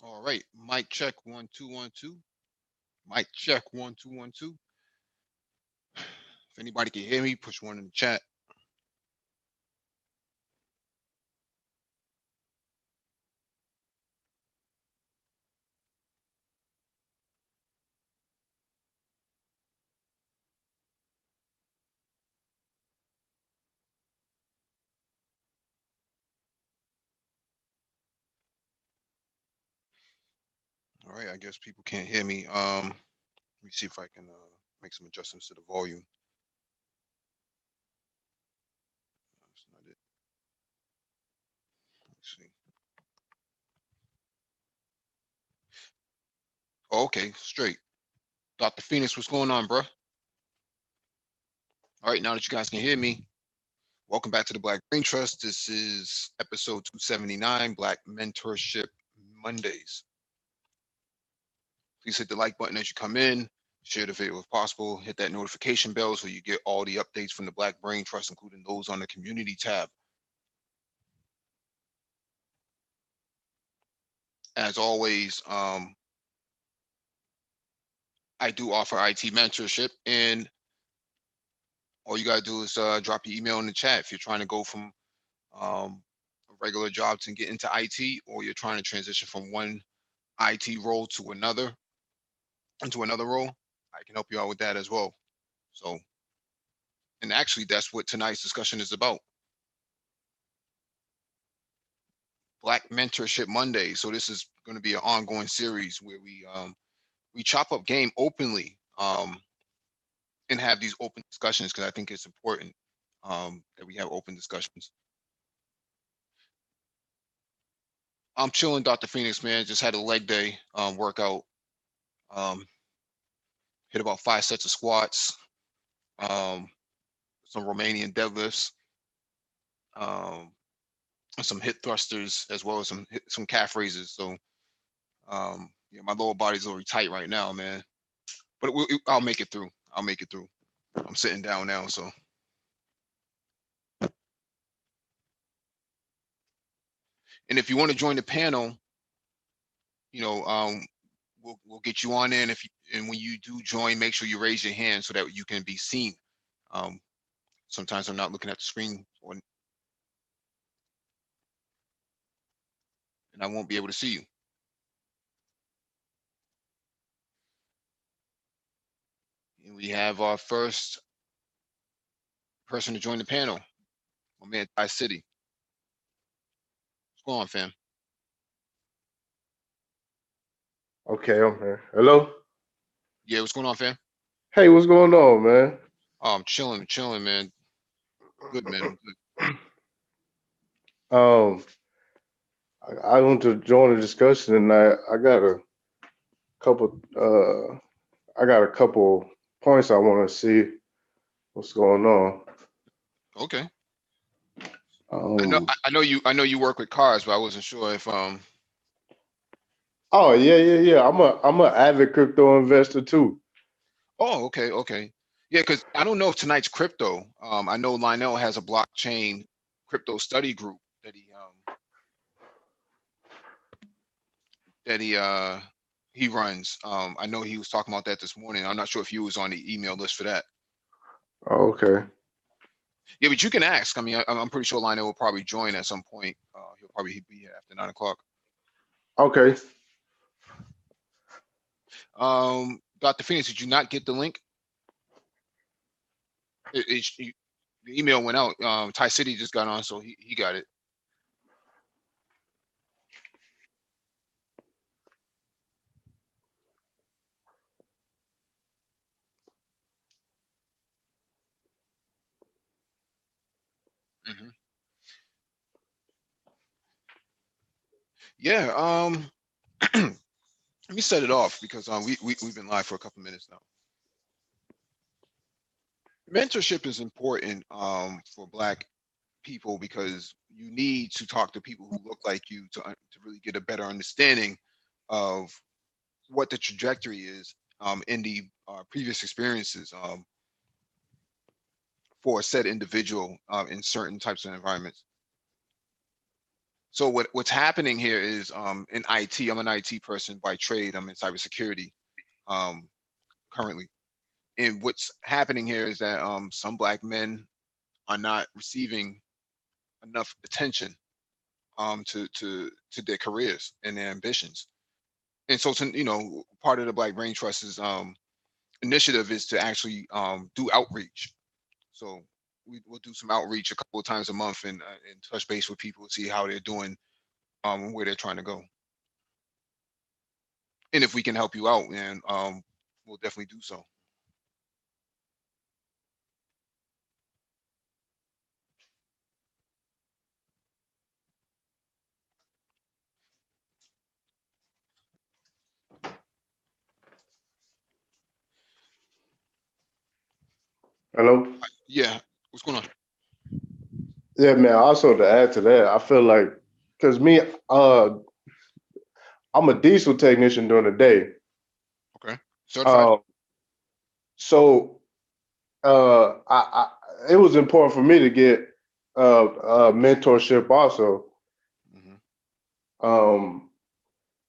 All right, mic check 1 2 1 2. Mic check 1 2 1 2. If anybody can hear me, push one in the chat. All right, I guess people can't hear me. Let me see if I can make some adjustments to the volume. That's not it. Let's see. Oh, okay, straight. Dr. Phoenix, what's going on, bro? All right, now that you guys can hear me, welcome back to the Black Brain Trust. This is episode 279, Black Mentorship Mondays. Please hit the like button as you come in. Share the video if possible. Hit that notification bell so you get all the updates from the Black Brain Trust, including those on the community tab. As always, I do offer IT mentorship, and all you gotta do is drop your email in the chat if you're trying to go from a regular job to get into IT, or you're trying to transition from one IT role to another, into another role. I can help you out with that as well. So, and actually, that's what tonight's discussion is about. Black Mentorship Monday. So this is going to be an ongoing series where we chop up game openly, and have these open discussions, because I think it's important that we have open discussions. I'm chilling, Dr. Phoenix, man. Just had a leg day workout. Um, hit about 5 sets of squats, um, some Romanian deadlifts, um, and some hip thrusters, as well as some calf raises. So yeah, my lower body's a little tight right now, man. But I'll make it through. I'll make it through. I'm sitting down now, so. And if you want to join the panel, you know, we'll get you on in. If you, and when you do join, make sure you raise your hand so that you can be seen. Um, Sometimes I'm not looking at the screen, and I won't be able to see you. And we have our first person to join the panel, my man Thai City. What's going on, fam? Okay, I'm here. Hello? Yeah, what's going on, fam? Hey, what's going on, man? Oh, I'm chilling, man. Good, man. I'm good. um, I want to join the discussion, and I got a couple I got a couple points I want to see what's going on. Okay. I know, Um, I know you work with cars, but I wasn't sure if oh yeah. I'm a avid crypto investor too. Oh, okay, okay. Yeah, because I don't know if tonight's crypto. I know Lionel has a blockchain crypto study group that he runs. I know he was talking about that this morning. I'm not sure if you was on the email list for that. Oh, okay, Yeah, but you can ask. I mean, I'm pretty sure Lionel will probably join at some point. He'll probably be here after 9 o'clock. okay. Dr. Phoenix, did you not get the link? The email went out. Ty City just got on, so he got it. Hmm. Yeah. Let me set it off because we've been live for a couple minutes now. Mentorship is important for Black people because you need to talk to people who look like you to really get a better understanding of what the trajectory is in the previous experiences for a set individual in certain types of environments. So what's happening here is in IT, I'm an IT person by trade. I'm in cybersecurity um, currently. And what's happening here is that some Black men are not receiving enough attention to their careers and their ambitions. And so, part of the Black Brain Trust's initiative is to actually do outreach. So we'll do some outreach a couple of times a month and touch base with people, see how they're doing, and where they're trying to go. And if we can help you out, man, we'll definitely do so. Hello? Yeah. What's going on? Yeah, man. Also to add to that, I feel like because me, I'm a diesel technician during the day. Okay. Certified? Um, so I it was important for me to get mentorship also. Hmm. Um,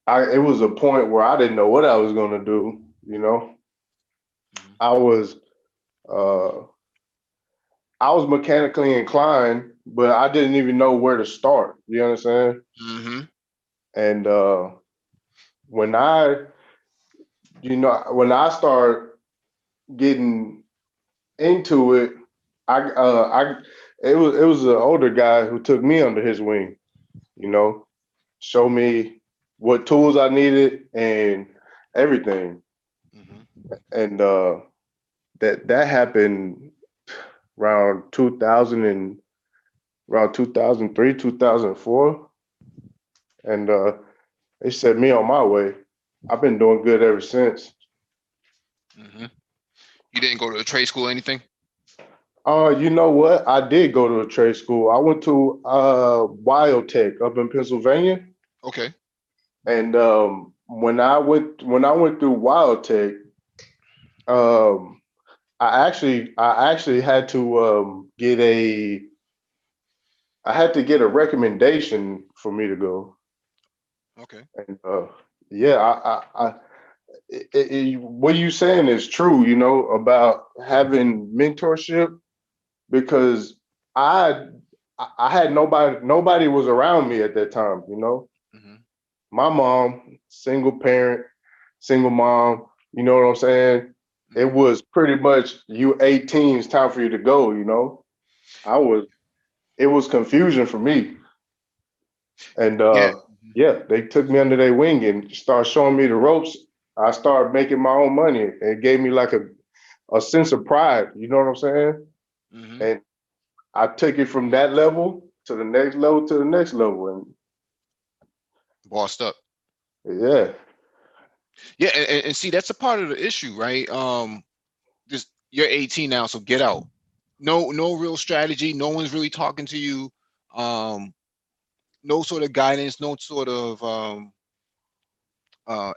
it was a point where I didn't know what I was going to do. You know, Hmm. I was uh, I was mechanically inclined, but I didn't even know where to start. You understand? Hmm. And when I, when I start getting into it, it was an older guy who took me under his wing. You know, showed me what tools I needed and everything. Hmm. And that happened around 2000 and around 2003, 2004, and they set me on my way. I've been doing good ever since. Hmm. You didn't go to a trade school or anything? You know what? I did go to a trade school. I went to Biotech up in Pennsylvania, Okay. and when I went through Biotech, um, I actually had to get a recommendation for me to go. Okay. And yeah, what you saying is true, about having mentorship because I I had nobody was around me at that time. Hmm. My mom, single parent, single mom, you know what I'm saying? It Hmm. was pretty much you 18, it's time for you to go. I was It was confusion for me. And Yeah. yeah, they took me under their wing and started showing me the ropes. I started making my own money. It gave me like a sense of pride, you know what I'm saying? Hmm. And I took it from that level to the next level to the next level. Bossed up. And yeah, Yeah, and see, that's a part of the issue, right? Just you're 18 now, so get out. No real strategy. No one's really talking to you. Um, no sort of guidance. No sort of uh,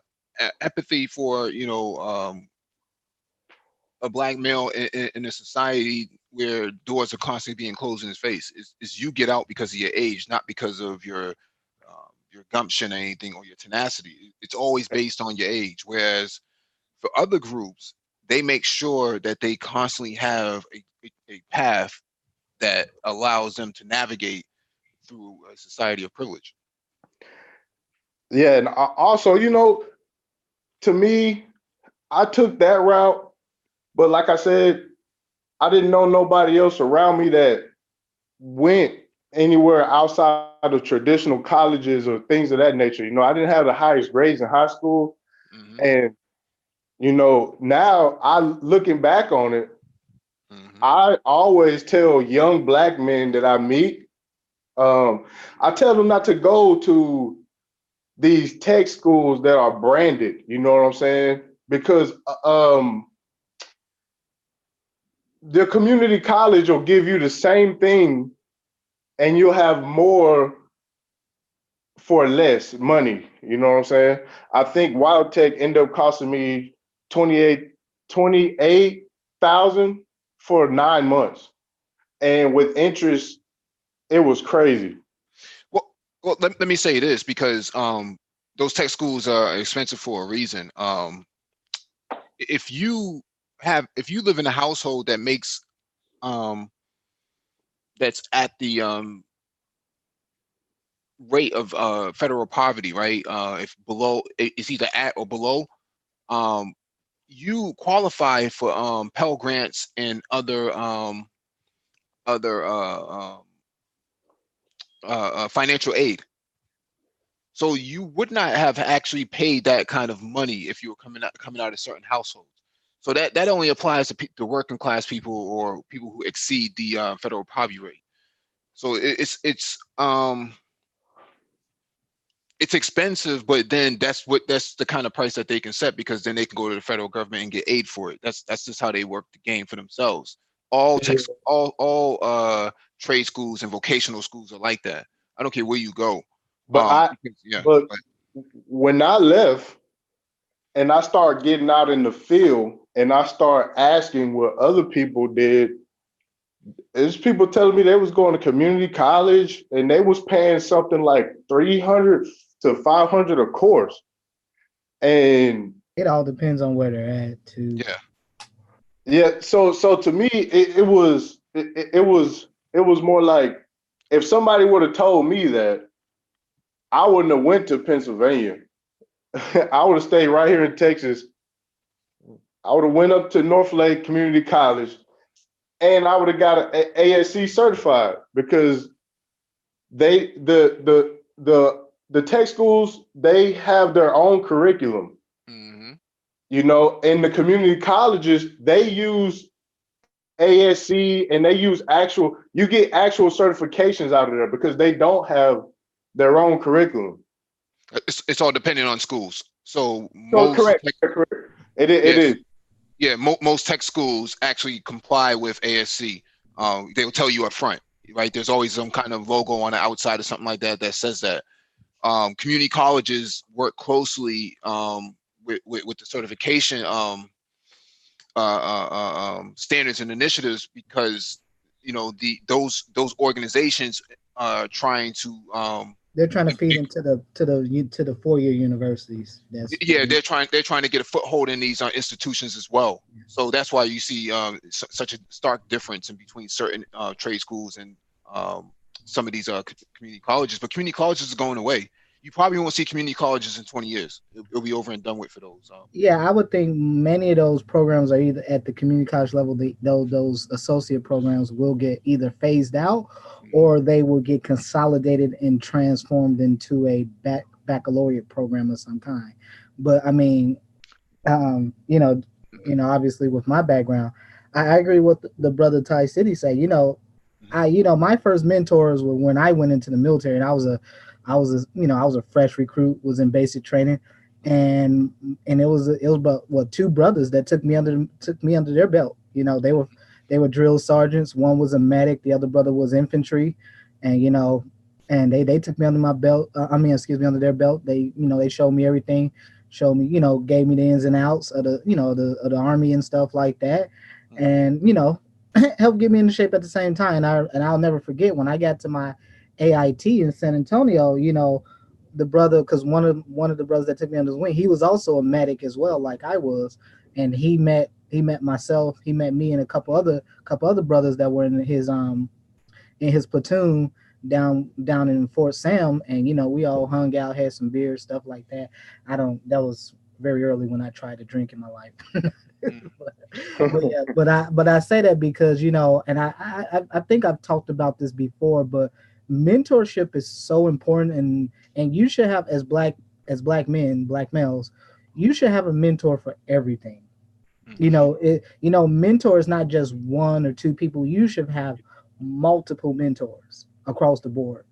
empathy for a Black male in a society where doors are constantly being closed in his face. Is you get out because of your age, not because of your gumption or anything or your tenacity. It's always based on your age. Whereas for other groups, they make sure that they constantly have a path that allows them to navigate through a society of privilege. yeah. And also, to me, I took that route, but like I said, I didn't know nobody else around me that went anywhere outside of traditional colleges or things of that nature. I didn't have the highest grades in high school. Hmm. And, now looking back on it, Hmm. I always tell young Black men that I meet, I tell them not to go to these tech schools that are branded. You know what I'm saying? Because the community college will give you the same thing and you'll have more for less money. You know what I'm saying? I think Wild Tech ended up costing me 28,000 for 9 months. And with interest, it was crazy. Well, Well, let me say this, because those tech schools are expensive for a reason. If you live in a household that makes um that's at the rate of federal poverty, right? If below, it's either at or below, um you qualify for Pell Grants and other financial aid. So you would not have actually paid that kind of money if you were coming out of certain households. So that only applies to working class people, or people who exceed the federal poverty rate. So it's expensive, but then that's the kind of price that they can set, because then they can go to the federal government and get aid for it. That's just how they work the game for themselves. All tech, all trade schools and vocational schools are like that. I don't care where you go. But Yeah. but when I left and I started getting out in the field and I started asking what other people did, there's people telling me they was going to community college and they was paying something like 300 to 500 a course. And it all depends on where they're at too. Yeah. Yeah, so to me, it was more like, if somebody would have told me that, I wouldn't have went to Pennsylvania. I would have stayed right here in Texas. I would have went up to North Lake Community College, and I would have got a ASC certified, because they the tech schools, they have their own curriculum. Hmm. In the community colleges, they use ASC, and they use you get actual certifications out of there, because they don't have their own curriculum. It's all dependent on schools. So So correct. It yes, is. yeah, most tech schools actually comply with ASC. They will tell you up front, right? There's always some kind of logo on the outside or something like that that says that. Community colleges work closely with the certification standards and initiatives, because those organizations are trying to They're trying to feed into the 4-year universities. they're trying to get a foothold in these institutions as well. So that's why you see such a stark difference in between certain trade schools and some of these community colleges. But community colleges are going away. You probably won't see community colleges in 20 years. It'll be over and done with for those. Yeah, I would think many of those programs are either at the community college level. Those associate programs will get either phased out, or they will get consolidated and transformed into a baccalaureate program of some kind. But I mean, obviously with my background, I agree with the brother Ty City say. My first mentors were when I went into the military, and I was a fresh recruit, was in basic training, and it was about two brothers that took me under their belt. They were drill sergeants. One was a medic, the other brother was infantry, and they took me under my belt. Under their belt. They showed me everything, gave me the ins and outs of the army and stuff like that, and helped get me into shape at the same time. And I'll never forget when I got to my AIT in San Antonio. The brother, because one of the brothers that took me under his wing, he was also a medic as well, like I was, and he met myself, he met me and a couple other brothers that were in his platoon down in Fort Sam, and we all hung out, had some beers, stuff like that. That was very early when I tried to drink in my life. but I say that because and I think I've talked about this before, but mentorship is so important, and you should have, as black men, black males, you should have a mentor for everything. Mentor is not just one or two people. You should have multiple mentors across the board.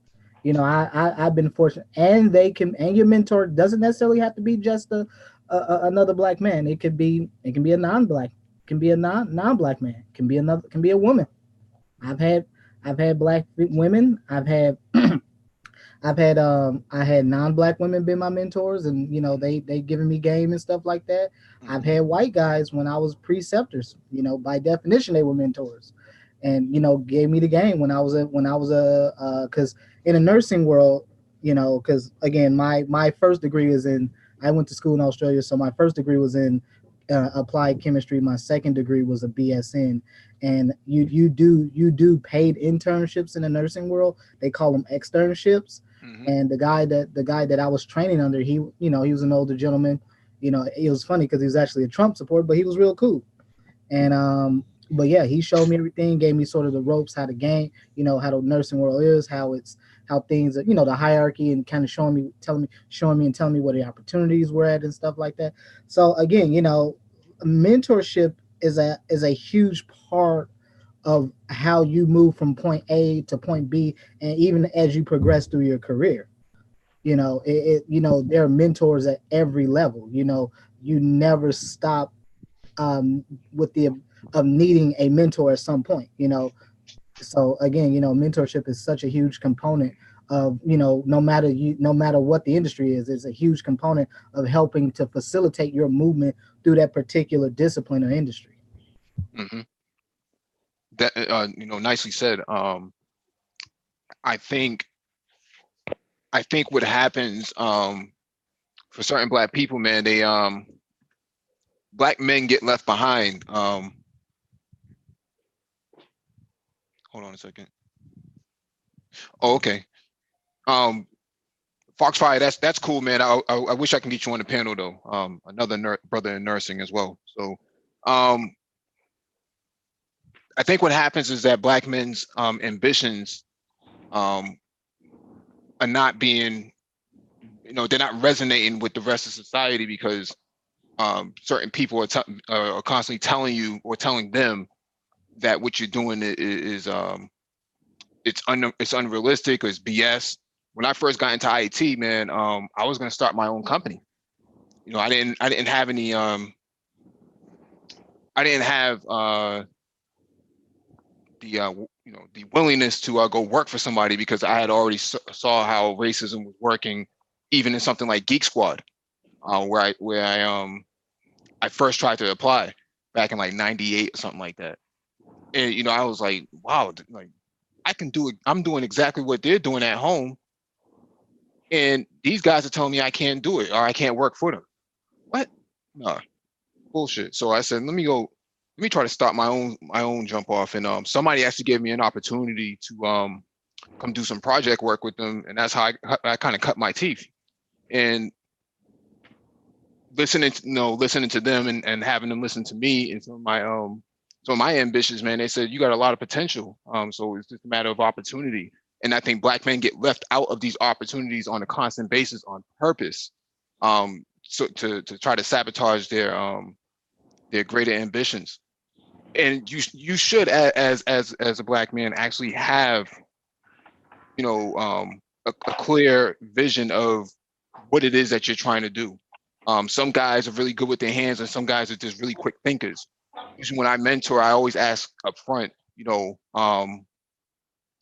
I've been fortunate, and your mentor doesn't necessarily have to be just another black man. It can be a non-black, non-black man, can be a woman. I've had black women. I had non-black women be my mentors, and they given me game and stuff like that. I've had white guys when I was preceptors. By definition they were mentors, and gave me the game when I was because in the nursing world, You know, because again, my first degree is in. I went to school in Australia, so my first degree was in applied chemistry. My second degree was a BSN, and you do paid internships in the nursing world. They call them externships. Hmm. And the guy that I was training under, he was an older gentleman. It was funny because he was actually a Trump supporter, but he was real cool. And but yeah, he showed me everything, gave me sort of the ropes, how the game, how the nursing world is, how things are, the hierarchy, and kind of showing me and telling me where the opportunities were at and stuff like that. So again, mentorship is a huge part of how you move from point A to point B, and even as you progress through your career. There are mentors at every level. You never stop with the of needing a mentor at some point. So again, mentorship is such a huge component of, no matter what the industry is, it's a huge component of helping to facilitate your movement through that particular discipline or industry. Hmm. That nicely said. I think I think what happens for certain black people, man, they black men get left behind. Hold on a second. Oh, okay. Um, Foxfire, that's cool, man. I wish I can get you on the panel though. Another brother in nursing as well. So, um, I think what happens is that black men's ambitions um are not being, they're not resonating with the rest of society because certain people are constantly telling you or telling them that what you're doing is it's unrealistic or it's BS. When I first got into IT, man, I was gonna start my own company. I didn't have any I didn't have the willingness to go work for somebody because I had already saw how racism was working, even in something like Geek Squad, where I first tried to apply back in like '98 or something like that. And I was like, wow, like I can do it. I'm doing exactly what they're doing at home, and these guys are telling me I can't do it or I can't work for them. What? No, bullshit. So I said, let me go. Let me try to start my own jump off, and somebody actually gave me an opportunity to come do some project work with them, and that's how I kind of cut my teeth. And listening to them and having them listen to me and some of my ambitions, man, they said you got a lot of potential. So it's just a matter of opportunity. And I think black men get left out of these opportunities on a constant basis on purpose. So to try to sabotage their greater ambitions. And you should as a black man actually have, a clear vision of what it is that you're trying to do. Some guys are really good with their hands, and some guys are just really quick thinkers. Usually, when I mentor, I always ask up front, do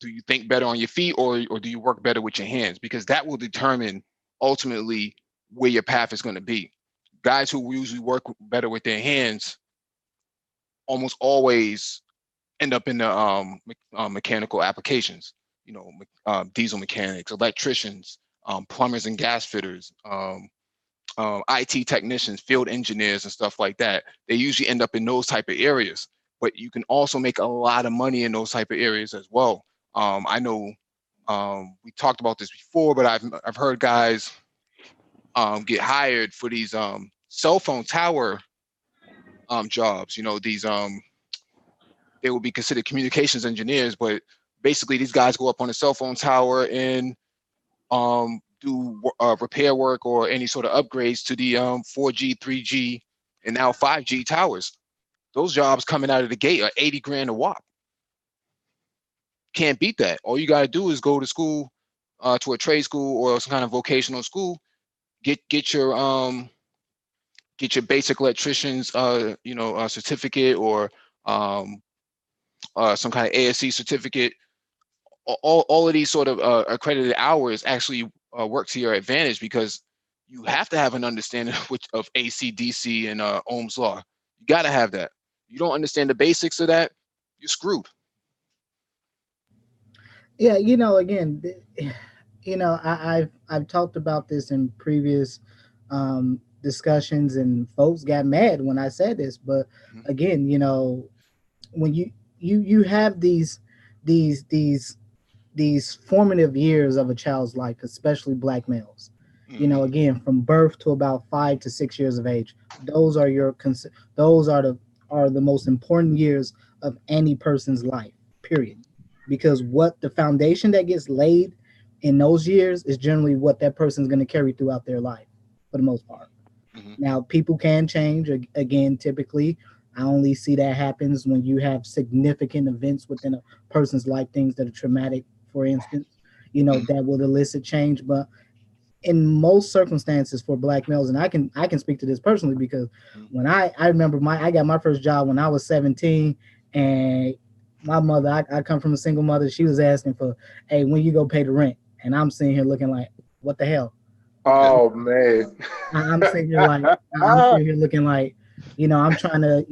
you think better on your feet, or do you work better with your hands? Because that will determine ultimately where your path is going to be. Guys who usually work better with their hands almost always end up in the mechanical applications. Diesel mechanics, electricians, plumbers and gas fitters, IT technicians, field engineers, and stuff like that. They usually end up in those type of areas. But you can also make a lot of money in those type of areas as well. I know we talked about this before, but I've heard guys get hired for these cell phone tower jobs. These they will be considered communications engineers, but basically these guys go up on a cell phone tower and do repair work or any sort of upgrades to the 4G, 3G, and now 5G towers. Those jobs coming out of the gate are 80 grand a wop. Can't beat that. All you got to do is go to school, to a trade school or some kind of vocational school, get your basic electrician's certificate or um, some kind of ASC certificate. All of these sort of accredited hours actually work to your advantage because you have to have an understanding of AC, DC, and Ohm's law. You got to have that. You don't understand the basics of that, you're screwed. Yeah, again, I've talked about this in previous discussions, and folks got mad when I said this. But Mhm, again, when you have these these these formative years of a child's life, especially black males. mhm, Again, from birth to about 5 to 6 years of age, those are those are the most important years of any person's life. Period. Because what the foundation that gets laid in those years is generally what that person's going to carry throughout their life, for the most part. mhm, Now, people can change. Again, typically, I only see that happens when you have significant events within a person's life, things that are traumatic, for instance, mhm, that will elicit change. But in most circumstances for black males, and I can speak to this personally because mhm. when I remember I got my first job when I was 17, and my mother, I come from a single mother. She was asking for, hey, when you go pay the rent, and I'm sitting here looking like, what the hell? Yeah. Oh man. I'm sitting here like I'm sitting here looking like, I'm trying to,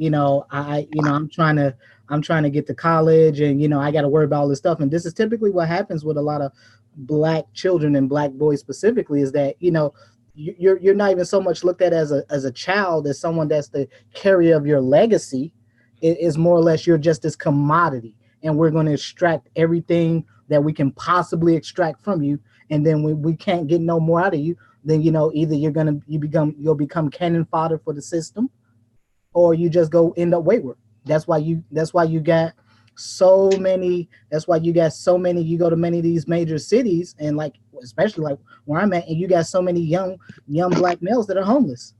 I'm trying to get to college, and I got to worry about all this stuff. And this is typically what happens with a lot of black children and black boys specifically, is that you're not even so much looked at as a child, as someone that's the carrier of your legacy. It is more or less you're just this commodity, and we're going to extract everything that we can possibly extract from you, and then we can't get no more out of you. Then either you'll become cannon fodder for the system, or you just go end up wayward. That's why you got so many. That's why you got so many. You go to many of these major cities, and like especially like where I'm at, and you got so many young black males that are homeless.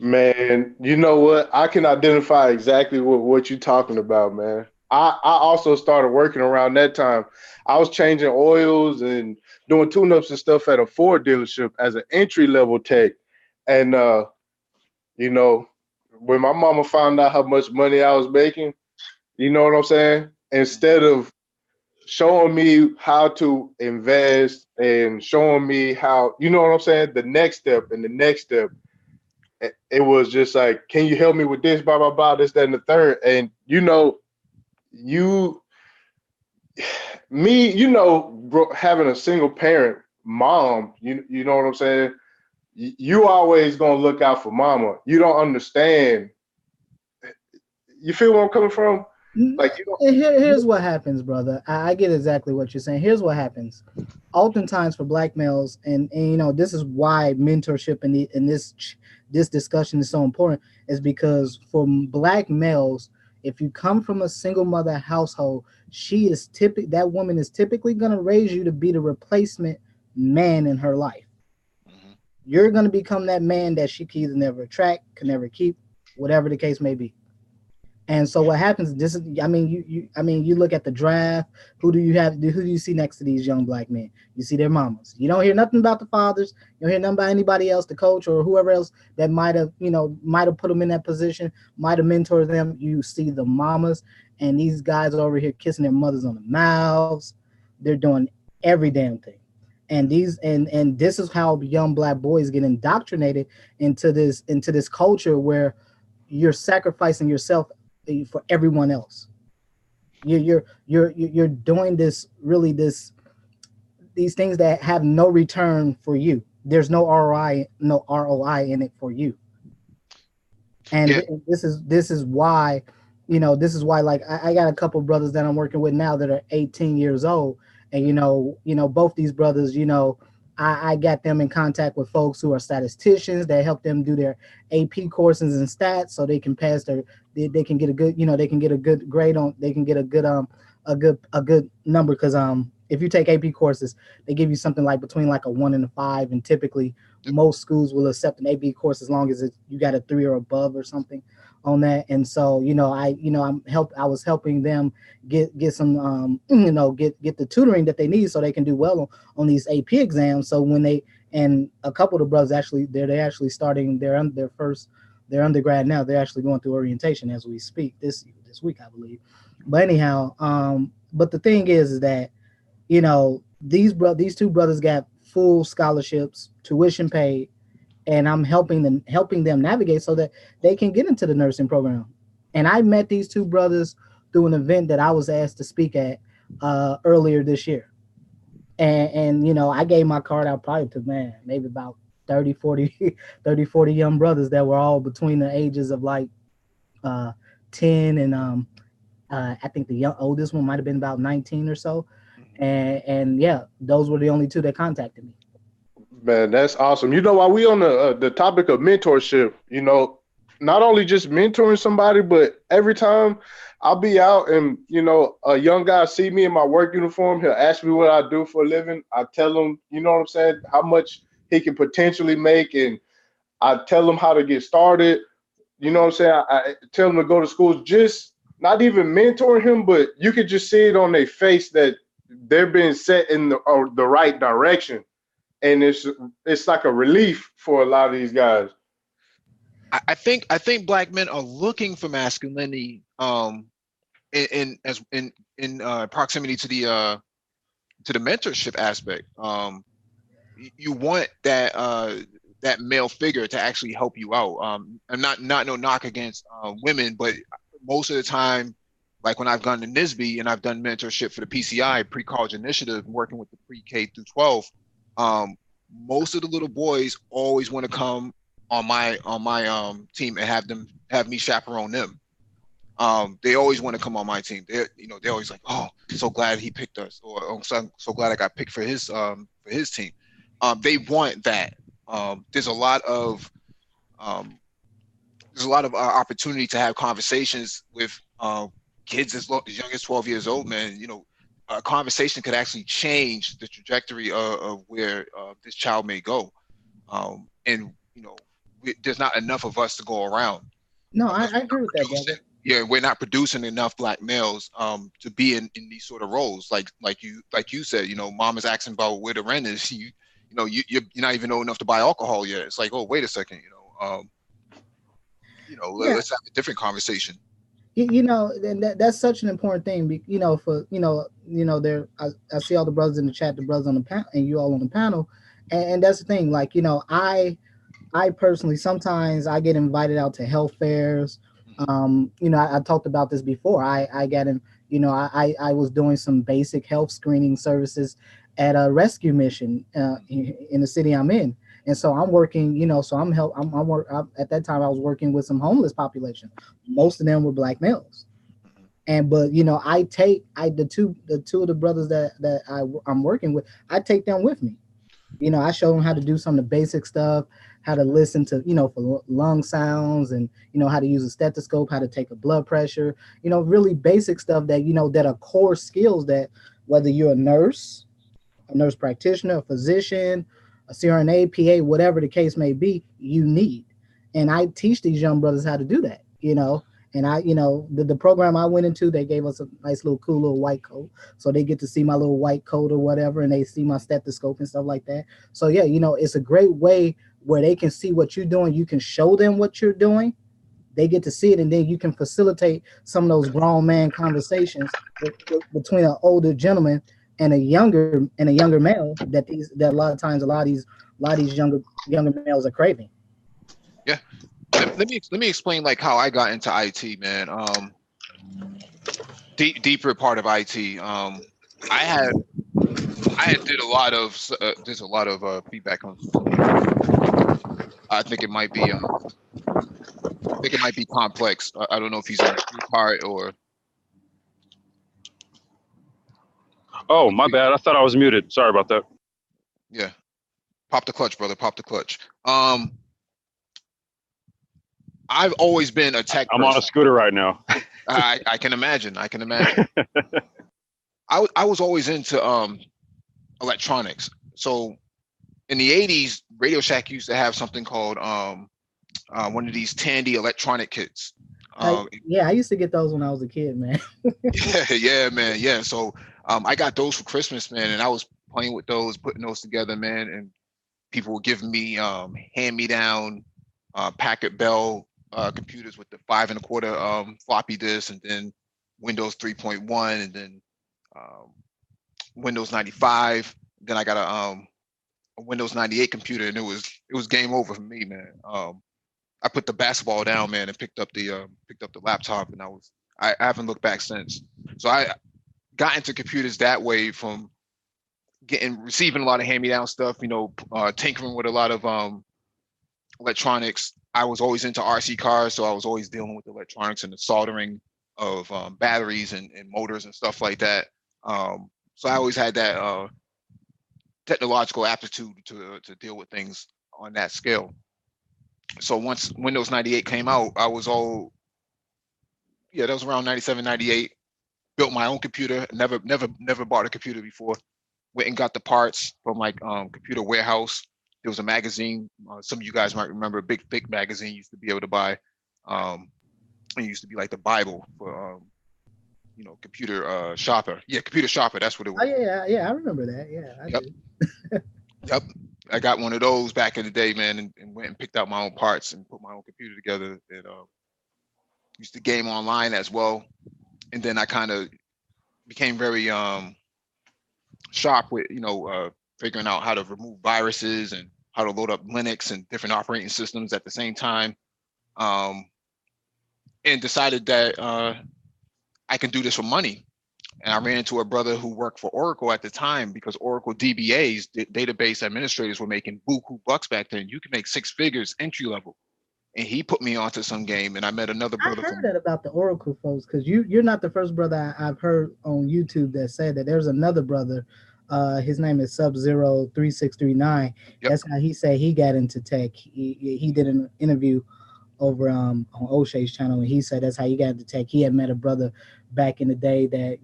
Man, you know what? I can identify exactly what you're talking about, man. I also started working around that time. I was changing oils and doing tune-ups and stuff at a Ford dealership as an entry level tech. And you know, when my mama found out how much money I was making, you know what I'm saying? Instead of showing me how to invest and showing me how, you know what I'm saying, the next step and the next step, it was just like, can you help me with this, blah, blah, blah, this, that, and the third. And, you, me, having a single parent mom, you know what I'm saying? You always going to look out for mama. You don't understand. You feel where I'm coming from? Like, you don't, Here's what happens, brother. I get exactly what you're saying. Here's what happens. Oftentimes for black males, and this is why mentorship in this discussion is so important, is because for black males, if you come from a single mother household, that woman is typically going to raise you to be the replacement man in her life. Mhm. You're going to become that man that she can either never attract, can never keep, whatever the case may be. And so Yeah. what happens? This is, you look at the draft. Who do you have? Who do you see next to these young black men? You see their mamas. You don't hear nothing about the fathers. You don't hear nothing about anybody else, the coach or whoever else that might have put them in that position, might have mentored them. You see the mamas, and these guys over here kissing their mothers on the mouths. They're doing every damn thing. And this is how young black boys get indoctrinated into this culture where you're sacrificing yourself for everyone else. You're doing these things that have no return for you. There's no ROI in it for you. And Yeah. this is why, like I got a couple brothers that I'm working with now that are 18 years old, and both these brothers, I got them in contact with folks who are statisticians that help them do their AP courses and stats so they can pass they can get a good, they can get a good grade on, they can get a good number, because if you take AP courses, they give you something like between like a 1 and a 5, and typically Yep. most schools will accept an AP course as long as you got a 3 or above or something on that. And so I was helping them get some get the tutoring that they need so they can do well on these AP exams. So when and a couple of the brothers actually they're actually starting their undergrad now. They're actually going through orientation as we speak this week, I believe. But anyhow, but the thing is that these two brothers got full scholarships, tuition paid, and I'm helping them navigate so that they can get into the nursing program. And I met these two brothers through an event that I was asked to speak at earlier this year. And you know, I gave my card out probably to, man, maybe about 30, 40, 30, 40 young brothers that were all between the ages of like uh 10 and I think the oldest one might have been about 19 or so. And yeah, those were the only two that contacted me. Man, that's awesome. You know, while we on the topic of mentorship, you know, not only just mentoring somebody, but every time I'll be out and, you know, a young guy see me in my work uniform, he'll ask me what I do for a living. I tell him, you know what I'm saying, how much he can potentially make, and I tell him how to get started. You know what I'm saying? I tell him to go to schools, just not even mentoring him, but you could just see it on their face that they're being set in the right direction, and it's like a relief for a lot of these guys. I think black men are looking for masculinity in proximity to the mentorship aspect. You want that male figure to actually help you out. And not no knock against women, but most of the time, like when I've gone to NISB and I've done mentorship for the PCI, pre-college initiative, working with the pre-K through 12, most of the little boys always want to come on my team and have me chaperone them. They always want to come on my team. They're always like, oh, so glad he picked us, or oh, so glad I got picked for his team. They want that. There's a lot of opportunity to have conversations with kids as young as 12 years old, man. You know, a conversation could actually change the trajectory of where this child may go. And you know, there's not enough of us to go around. No, Because I agree with that, brother. yeah, we're not producing enough black males to be in these sort of roles. Like you said, you know, mom is asking about where the rent is. You're not even old enough to buy alcohol yet. It's like, oh, wait a second, Yeah, let's have a different conversation. you know, and that's such an important thing. You know, for there. I see all the brothers in the chat, the brothers on the panel, and you all on the panel, and that's the thing. Like, you know, I personally sometimes I get invited out to health fairs. You know, I talked about this before. I got in. You know, I was doing some basic health screening services at a rescue mission in the city I'm in. And so I'm working, you know, so at that time I was working with some homeless population. Most of them were black males. And but you know, the two of the brothers I'm working with, I take them with me. You know, I show them how to do some of the basic stuff, how to listen to, you know, for lung sounds, and you know, how to use a stethoscope, how to take a blood pressure, you know, really basic stuff that, you know, that are core skills that whether you're a nurse practitioner, a physician, a CRNA, PA, whatever the case may be, you need. And I teach these young brothers how to do that, you know. And you know, the program I went into, they gave us a nice little cool little white coat. So they get to see my little white coat or whatever, and they see my stethoscope and stuff like that. So yeah, you know, it's a great way where they can see what you're doing. You can show them what you're doing. They get to see it, and then you can facilitate some of those grown man conversations between an older gentleman and a younger male that a lot of times a lot of these younger males are craving. Yeah. Let me explain like how I got into IT, man. Deeper part of IT. I had did a lot of there's a lot of feedback on. I think it might be complex. I don't know if he's in the part or. Oh, my bad. I thought I was muted. Sorry about that. Yeah, pop the clutch, brother. Pop the clutch. I've always been a tech I'm person. on a scooter right now. I can imagine. I was always into electronics. So in the 80s, Radio Shack used to have something called one of these Tandy electronic kits. Yeah, I used to get those when I was a kid, man. yeah, man. Yeah. So I got those for Christmas, man, and I was playing with those, putting those together, man, and people were giving me hand-me-down Packard Bell computers with the 5 1/4 floppy disk, and then Windows 3.1, and then Windows 95. Then I got a Windows 98 computer, and it was game over for me, man. I put the basketball down, man, and picked up the laptop, and I haven't looked back since. So I got into computers that way from receiving a lot of hand-me-down stuff, tinkering with a lot of electronics. I was always into RC cars, so I was always dealing with electronics and the soldering of batteries and motors and stuff like that. So I always had that technological aptitude to deal with things on that scale. So once Windows 98 came out, that was around 97, 98. Built my own computer. Never bought a computer before. Went and got the parts from like Computer Warehouse. There was a magazine. Some of you guys might remember, a big thick magazine you used to be able to buy. It used to be like the Bible for computer shopper. Yeah, Computer Shopper. That's what it was. Oh yeah, I remember that. Yeah, I Yep. Yep. I got one of those back in the day, man, and went and picked out my own parts and put my own computer together. And used to game online as well. And then I kind of became very sharp with figuring out how to remove viruses and how to load up Linux and different operating systems at the same time, and decided that I can do this for money. And I ran into a brother who worked for Oracle at the time, because Oracle DBAs, database administrators, were making buku bucks back then. You can make 6 figures entry level. And he put me onto some game, and I met another brother. I heard that about the Oracle folks, because you're not the first brother I've heard on YouTube that said that. There's another brother, his name is Sub-Zero3639. Yep. That's how he said he got into tech. He did an interview over on O'Shea's channel, and he said that's how he got into tech. He had met a brother back in the day that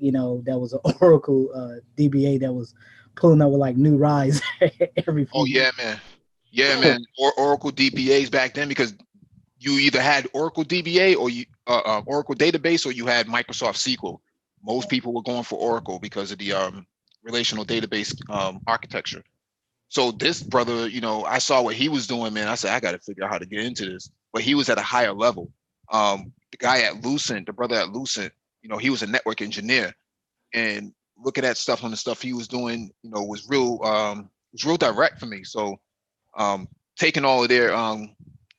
that was an Oracle DBA that was pulling up with like new rides every few Oh yeah, man. Yeah, man. Oracle DBAs back then, because you either had Oracle DBA or Oracle database, or you had Microsoft SQL. Most people were going for Oracle because of the relational database architecture. So this brother, I saw what he was doing, man. I said, I got to figure out how to get into this. But he was at a higher level. The guy at Lucent, the brother at Lucent, he was a network engineer, and looking at stuff on the stuff he was doing, was real direct for me. So taking all of their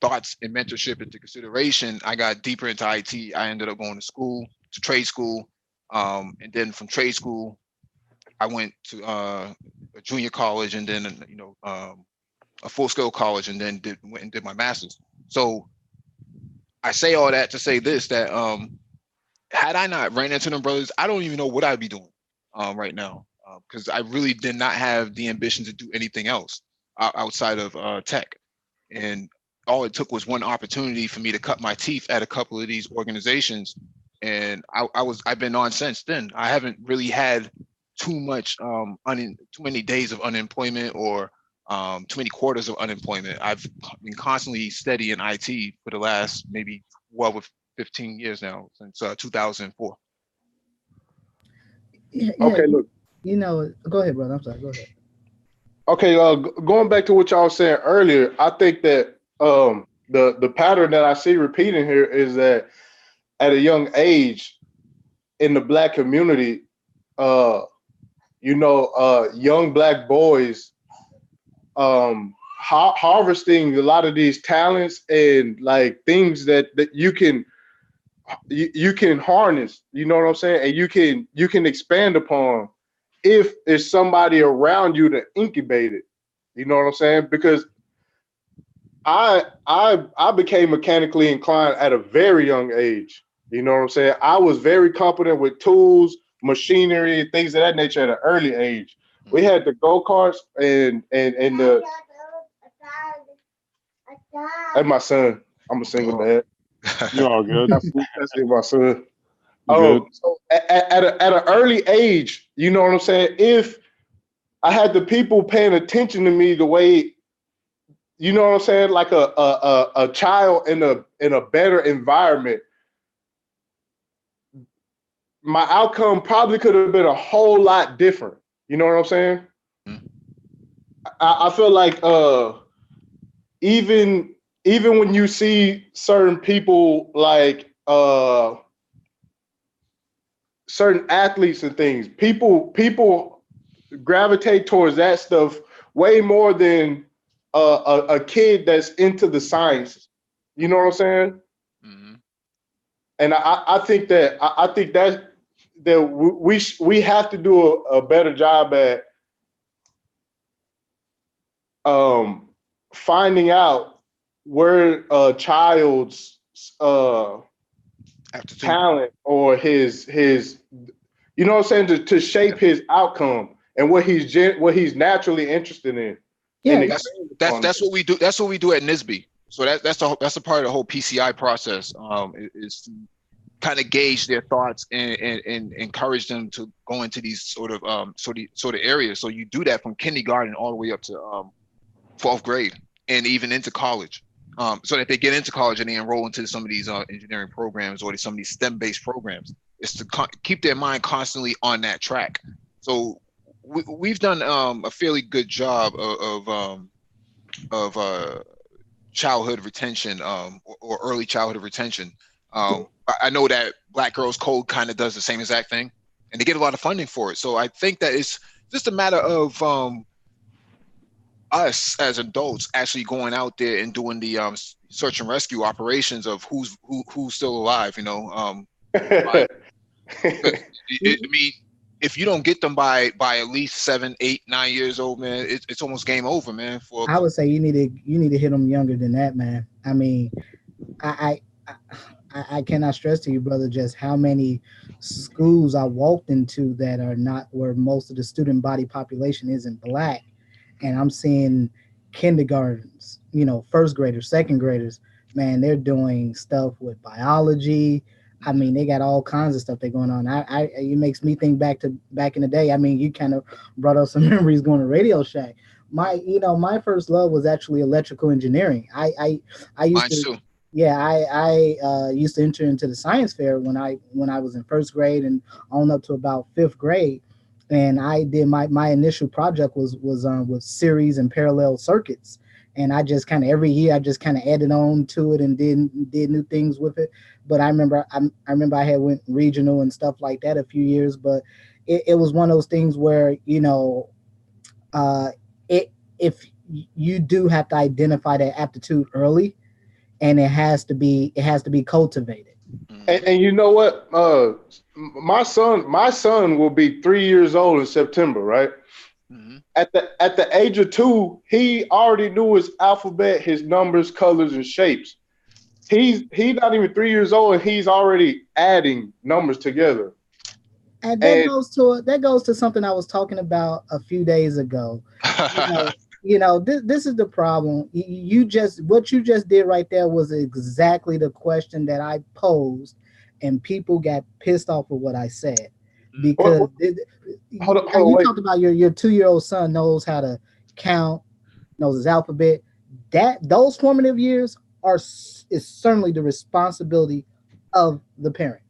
thoughts and mentorship into consideration, I got deeper into IT. I ended up going to trade school. And then from trade school, I went to a junior college, and then a full scale college, and then went and did my master's. So I say all that to say this, that had I not ran into them brothers, I don't even know what I'd be doing right now, because I really did not have the ambition to do anything else outside of tech. And all it took was one opportunity for me to cut my teeth at a couple of these organizations, and I've been on since then. I haven't really had too many days of unemployment, or too many quarters of unemployment. I've been constantly steady in IT for the last maybe 12 or 15 years now, since 2004. Yeah, Okay, look. Go ahead, brother. I'm sorry. Go ahead. Okay, going back to what y'all was saying earlier, I think that the pattern that I see repeating here is that at a young age in the Black community, young Black boys harvesting a lot of these talents and like things that you can harness, you know what I'm saying, and you can expand upon if there's somebody around you to incubate it, you know what I'm saying? Because I became mechanically inclined at a very young age, you know what I'm saying? I was very competent with tools, machinery, things of that nature at an early age. We had the go-karts and the. That's my son. I'm a single dad. You're all good. That's my son. Good. So at an early age, you know what I'm saying? If I had the people paying attention to me the way, you know what I'm saying, like a child in a better environment, my outcome probably could have been a whole lot different. You know what I'm saying? Mm-hmm. I feel like even when you see certain people like certain athletes and things, people gravitate towards that stuff way more than a kid that's into the sciences. You know what I'm saying? Mm-hmm. And I think that we have to do a better job at finding out where a child's Aptitude. talent or his you know what I'm saying, to shape his outcome and what he's naturally interested in. Yeah, And That's what we do. That's what we do at NISB. So that's a part of the whole PCI process. Is to kind of gauge their thoughts and encourage them to go into these sort of areas. So you do that from kindergarten all the way up to 12th grade and even into college. So that they get into college and they enroll into some of these engineering programs or some of these STEM-based programs. Is to keep their mind constantly on that track. So we've done a fairly good job of childhood retention or early childhood retention. I know that Black Girls Code kind of does the same exact thing, and they get a lot of funding for it. So I think that it's just a matter of us as adults actually going out there and doing the search and rescue operations of who's still alive. I mean, if you don't get them by at least 7, 8, 9 years old, man, it's almost game over, man. I would say you need to hit them younger than that, man. I mean, I cannot stress to you, brother, just how many schools I walked into that are not where most of the student body population isn't Black, and I'm seeing kindergartens, first graders, second graders, man, they're doing stuff with biology. I mean, they got all kinds of stuff they're going on. It makes me think back in the day. I mean, you kind of brought up some memories going to Radio Shack. My first love was actually electrical engineering. I used to, too. Yeah, I used to enter into the science fair when I was in first grade and on up to about fifth grade, and I did my initial project was with series and parallel circuits. And I just kind of every year I just kind of added on to it and did new things with it. But I remember I had went regional and stuff like that a few years. But it was one of those things where if you do have to identify that aptitude early, and it has to be cultivated. And you know what? My son will be 3 years old in September, right? Mm-hmm. At the age of 2, he already knew his alphabet, his numbers, colors, and shapes. He's not even 3 years old, and he's already adding numbers together. And that goes to something I was talking about a few days ago. This is the problem. What you just did right there was exactly the question that I posed, and people got pissed off with what I said. Because you talked about your 2-year-old son knows how to count, knows his alphabet. Those formative years is certainly the responsibility of the parent.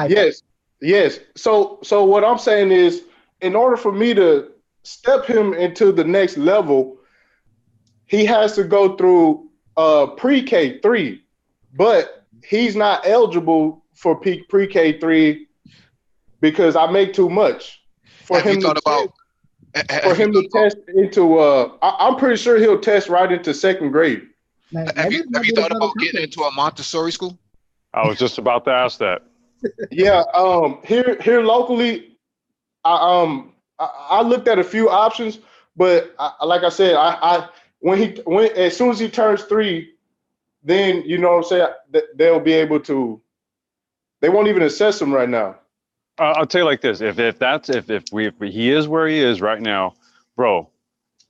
Yes. So what I'm saying is, in order for me to step him into the next level, he has to go through pre-K 3, but he's not eligible for pre-K 3 because I make too much for him to test into. I'm pretty sure he'll test right into second grade. Have you thought about getting into a Montessori school? I was just about to ask that. Yeah, here locally, I looked at a few options, but like I said, as soon as he turns 3, then you know what I'm saying, they'll be able to. They won't even assess him right now. I'll tell you like this: if he is where he is right now, bro,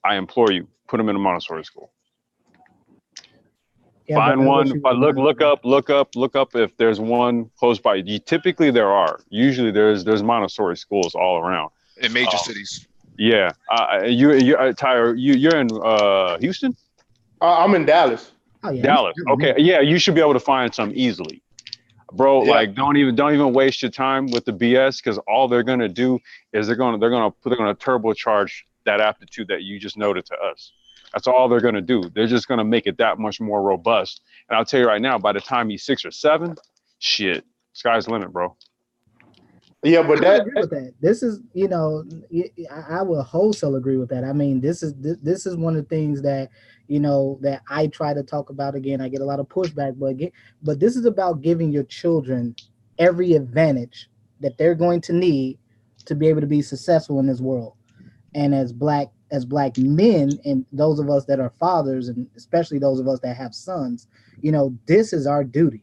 I implore you, put him in a Montessori school. Yeah, find one. But look up if there's one close by. Typically there are. Usually there's Montessori schools all around in major cities. Yeah. Tyler, you're in Houston? I'm in Dallas. Oh, yeah. Dallas. Okay. Yeah, you should be able to find some easily. Bro, yeah. Like don't even waste your time with the BS, because all they're gonna do is they're gonna turbocharge that aptitude that you just noted to us. That's all they're gonna do. They're just gonna make it that much more robust. And I'll tell you right now, by the time he's 6 or 7, shit, sky's the limit, bro. Yeah, but I agree with that. This is, I will wholesale agree with that. I mean, this is one of the things that, that I try to talk about. Again, I get a lot of pushback, but this is about giving your children every advantage that they're going to need to be able to be successful in this world. And as black as black men, and those of us that are fathers, and especially those of us that have sons, this is our duty.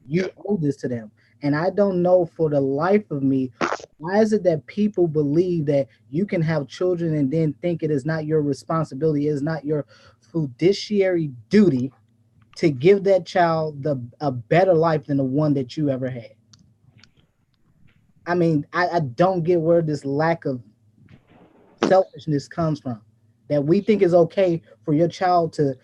You owe this to them. And I don't know for the life of me, why is it that people believe that you can have children and then think it is not your responsibility, it is not your fiduciary duty to give that child a better life than the one that you ever had? I mean, I don't get where this lack of selfishness comes from. That we think is okay for your child to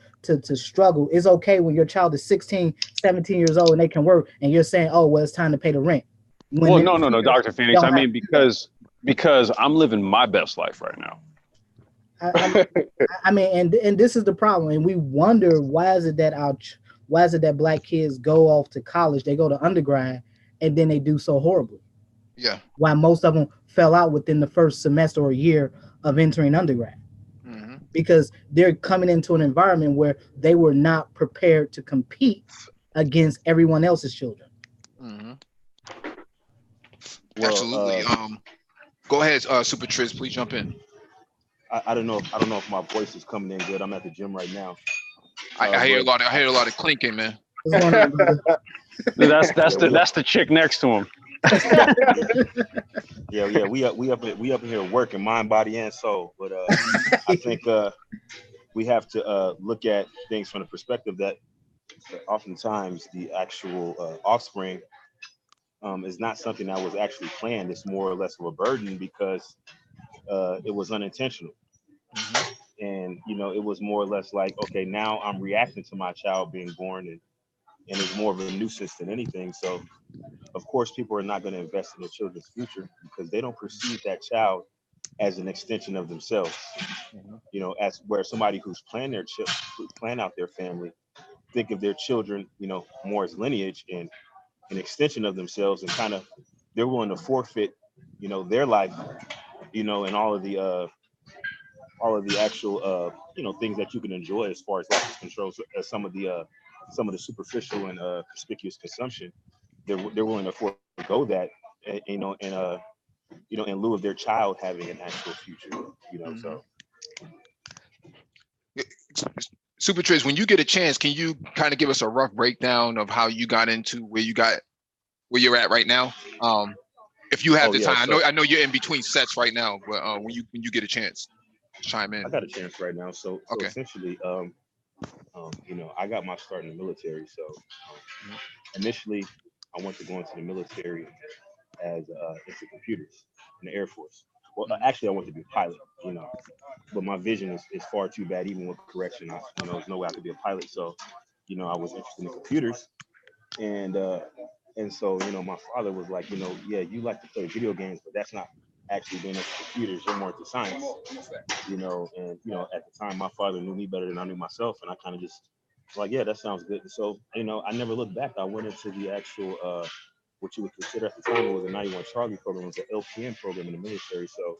struggle. It's okay when your child is 16, 17 years old and they can work, and you're saying, oh, well, it's time to pay the rent. Well, no, Dr. Phoenix. I mean, because I'm living my best life right now. I mean, and this is the problem, and we wonder why is it that black kids go off to college, they go to undergrad, and then they do so horribly. Yeah. Why most of them fell out within the first semester or year of entering undergrad. Mm-hmm. Because they're coming into an environment where they were not prepared to compete against everyone else's children. Mm-hmm. Well, absolutely. Go ahead, Super Triz, please jump in. I don't know if my voice is coming in good. I'm at the gym right now. I hear a lot of clinking, man. That's the chick next to him. Yeah, we up here working mind, body, and soul. But I think we have to look at things from the perspective that oftentimes the actual offspring is not something that was actually planned. It's more or less of a burden because it was unintentional. Mm-hmm. And it was more or less like, okay, now I'm reacting to my child being born, and it's more of a nuisance than anything. So of course people are not going to invest in their children's future because they don't perceive that child as an extension of themselves. Mm-hmm. As where somebody who's planned out their family think of their children, more as lineage and an extension of themselves, and kind of they're willing to forfeit, their life, and all of the actual things that you can enjoy as far as life is controlled, as some of the superficial and conspicuous consumption, they're willing to forego that, in lieu of their child having an actual future, mm-hmm. So Super Triz, when you get a chance, can you kind of give us a rough breakdown of how you got into where you're at right now? If you have the time. I know you're in between sets right now, but when you get a chance, chime in. I got a chance right now. So essentially, I got my start in the military. So initially, I went to go into the military as into computers in the Air Force. Well, actually, I wanted to be a pilot, but my vision is far too bad. Even with correction, there's no way I could be a pilot. So, I was interested in computers, and so, my father was like, yeah, you like to play video games, but that's not actually being into computers. You're more into science, and at the time, my father knew me better than I knew myself, and I kind of just like, yeah, that sounds good. So, I never looked back. I went into the actual what you would consider at the time, it was a 91 Charlie program. It was an LPN program in the military. So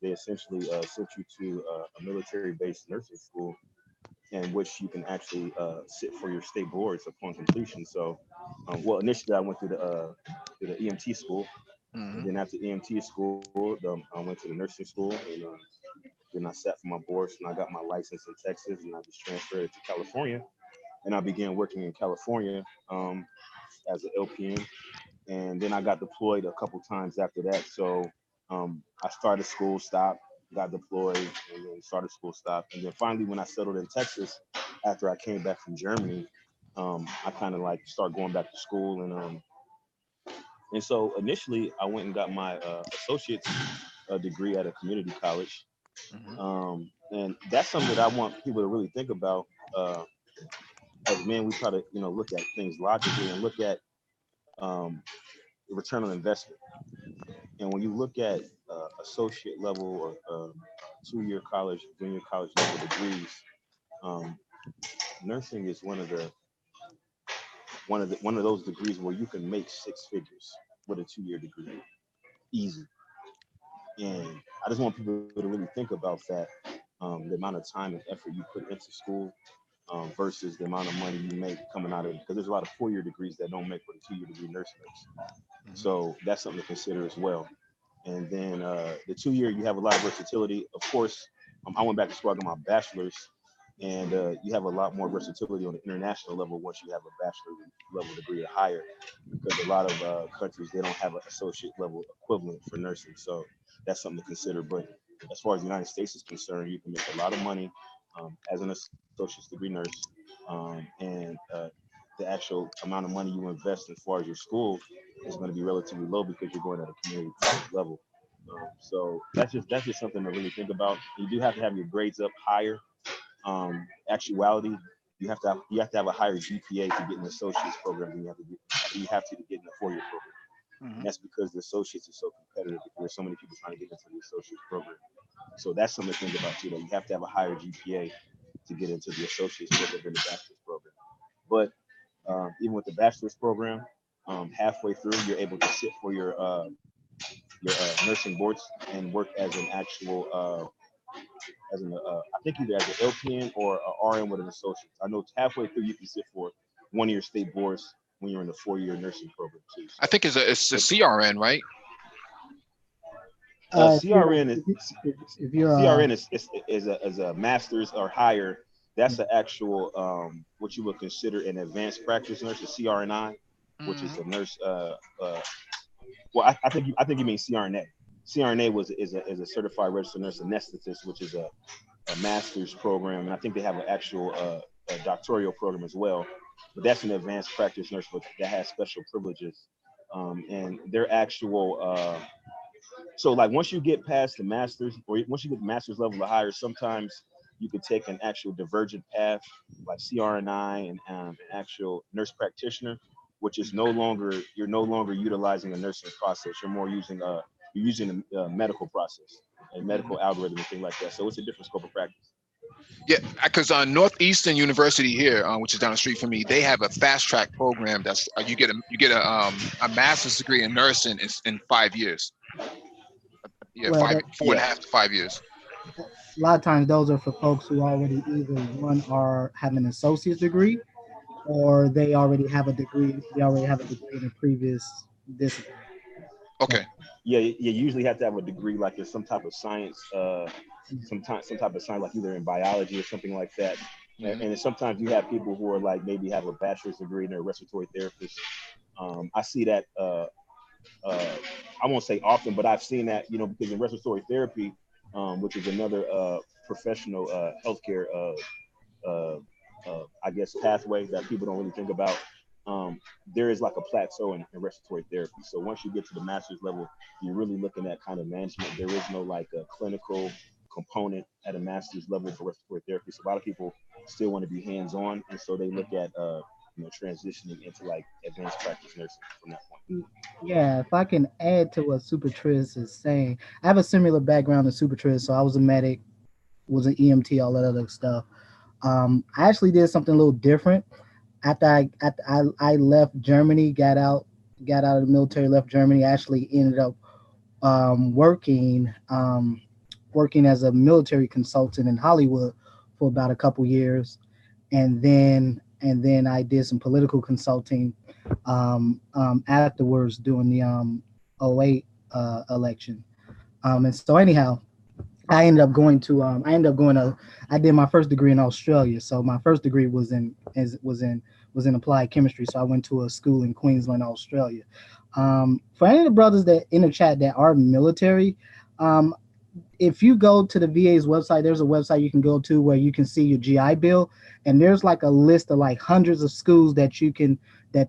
they essentially sent you to a military-based nursing school in which you can actually sit for your state boards upon completion. So, well, initially I went to the EMT school. Mm-hmm. And then after EMT school, I went to the nursing school, and then I sat for my boards, and I got my license in Texas, and I just transferred it to California. And I began working in California as an LPN. And then I got deployed a couple times after that. So I started school, stopped, got deployed, and then started school, stopped. And then finally, when I settled in Texas, after I came back from Germany, I kind of like started going back to school. And so initially, I went and got my associate's degree at a community college. Mm-hmm. And that's something that I want people to really think about. As men, we try to, look at things logically and look at return on investment. And when you look at associate level or 2-year college, junior college level degrees, nursing is one of those degrees where you can make 6 figures with a 2-year degree, easy. And I just want people to really think about that, the amount of time and effort you put into school versus the amount of money you make coming out of it. Because there's a lot of 4-year degrees that don't make what a 2-year degree nurse makes. Mm-hmm. So that's something to consider as well. And then the 2-year, you have a lot of versatility. Of course, I went back to school, I got my bachelor's, and you have a lot more versatility on the international level once you have a bachelor level degree or higher, because a lot of countries, they don't have an associate level equivalent for nursing. So that's something to consider. But as far as the United States is concerned, you can make a lot of money as an associate's degree nurse, and the actual amount of money you invest as far as your school is going to be relatively low because you're going at a community college level. So that's just something to really think about. You do have to have your grades up higher. Actuality, you have to have a higher GPA to get an associate's program than you have to get in a 4-year program. And that's because the associates are so competitive. There's so many people trying to get into the associate's program. So that's something to think about too. That you have to have a higher GPA to get into the associate's program than the bachelor's program. But even with the bachelor's program, halfway through, you're able to sit for your nursing boards and work as an actual I think either as an LPN or an RN with an associate. I know halfway through you can sit for one of your state boards when you're in the 4-year nursing program too. So, I think it's a CRN, right? CRN is if you're CRN is a master's or higher. That's the actual what you would consider an advanced practice nurse, a CRNI, which is a nurse. Well, I think you mean CRNA. CRNA is a certified registered nurse anesthetist, which is a master's program, and I think they have an actual a doctoral program as well. But that's an advanced practice nurse that has special privileges, and their actual. So like once you get past the master's, or once you get the master's level or higher, sometimes you could take an actual divergent path like CRNI and an actual nurse practitioner, which is you're no longer utilizing a nursing process. You're more using a medical process, a medical algorithm, and things like that. So it's a different scope of practice. Yeah, because Northeastern University here, which is down the street from me, they have a fast track program that's you get a master's degree in nursing in 5 years. Yeah, Well, 4.5 to 5 years. a lot of times those are for folks who already either one are have an associate's degree, or they already have a degree. They already have a degree in a previous discipline. Okay. Yeah, you usually have to have a degree like in some type of science, some type of science, like either in biology or something like that. And then sometimes you have people who are like maybe have a bachelor's degree and they're a respiratory therapist. I see that. I won't say often, but I've seen that, because in respiratory therapy, which is another professional healthcare, I guess, pathway that people don't really think about. There is like a plateau in respiratory therapy. So once you get to the master's level, you're really looking at kind of management. There is no like a clinical component at a master's level for respiratory therapy. So a lot of people still want to be hands-on, and so they look at transitioning into like advanced practice nursing from that point. Yeah, if I can add to what Super Tris is saying, I have a similar background to Super Tris. So I was a medic, was an EMT, all that other stuff. I actually did something a little different. After I left Germany, got out of the military, left Germany, actually ended up working as a military consultant in Hollywood for about a couple years, and then I did some political consulting afterwards during the 2008 election. And so anyhow, I did my first degree in Australia. So my first degree was in applied chemistry. So I went to a school in Queensland, Australia. For any of the brothers that in the chat that are military, if you go to the VA's website, there's a website you can go to where you can see your GI Bill, and there's like a list of like hundreds of schools that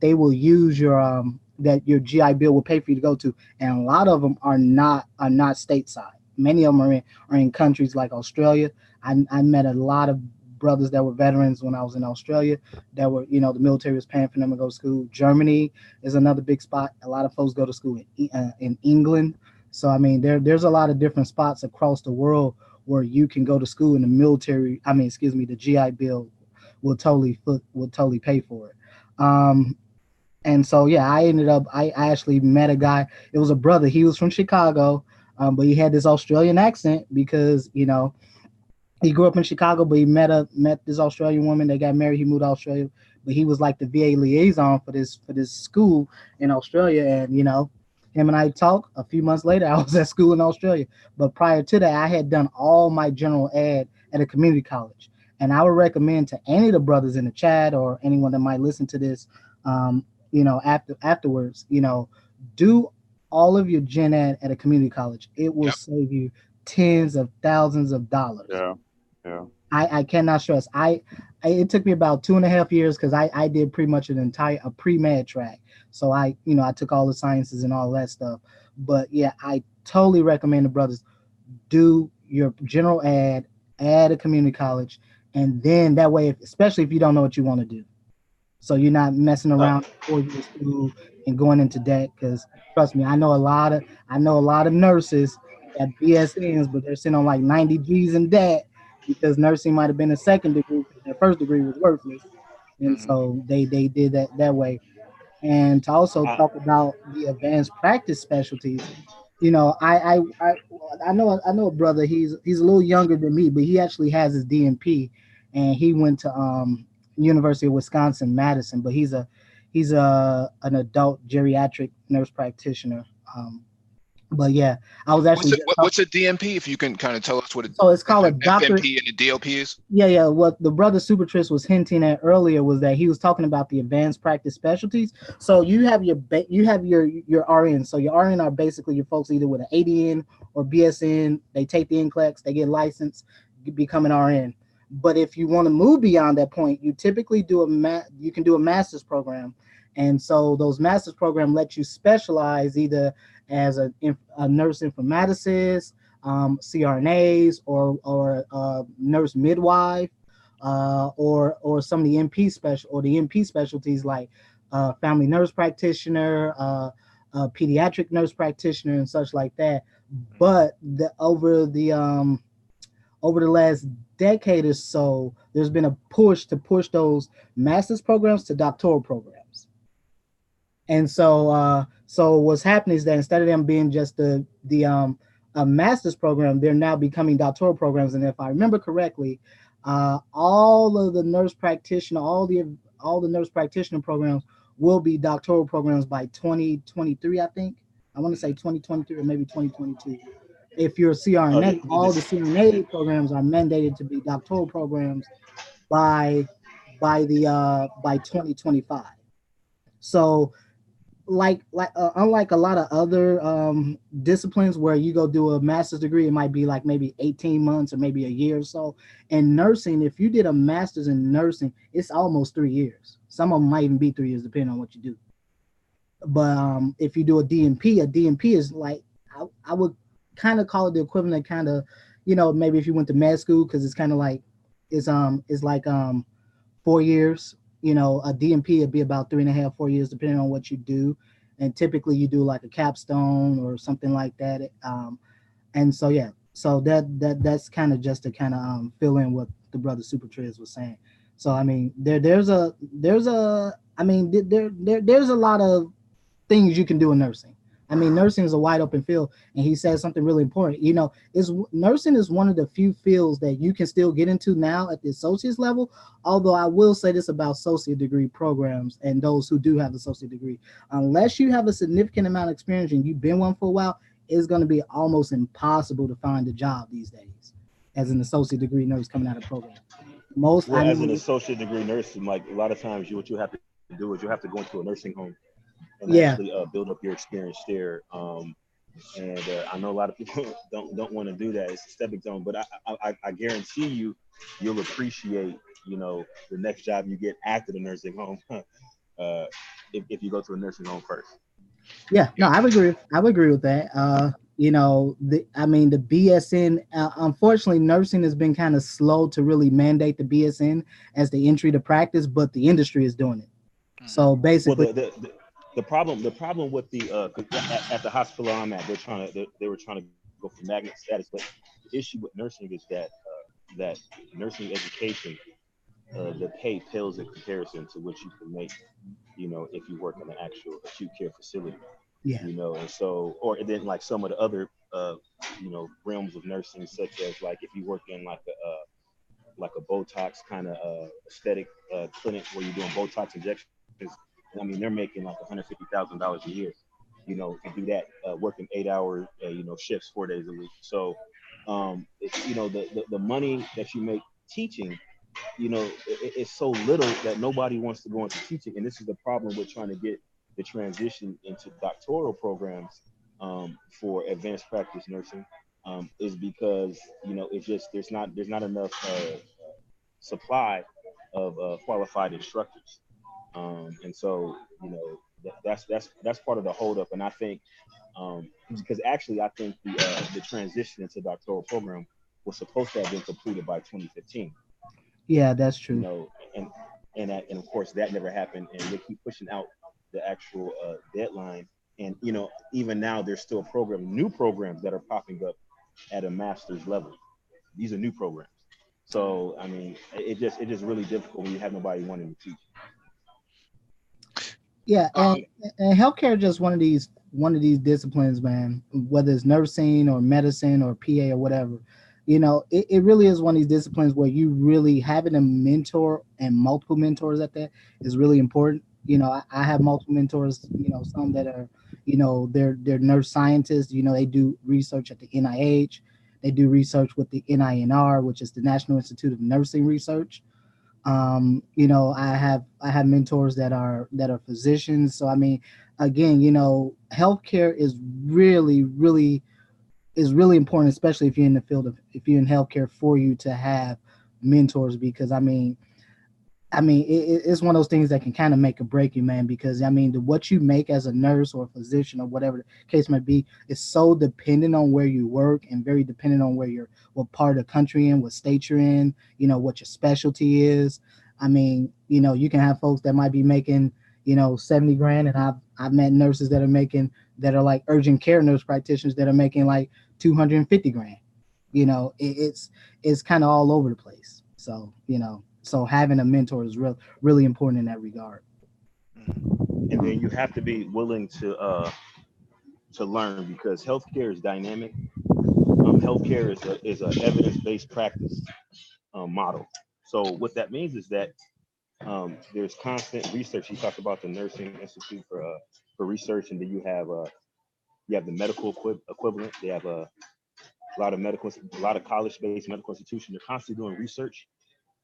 they will use that your GI Bill will pay for you to go to, and a lot of them are not stateside. Many of them are in countries like Australia. I met a lot of brothers that were veterans when I was in Australia that were, the military was paying for them to go to school. Germany is another big spot. A lot of folks go to school in England. So, I mean, there's a lot of different spots across the world where you can go to school in the military. The GI Bill will totally pay for it. And so, yeah, I actually met a guy. It was a brother. He was from Chicago. But he had this Australian accent because, he grew up in Chicago, but he met this Australian woman. They got married. He moved to Australia, but he was like the VA liaison for this school in Australia. And, Him and I talked. A few months later, I was at school in Australia. But prior to that, I had done all my general ed at a community college. And I would recommend to any of the brothers in the chat or anyone that might listen to this, afterwards, do all of your gen ed at a community college. It will Yep. save you tens of thousands of dollars. Yeah. Yeah. I cannot stress. It took me about 2.5 years because I did pretty much a pre-med track. So I took all the sciences and all that stuff. But yeah, I totally recommend the brothers do your general ed at a community college, and then that way, especially if you don't know what you want to do, so you're not messing around 4 years school and going into debt. Because trust me, I know a lot of nurses at BSNs, but they're sitting on like 90 G's in debt because nursing might have been a second degree because their first degree was worthless, and Mhm. so they did that way. And to also I, talk about the advanced practice specialties, I know a brother. He's a little younger than me, but he actually has his DNP, and he went to University of Wisconsin Madison. But he's an adult geriatric nurse practitioner. But yeah, I was What's actually it? just What's a DMP? If you can kind of tell us what so it's called a doctor. FMP and the DLP is. Yeah. What the brother Supertris was hinting at earlier was that he was talking about the advanced practice specialties. So you have your RN. So your RN are basically your folks either with an ADN or BSN. They take the NCLEX, they get licensed, become an RN. But if you want to move beyond that point, you typically you can do a master's program, and so those master's program let you specialize either as a nurse informaticist, CRNAs, or nurse midwife, or some of the NP specialties like family nurse practitioner, pediatric nurse practitioner, and such like that. But over the last decade or so, there's been a push to push those master's programs to doctoral programs. And so what's happening is that instead of them being just the a master's program, they're now becoming doctoral programs. And if I remember correctly, all the nurse practitioner programs will be doctoral programs by 2023, I think. I want to say 2023 or maybe 2022. If you're a CRNA, all the CRNA programs are mandated to be doctoral programs by by 2025. So unlike a lot of other disciplines where you go do a master's degree, it might be like maybe 18 months or maybe a year or so. In nursing, if you did a master's in nursing, it's almost 3 years. Some of them might even be 3 years depending on what you do. But if you do a DNP is like, I would kind of call it the equivalent, kind of, maybe if you went to med school, because it's kind of like it's like 4 years. A DNP would be about 3.5, 4 years, depending on what you do. And typically you do like a capstone or something like that. And so, yeah, so that's kind of just to kind of fill in what the brother Super Trez was saying. So, I mean, there's a lot of things you can do in nursing. I mean, nursing is a wide open field, and he said something really important. Nursing is one of the few fields that you can still get into now at the associate's level. Although I will say this about associate degree programs and those who do have the associate degree, unless you have a significant amount of experience and you've been one for a while, it's going to be almost impossible to find a job these days as an associate degree nurse coming out of program. As an associate degree nurse, like a lot of times, what you have to do is you have to go into a nursing home and actually build up your experience there. And I know a lot of people don't want to do that. It's a stepping stone, but I guarantee you'll appreciate the next job you get after the nursing home if you go to a nursing home first. Yeah, no, I would agree with that. The BSN. Unfortunately, nursing has been kind of slow to really mandate the BSN as the entry to practice, but the industry is doing it. So basically, the problem with the at the hospital I'm at, they were trying to go for magnet status, but the issue with nursing is that nursing education, the pay pales in comparison to what you can make, if you work in an actual acute care facility. Yeah. And so, or then like some of the other realms of nursing, such as like if you work in like a Botox kind of aesthetic clinic where you're doing Botox injections. I mean, they're making like $150,000 a year. can do that working 8 hour shifts 4 days a week. So the money that you make teaching, it's so little that nobody wants to go into teaching. And this is the problem with trying to get the transition into doctoral programs for advanced practice nursing, is because it's just there's not enough supply of qualified instructors. And so that's part of the holdup. And I think because actually I think the transition into doctoral program was supposed to have been completed by 2015. Yeah, that's You true. know, and of course that never happened, and they keep pushing out the actual deadline. And even now there's still new programs that are popping up at a master's level. These are new programs. So I mean, it just really difficult when you have nobody wanting to teach. Yeah, Um, and healthcare is just one of these disciplines, man. Whether it's nursing or medicine or PA or whatever, it really is one of these disciplines where you really having a mentor and multiple mentors at that is really important. I have multiple mentors. Some that are, they're nurse scientists. They do research at the NIH. They do research with the NINR, which is the National Institute of Nursing Research. I have mentors that are physicians. So I mean, again, healthcare is really important, especially if you're in the field of if you're in healthcare, for you to have mentors, because it's one of those things that can kind of make or break you, man. Because what you make as a nurse or a physician or whatever the case might be is so dependent on where you work, and very dependent on what part of the country you're in, what state you're in, what your specialty is. You can have folks that might be making 70 grand, and I've met nurses that are like urgent care nurse practitioners that are making like 250 grand. It's kind of all over the place. So having a mentor is really important in that regard. And then you have to be willing to learn, because healthcare is dynamic. Healthcare is a evidence-based practice model. So what that means is that there's constant research. You talked about the Nursing Institute for research, and then you have the medical equivalent. They have a lot of college-based medical institutions. They're constantly doing research,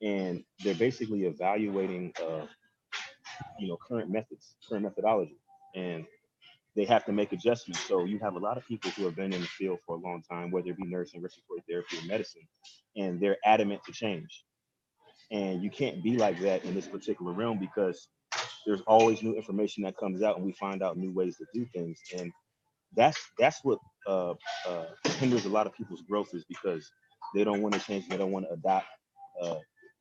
and they're basically evaluating current methods, current methodology, and they have to make adjustments. So you have a lot of people who have been in the field for a long time, whether it be nursing, respiratory therapy, or medicine, and they're adamant to change. And you can't be like that in this particular realm, because there's always new information that comes out, and we find out new ways to do things. And that's what hinders a lot of people's growth, is because they don't want to change. They don't want to adopt uh,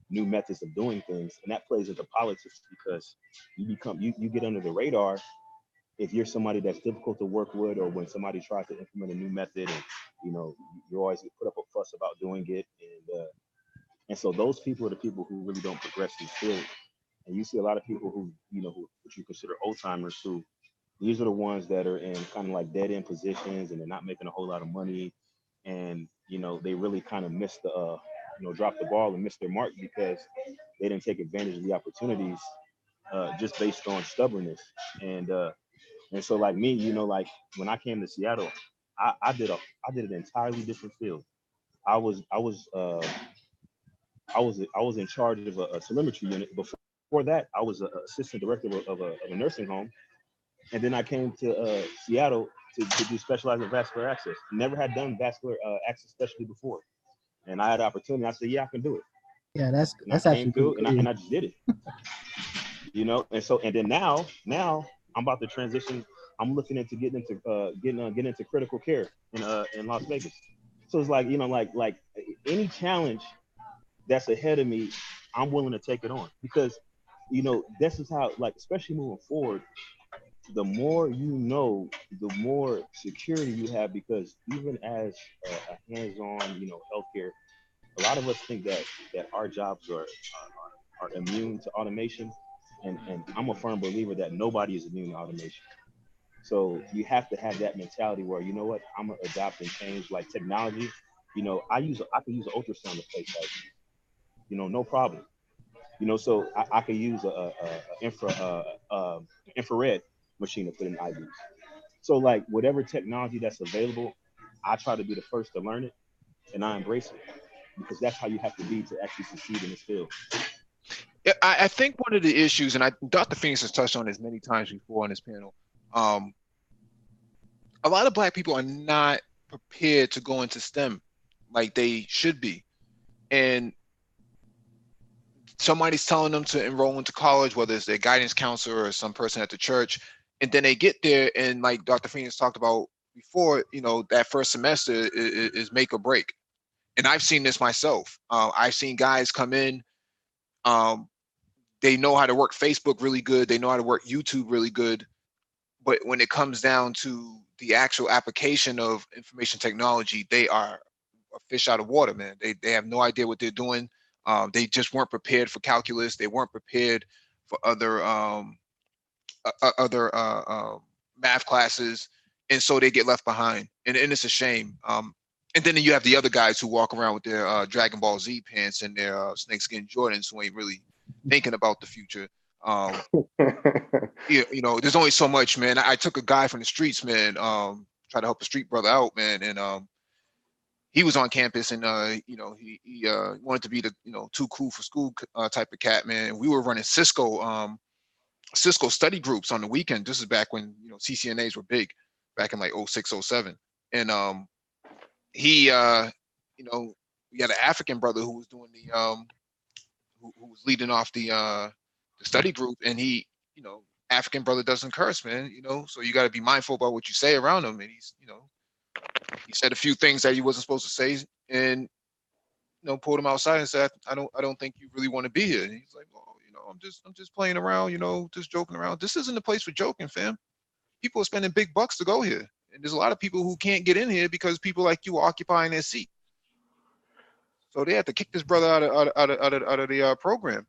new methods of doing things, and that plays into politics, because you get under the radar if you're somebody that's difficult to work with, or when somebody tries to implement a new method, and you always put up a fuss about doing it. And so those people are the people who really don't progress in the field. And you see a lot of people who what you consider old timers, who these are the ones that are in kind of like dead end positions, and they're not making a whole lot of money. And they really kind of missed the dropped the ball and missed their mark, because they didn't take advantage of the opportunities just based on stubbornness. And so, like me, like when I came to Seattle, I did an entirely different field. I was in charge of a telemetry unit. Before that, I was an assistant director of a nursing home, and then I came to Seattle to do specialized in vascular access. Never had done vascular access specialty before, and I had the opportunity. I said, "Yeah, I can do it." Yeah, that's And I that's came actually pretty through, and I cool. and I just did it. And then now I'm about to transition. I'm looking into getting into critical care in Las Vegas. So it's like like any challenge that's ahead of me, I'm willing to take it on, because this is how, like, especially moving forward, the more the more security you have, because even as a hands-on healthcare, a lot of us think that our jobs are immune to automation, and I'm a firm believer that nobody is immune to automation. So you have to have that mentality where, what, I'm gonna adapt and change, like technology. I could use an ultrasound to place like, no problem. So I could use a infrared machine to put in IVs. So like whatever technology that's available, I try to be the first to learn it, and I embrace it because that's how you have to be to actually succeed in this field. Yeah, I think one of the issues, and Dr. Phoenix has touched on this many times before on this panel, a lot of Black people are not prepared to go into STEM like they should be. And somebody's telling them to enroll into college, whether it's their guidance counselor or some person at the church, and then they get there, and like Dr. Phoenix talked about before, that first semester is make or break. And I've seen this myself. I've seen guys come in, they know how to work Facebook really good, they know how to work YouTube really good, but when it comes down to the actual application of information technology, they are a fish out of water, man. They have no idea what they're doing. They just weren't prepared for calculus. They weren't prepared for other math classes, and so they get left behind. And it's a shame. And then you have the other guys who walk around with their Dragon Ball Z pants and their snakeskin Jordans, who ain't really thinking about the future. There's only so much, man. I took a guy from the streets, man, try to help a street brother out, man, and he was on campus, and he wanted to be the too cool for school type of cat, man. We were running Cisco study groups on the weekend. This is back when CCNAs were big, back in like 06, 07. And we had an African brother who was doing the who was leading off the study group, and he, African brother doesn't curse, man, so you got to be mindful about what you say around him. And he's, he said a few things that he wasn't supposed to say, and pulled him outside and said, I don't think you really want to be here. And he's like, well, I'm just playing around, just joking around. This isn't the place for joking, fam. People are spending big bucks to go here, and there's a lot of people who can't get in here because people like you are occupying their seat. So they had to kick this brother out of the program.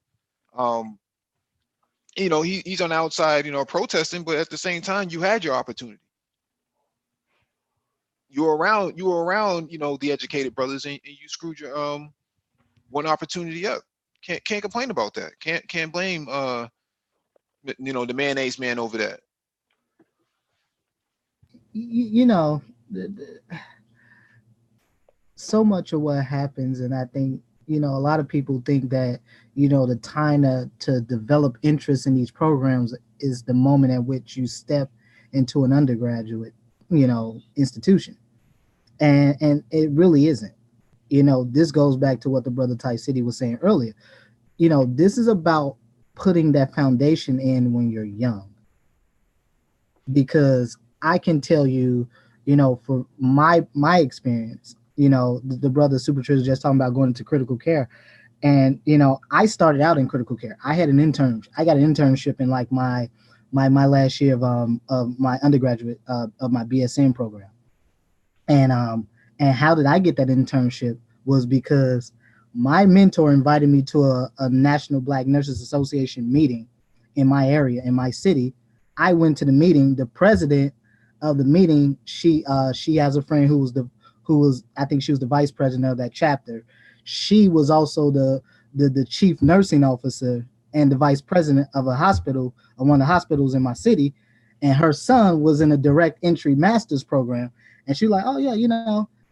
He's on the outside, protesting, but at the same time, you had your opportunity. You were around, the educated brothers, and you screwed your one opportunity up. Can't complain about that. Can't blame the mayonnaise man over that. So much of what happens, and I think a lot of people think that the time to develop interest in these programs is the moment at which you step into an undergraduate institution, and it really isn't. This goes back to what the brother Ty City was saying earlier. This is about putting that foundation in when you're young, because I can tell you, for my experience, the brother Super Trish was just talking about going into critical care. And, I started out in critical care. I got an internship in like my last year of my undergraduate, of my BSN program. And how did I get that internship was because my mentor invited me to a National Black Nurses Association meeting in my area, in my city. I went to the meeting. The president of the meeting, she has a friend who was I think she was the vice president of that chapter. She was also the chief nursing officer and the vice president of a hospital, of one of the hospitals in my city. And her son was in a direct entry master's program. And she like, oh yeah,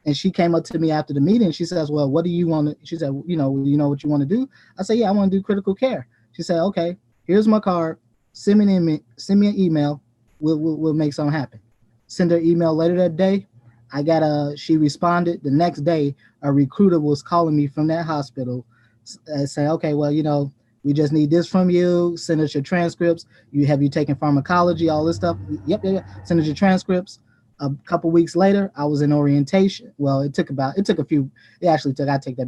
and she came up to me after the meeting. She says, well, what do you want to, she said, you know what you want to do? I said, yeah, I want to do critical care. She said, okay, here's my card. Send me an email. We'll make something happen. Send her email later that day. She responded. The next day, a recruiter was calling me from that hospital and saying, okay, well, we just need this from you. Send us your transcripts. Have you taken pharmacology, all this stuff? Yep. Send us your transcripts. A couple weeks later, I was in orientation. Well, I take that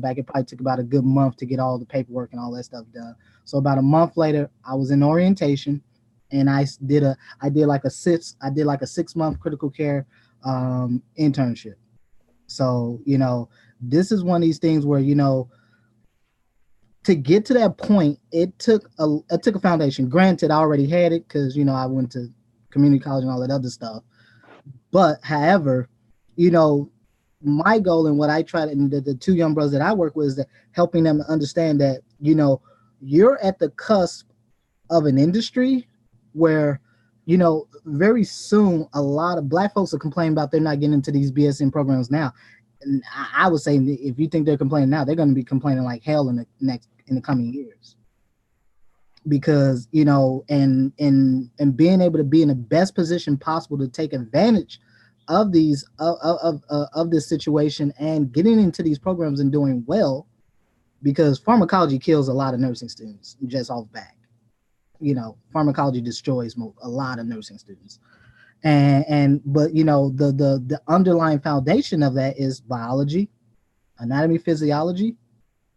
back. It probably took about a good month to get all the paperwork and all that stuff done. So about a month later, I was in orientation, and I did like a 6-month critical care internship. So, this is one of these things where, to get to that point, it took a foundation. Granted, I already had it because, I went to community college and all that other stuff. But however, my goal and what I try to, and the two young brothers that I work with, is that helping them understand that, you're at the cusp of an industry where you know, very soon, a lot of Black folks are complaining about they're not getting into these BSN programs now. And I would say if you think they're complaining now, they're going to be complaining like hell in the coming years. Because, you know, and being able to be in the best position possible to take advantage of these of this situation and getting into these programs and doing well, because pharmacology kills a lot of nursing students just off back. You know, pharmacology destroys a lot of nursing students. But you know, the underlying foundation of that is biology, anatomy, physiology,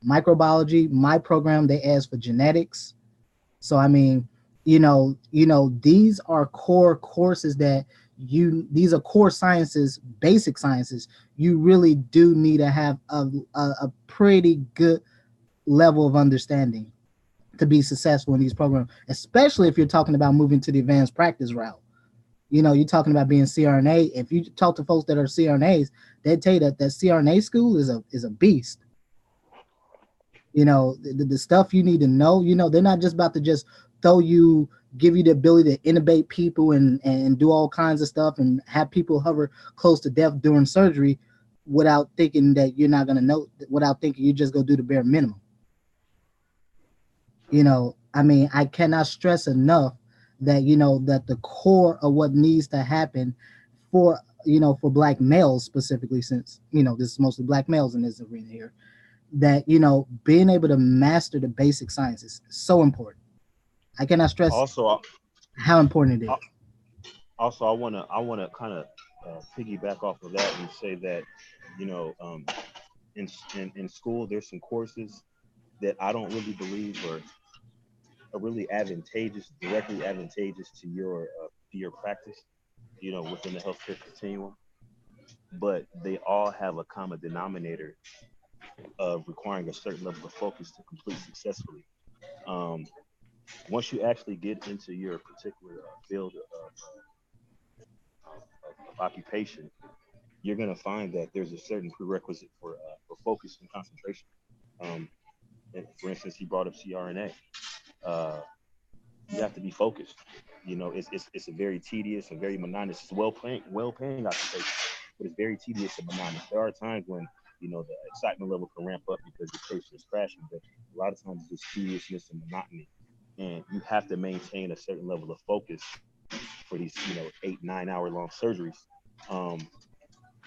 microbiology. My program, they ask for genetics. So I mean, you know, these are core courses that these are core sciences, basic sciences. You really do need to have a pretty good level of understanding to be successful in these programs, especially if you're talking about moving to the advanced practice route. You know, you're talking about being CRNA. If you talk to folks that are CRNAs, they tell you that CRNA school is a beast. You know, the stuff you need to know, you know, they're not just about to just give you the ability to intubate people and do all kinds of stuff and have people hover close to death during surgery without thinking that you're not going to know, without thinking you just go do the bare minimum. You know, I mean, I cannot stress enough that, you know, that the core of what needs to happen for, you know, for Black males specifically, since, you know, this is mostly Black males in this arena here, that, you know, being able to master the basic sciences is so important. I cannot stress how important it is. Also, I wanna kind of piggyback off of that and say that, you know, in school there's some courses that I don't really believe are really directly advantageous to your practice, you know, within the healthcare continuum. But they all have a common denominator of requiring a certain level of focus to complete successfully. Once you actually get into your particular field of occupation, you're going to find that there's a certain prerequisite for focus and concentration. And for instance, he brought up CRNA. You have to be focused. You know, it's a very tedious and very monotonous. It's well-paying occupation, but it's very tedious and monotonous. There are times when, you know, the excitement level can ramp up because the patient is crashing, but a lot of times it's just tediousness and monotony. And you have to maintain a certain level of focus for these, you know, 8-9 hour long surgeries.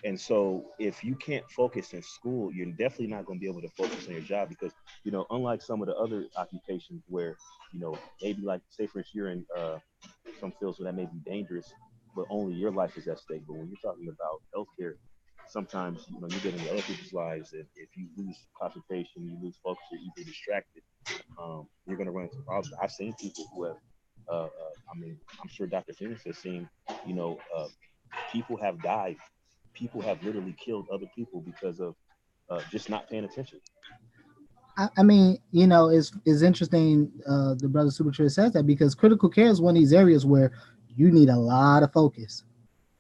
And so if you can't focus in school, you're definitely not going to be able to focus on your job, because, you know, unlike some of the other occupations where, you know, maybe like, say for instance, you're in some fields where that may be dangerous, but only your life is at stake. But when you're talking about healthcare, sometimes, you know, you get into other people's lives, and if you lose concentration, you lose focus, you're either distracted, you're going to run into problems. I've seen people who have, I mean, I'm sure Dr. Phoenix has seen, you know, people have died. People have literally killed other people because of just not paying attention. I mean, you know, it's interesting. The brother Supertree says that because critical care is one of these areas where you need a lot of focus,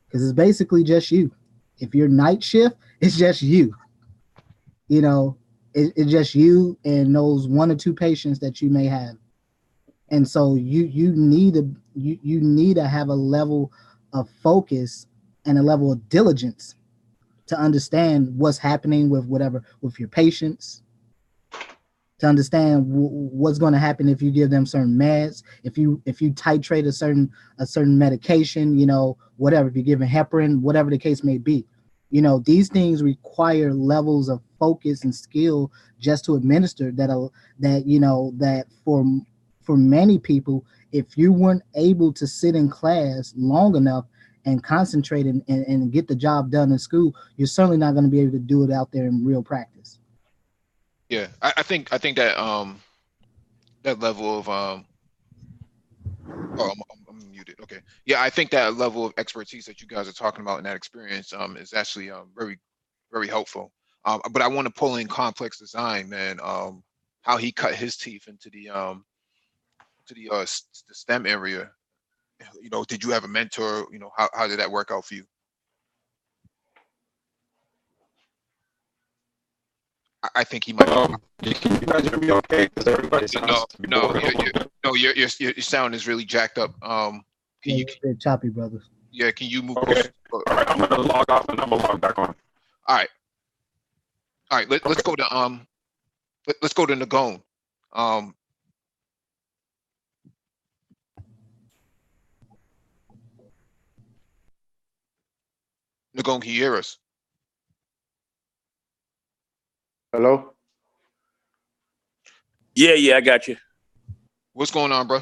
because it's basically just you. If you're night shift, it's just you. You know, it's just you and those 1 or 2 patients that you may have, and so you need to have a level of focus and a level of diligence to understand what's happening with your patients, to understand what's going to happen if you give them certain meds, if you titrate a certain medication, you know, whatever, if you're giving heparin, whatever the case may be. You know, these things require levels of focus and skill just to administer that you know, that for many people, if you weren't able to sit in class long enough and concentrate and get the job done in school, you're certainly not going to be able to do it out there in real practice. Yeah, I think that that level of oh, I'm muted. Okay, yeah, I think that level of expertise that you guys are talking about in that experience is actually very, very helpful. But I want to pull in complex design, man. How he cut his teeth into the STEM area. You know, did you have a mentor? You know, how did that work out for you? I think he might. Can you guys hear me okay? Because everybody sounds no, your sound is really jacked up. Can Yeah, you? you're a bit choppy, brother. Yeah, can you move Okay. closer? All right, I'm gonna log off and I'm gonna log back on. All right, all right. Let's go to let's go to Nagone. Um, Nagone, can you hear us? Hello? Yeah, I got you. What's going on, bro?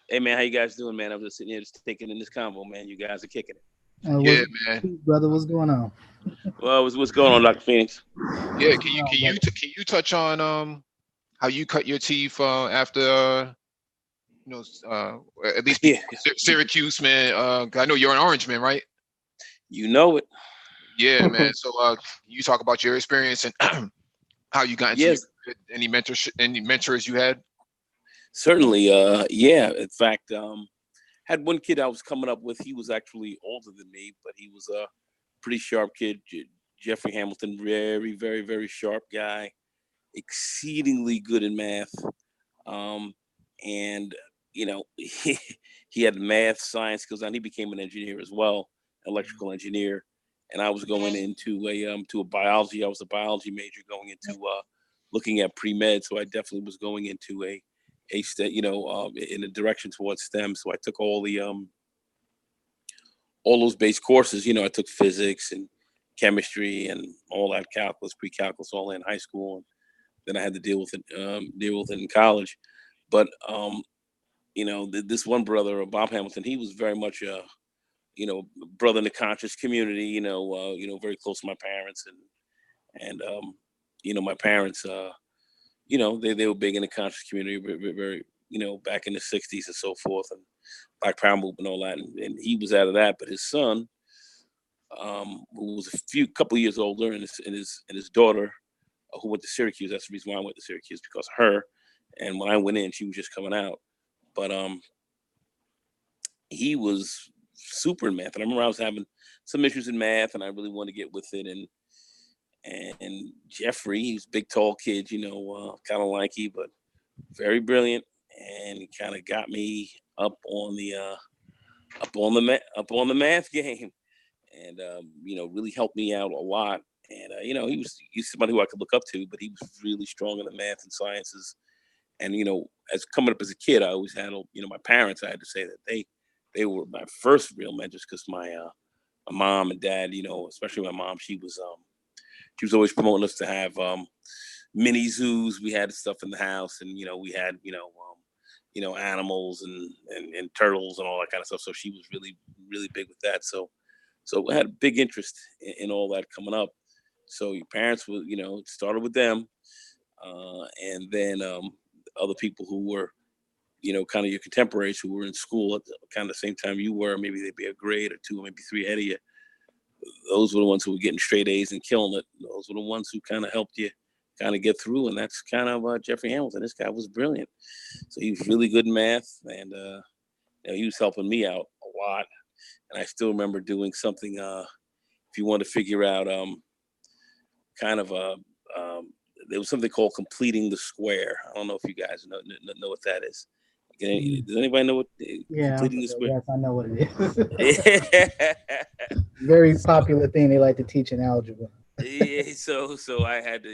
Hey man, how you guys doing, man? I'm just sitting here just thinking in this convo, man. You guys are kicking it. Yeah, man. Brother, what's going on? Well, what's going on, Dr. Phoenix? Yeah, can you touch on how you cut your teeth after at least Yeah, Syracuse, man. I know you're an Orange man, right? you know it. Yeah, man. So you talk about your experience and how you got into Yes, any mentors you had? certainly. Yeah. In fact, had one kid I was coming up with. He was actually older than me, but he was a pretty sharp kid. Jeffrey Hamilton, very, very, very sharp guy, exceedingly good in math. And he had math, science skills, and he became an engineer as well, electrical engineer. And I was going into a biology. I was a biology major going into looking at pre-med. So I definitely was going into a STEM, in a direction towards STEM. So I took all those base courses. I took physics and chemistry and all that, calculus, pre-calculus, all in high school. And then I had to deal with it in college. But this one brother, Bob Hamilton, he was very much a brother in the conscious community. Very close to my parents, and my parents, they were big in the conscious community, very, very, back in the '60s and so forth, and Black Power movement and all that, and he was out of that. But his son, who was a couple of years older, and his daughter, who went to Syracuse. That's the reason why I went to Syracuse, because of her. And when I went in, she was just coming out. But he was super in math, and I remember I was having some issues in math, and I really wanted to get with it. And Jeffrey, he was a big, tall kid, kind of lanky, but very brilliant, and he kind of got me up on the math game, and really helped me out a lot. And he was somebody who I could look up to, but he was really strong in the math and sciences. And as coming up as a kid, I always had my parents. I had to say that they were my first real mentors, because my mom and dad, especially my mom, she was always promoting us to have mini zoos. We had stuff in the house, and we had animals and turtles and all that kind of stuff. So she was really, really big with that. So I had a big interest in all that coming up. So your parents were, it started with them, and then other people who were, kind of your contemporaries who were in school at kind of the same time you were. Maybe they'd be a grade or two, or maybe three ahead of you. Those were the ones who were getting straight A's and killing it. Those were the ones who kind of helped you kind of get through. And that's kind of Jeffrey Hamilton. This guy was brilliant. So he was really good in math, and he was helping me out a lot. And I still remember doing something, if you want to figure out kind of there was something called completing the square. I don't know if you guys know what that is. Does anybody know what completing the square? Yes, I know what it is. Very popular thing they like to teach in algebra. Yeah, so I had to,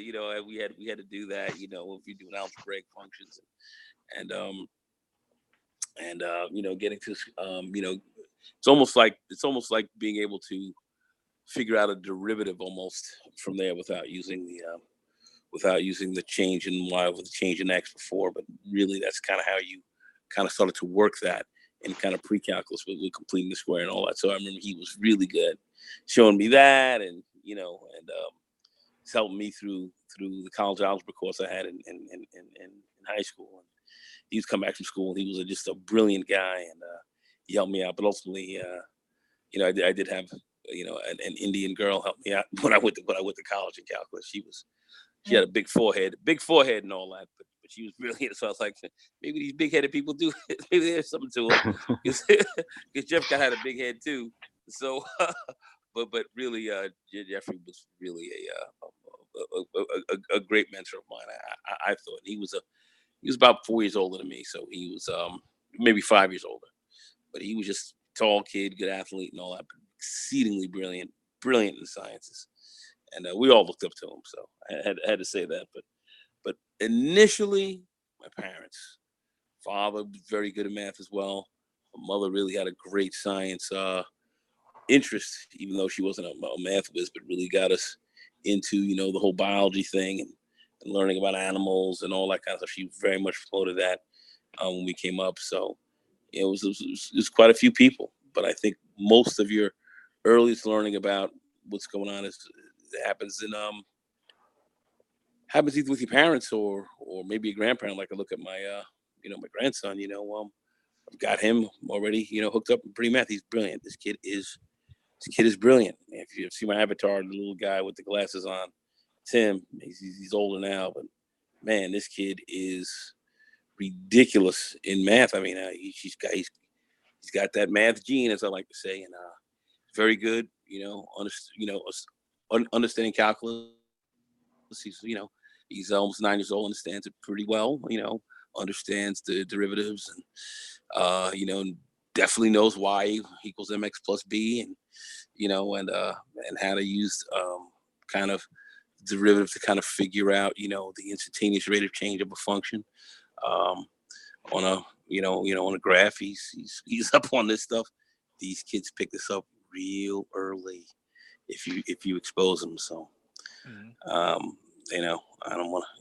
we had to do that, if you're doing algebraic functions, and getting to it's almost like being able to figure out a derivative almost from there without using the change in y with the change in x before. But really, that's kind of how you kind of started to work that in kind of pre-calculus with completing the square and all that. So I remember he was really good showing me that, and it's helped me through the college algebra course I had in high school. And he was come back from school, and he was just a brilliant guy, and he helped me out. But ultimately, I did have an Indian girl help me out when I went to college in calculus. She had a big forehead and all that, but she was brilliant. So I was like, maybe these big-headed people do. Maybe there's something to it, because Jeff had a big head too. So, but really, Jeffrey was really a great mentor of mine. I thought he was about 4 years older than me, so he was maybe 5 years older, but he was just tall kid, good athlete, and all that, but exceedingly brilliant in the sciences, and we all looked up to him. So I had to say that. But initially, my parents. Father was very good at math as well. My mother really had a great science interest, even though she wasn't a math whiz, but really got us into, the whole biology thing and learning about animals and all that kind of stuff. She very much promoted that when we came up. So it was quite a few people, but I think most of your earliest learning about what's going on happens happens either with your parents or maybe a grandparent. Like I look at my my grandson. I've got him already hooked up and pretty math. He's brilliant. This kid is brilliant. If you see my avatar, the little guy with the glasses on, Tim, he's older now, but man, this kid is ridiculous in math. I mean, he's got that math gene, as I like to say, and very good. Understanding calculus. He's almost 9 years old, understands it pretty well. Understands the derivatives and definitely knows y equals mx plus b, and and how to use kind of derivative to kind of figure out the instantaneous rate of change of a function on a on a graph. He's up on this stuff. These kids pick this up real early if you expose them. So I don't want to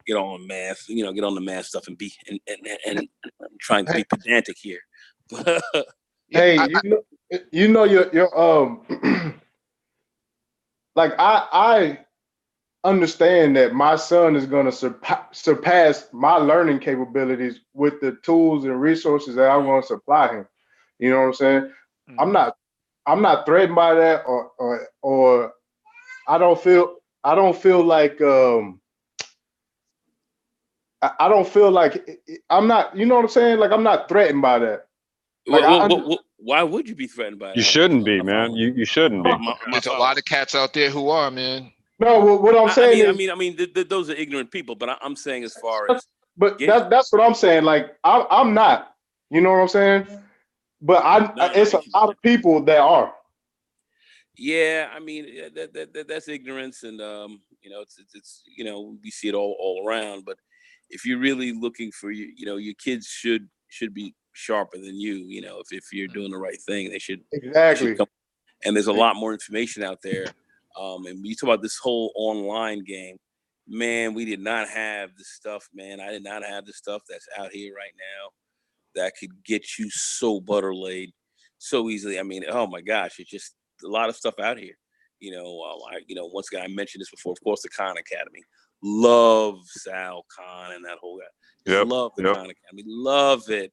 get on math, get on the math stuff and I'm trying to be pedantic here. Hey, your like I understand that my son is going to surpass my learning capabilities with the tools and resources that I'm going to supply him. You know what I'm saying? Mm-hmm. I'm not threatened by that, or I don't feel like I don't feel like I'm not. You know what I'm saying? Like I'm not threatened by that. Like why would you be threatened by that? You shouldn't be, man. You shouldn't be. There's a lot of cats out there who are, man. No, what I'm saying I mean, those are ignorant people. But I'm saying as far as, but that's what I'm saying. Like I'm not. You know what I'm saying? But it's a lot of people that are. Yeah, I mean that's ignorance, and it's we see it all around. But if you're really looking for your kids should be sharper than you. If you're doing the right thing, they should exactly. And there's a lot more information out there. And we talk about this whole online game, man. We did not have the stuff, man. I did not have the stuff that's out here right now that could get you so butter laid so easily. I mean, oh my gosh, it's just a lot of stuff out here. Once again, I mentioned this before. Of course, the Khan Academy. Love Sal Khan and that whole guy. Love the Khan Academy. Love it.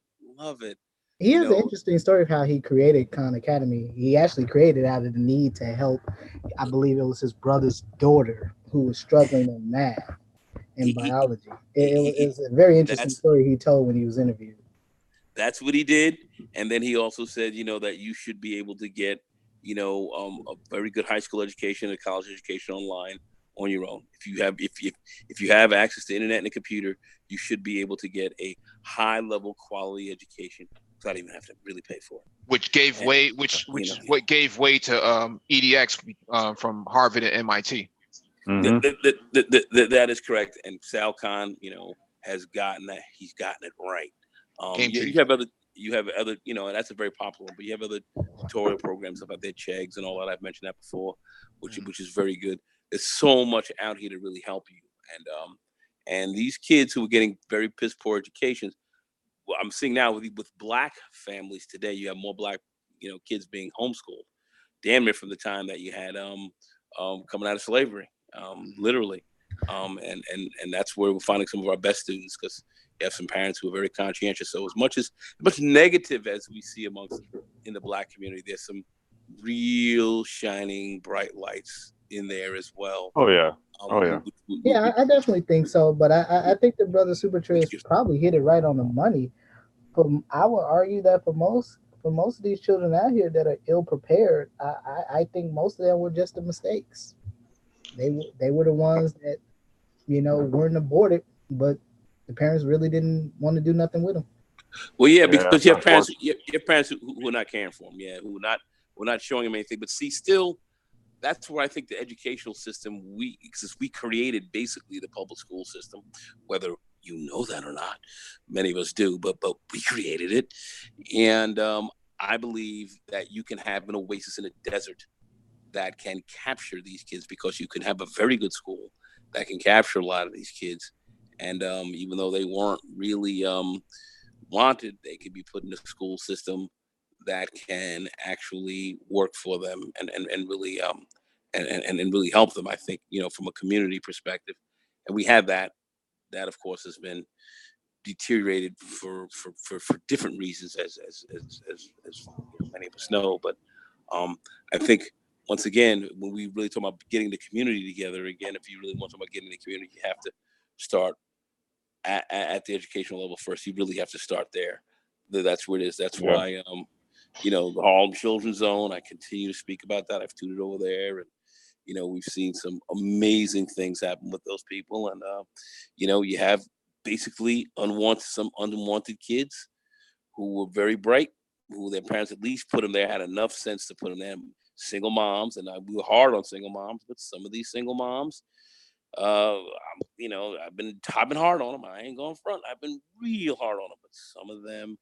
He has an interesting story of how he created Khan Academy. He actually created out of the need to help, I believe it was his brother's daughter who was struggling in math and biology. It was a very interesting story he told when he was interviewed. That's what he did. And then he also said, that you should be able to get, a very good high school education and college education online on your own. If you have access to internet and a computer, you should be able to get a high level quality education without even having to really pay for it. Which gave way to EDX from Harvard and MIT. Mm-hmm. That is correct. And Sal Khan, has gotten that. He's gotten it right. You have other, and that's a very popular one, but you have other tutorial programs about their Chegs and all that. I've mentioned that before, which is very good. There's so much out here to really help you. And these kids who are getting very piss poor educations, well, I'm seeing now with Black families today, you have more Black, kids being homeschooled, damn near from the time that you had coming out of slavery, literally. And that's where we're finding some of our best students, because you have some parents who are very conscientious. So as much negative as we see in the Black community, there's some real shining bright lights in there as well. Oh yeah. Yeah, I definitely think so. But I think the brother Super Trace probably hit it right on the money. But I would argue that for most of these children out here that are ill prepared, I think most of them were just the mistakes. They were the ones that weren't aborted, but the parents really didn't want to do nothing with them. Well, yeah, because you have parents, who are not caring for them, who are not showing them anything. But see, still, that's where I think the educational system, since we created basically the public school system, whether you know that or not, many of us do, but we created it, and I believe that you can have an oasis in a desert that can capture these kids, because you can have a very good school that can capture a lot of these kids, and even though they weren't really wanted, they could be put in a school system that can actually work for them and really and really help them. I think, from a community perspective, and we have that of course has been deteriorated for different reasons, as many of us know. But I think, once again, when we really talk about getting the community together again, if you really want to talk about getting the community, you have to start at the educational level first. You really have to start there. That's where it is. That's why the Harlem Children's Zone, I continue to speak about that. I've tutored over there, and we've seen some amazing things happen with those people. And you have basically some unwanted kids who were very bright, who their parents at least put them there, had enough sense to put them there. Single moms, and we were hard on single moms, but some of these single moms, I've been hard on them. I ain't going front. I've been real hard on them, but some of them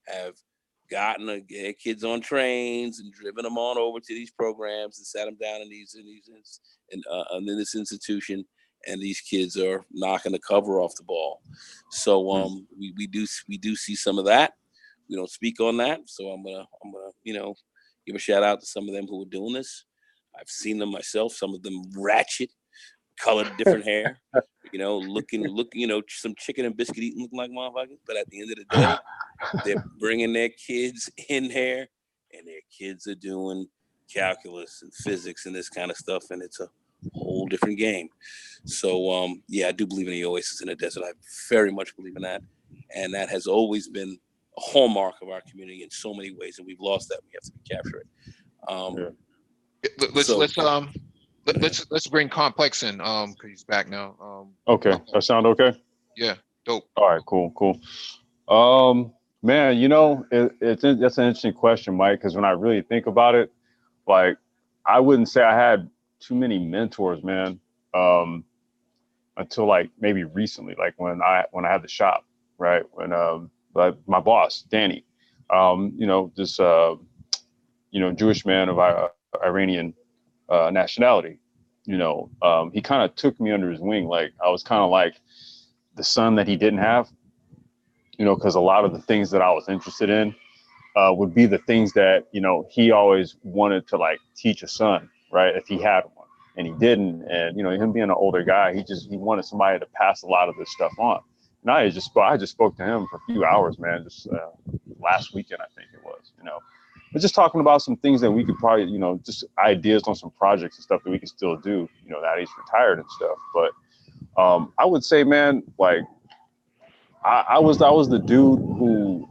have gotten their kids on trains and driven them on over to these programs and sat them down in this institution, and these kids are knocking the cover off the ball. So we do see some of that. We don't speak on that, so I'm gonna give a shout out to some of them who are doing this. I've seen them myself. Some of them ratchet, colored, different hair, looking, some chicken and biscuit eating, looking like motherfuckers. But at the end of the day, they're bringing their kids in there, and their kids are doing calculus and physics and this kind of stuff, and it's a whole different game. So, I do believe in the oasis in the desert. I very much believe in that, and that has always been a hallmark of our community in so many ways, and we've lost that. We have to capture it. Let's bring Complex in, because he's back now. Okay, that sound okay? Yeah, dope. All right, cool. Man, that's an interesting question, Mike, because when I really think about it, like, I wouldn't say I had too many mentors, man, until like maybe recently, like when I had the shop, right? When like my boss, Danny, this Jewish man of Iranian nationality, he kind of took me under his wing. Like, I was kind of like the son that he didn't have, because a lot of the things that I was interested in would be the things that, he always wanted to like teach a son, right? If he had one, and he didn't. And, him being an older guy, he wanted somebody to pass a lot of this stuff on. And I just spoke to him for a few hours, man, just last weekend, I think it was, but just talking about some things that we could probably, just ideas on some projects and stuff that we could still do, that he's retired and stuff. But I would say, man, like, I was the dude who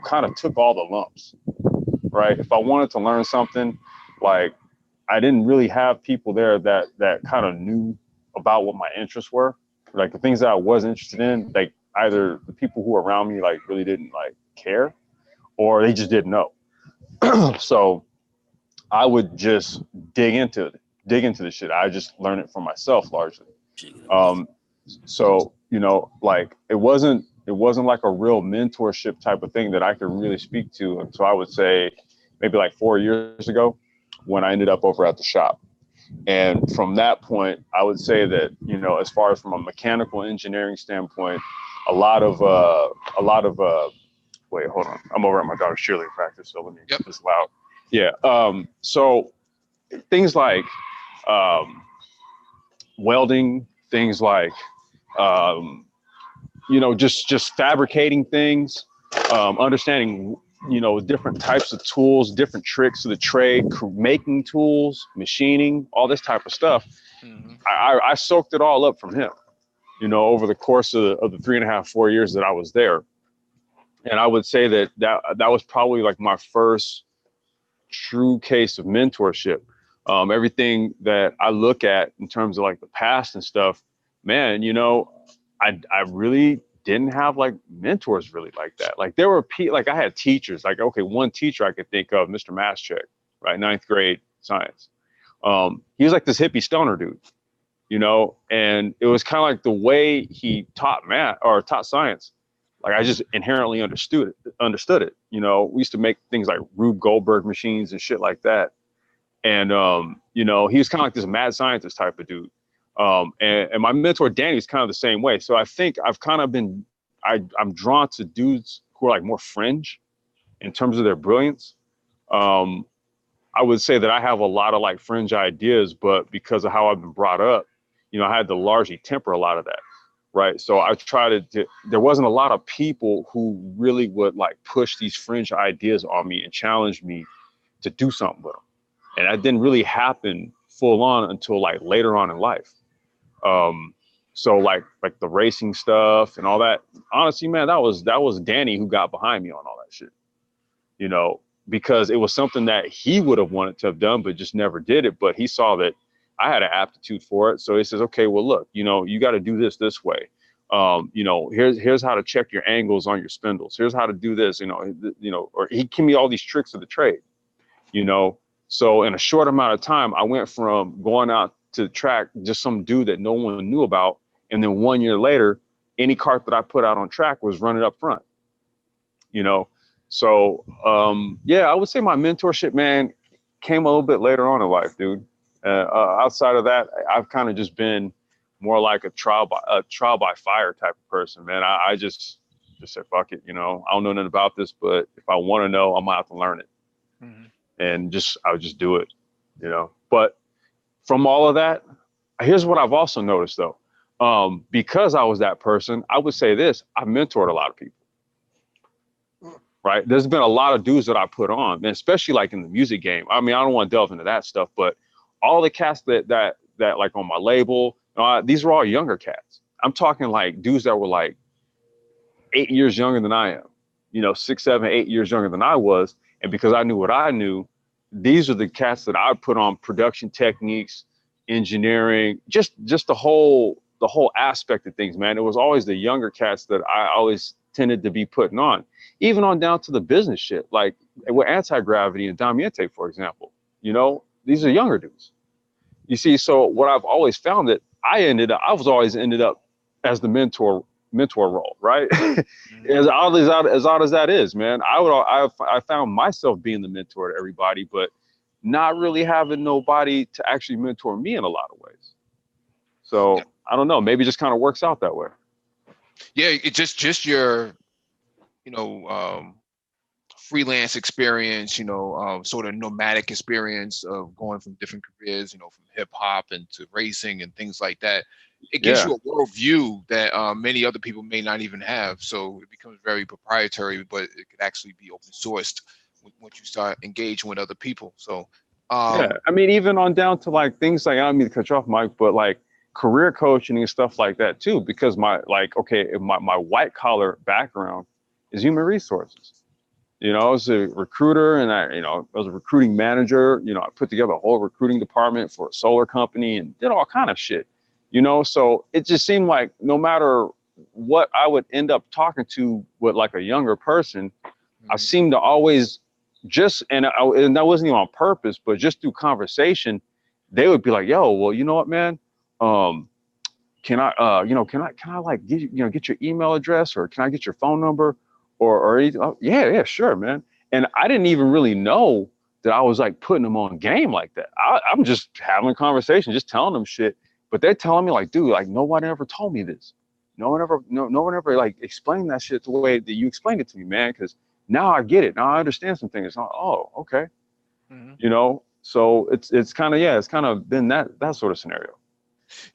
kind of took all the lumps, right? If I wanted to learn something, like, I didn't really have people there that kind of knew about what my interests were. Like, the things that I was interested in, like, either the people who were around me, like, really didn't like care, or they just didn't know. So I would just dig into the shit. I just learned it for myself largely. So, like, it wasn't like a real mentorship type of thing that I could really speak to. And so I would say maybe like 4 years ago, when I ended up over at the shop. And from that point, I would say that, as far as from a mechanical engineering standpoint, a lot of wait, hold on. I'm over at my daughter's cheerleading practice, so let me get this loud. Yeah. So things like welding, things like just fabricating things, understanding, different types of tools, different tricks of the trade, making tools, machining, all this type of stuff. Mm-hmm. I soaked it all up from him, over the course of the 3.5, 4 years that I was there. And I would say that was probably like my first true case of mentorship. Everything that I look at in terms of like the past and stuff, man, I really didn't have like mentors really like that. Like there were like I had teachers, like, okay, one teacher I could think of, Mr. Mascheck, right? 9th grade science. He was like this hippie stoner dude, you know, and it was kind of like the way he taught math or taught science. Like I just inherently understood it. You know, we used to make things like Rube Goldberg machines and shit like that. And, you know, he was kind of like this mad scientist type of dude. And my mentor, Danny, is kind of the same way. So I think I've kind of been, I'm drawn to dudes who are like more fringe in terms of their brilliance. I would say that I have a lot of like fringe ideas, but because of how I've been brought up, you know, I had to largely temper a lot of that. Right. So I tried to, there wasn't a lot of people who really would like push these fringe ideas on me and challenge me to do something with them. And that didn't really happen full on until like later on in life. So like the racing stuff and all that, honestly, man, that was Danny who got behind me on all that shit, you know, because it was something that he would have wanted to have done, but just never did it. But he saw that I had an aptitude for it. So he says, okay, well, look, you know, you got to do this way. You know, here's how to check your angles on your spindles. Here's how to do this, you know, or he gave me all these tricks of the trade, you know. So in a short amount of time, I went from going out to the track, just some dude that no one knew about. And then 1 year later, any cart that I put out on track was running up front, you know. So, yeah, I would say my mentorship, man, came a little bit later on in life, dude. Outside of that, I've kind of just been more like a trial by fire type of person, man. I just said, fuck it, you know, I don't know nothing about this, but if I want to know, I might have to learn it. Mm-hmm. And I would just do it, you know. But from all of that, here's what I've also noticed though. Because I was that person, I would say this, I mentored a lot of people. Right. There's been a lot of dudes that I put on, and especially like in the music game. I mean, I don't want to delve into that stuff, but all the cats that like on my label, these were all younger cats. I'm talking like dudes that were like 8 years younger than I am, you know, 6, 7, 8 years younger than I was. And because I knew what I knew, these are the cats that I put on production techniques, engineering, just the whole aspect of things, man. It was always the younger cats that I always tended to be putting on, even on down to the business shit, like with Anti-Gravity and Damiente, for example. You know, these are younger dudes. You see, so what I've always found that I was always ended up as the mentor role, right? as odd as that is, man. I found myself being the mentor to everybody, but not really having nobody to actually mentor me in a lot of ways. So I don't know, maybe it just kind of works out that way. Yeah, it just your, you know, freelance experience, you know, sort of nomadic experience of going from different careers, you know, from hip hop and to racing and things like that. It gives you a worldview that many other people may not even have. So it becomes very proprietary, but it could actually be open sourced once you start engaging with other people. So yeah, I mean, even on down to like things like, I don't mean to cut you off, Mike, but like career coaching and stuff like that too, because my white collar background is human resources. You know, I was a recruiter and I was a recruiting manager. You know, I put together a whole recruiting department for a solar company and did all kind of shit, you know, so it just seemed like no matter what I would end up talking to with like a younger person, I seemed to always and that wasn't even on purpose, but just through conversation, they would be like, yo, well, you know what, man? Can I like get your email address, or can I get your phone number or anything? Oh, yeah, sure, man. And I didn't even really know that I was like putting them on game like that. I'm just having a conversation, just telling them shit, but they're telling me like, dude, like no one ever told me this. No one ever like explained that shit the way that you explained it to me, man. Because now I get it. Now I understand some things. Like, oh, okay. Mm-hmm. You know, so it's kind of been that sort of scenario.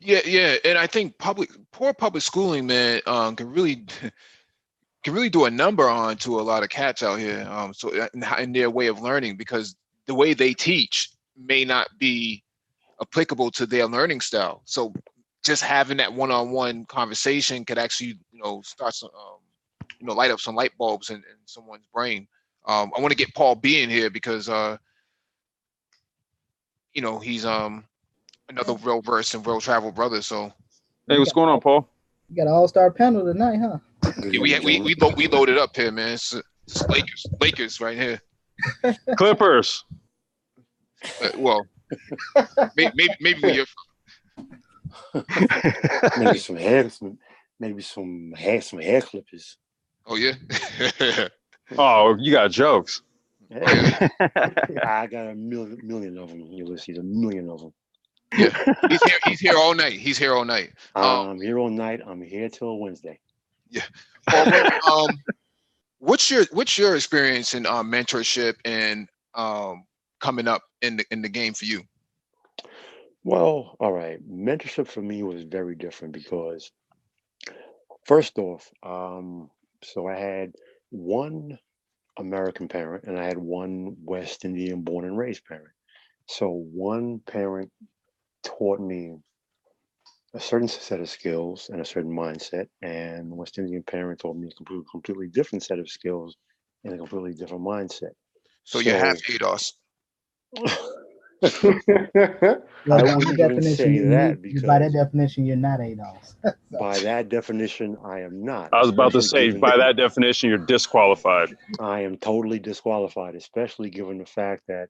Yeah, and I think poor public schooling, man, can really do a number on to a lot of cats out here. So in their way of learning, because the way they teach may not be applicable to their learning style. So just having that one-on-one conversation could actually, you know, start some, light up some light bulbs in someone's brain. I want to get Paul B in here because, you know, he's another well-versed and well-traveled brother. So, hey, what's going on, Paul? You got an all-star panel tonight, huh? Good Yeah, evening, gentlemen. we loaded up here, man. It's Lakers right here. Clippers. Well, maybe we Maybe some hair, some hair clippers. Oh yeah. Oh, you got jokes. Yeah. I got a million of them, Ulysses, a million of them. Yeah, he's here all night. He's here all night. I'm here all night. I'm here till Wednesday. Yeah. Well, what's your experience in mentorship and coming up in the game for you? Well, all right. Mentorship for me was very different because first off, so I had one American parent and I had one West Indian born and raised parent. So one parent taught me a certain set of skills and a certain mindset, and the West Indian parent taught me a completely different set of skills and a completely different mindset. So you're half So ADOS. I wouldn't even say that by that because definition, you're not ADOS. by that definition, I am not. I was about to especially say, given by that definition, you're disqualified. I am totally disqualified, especially given the fact that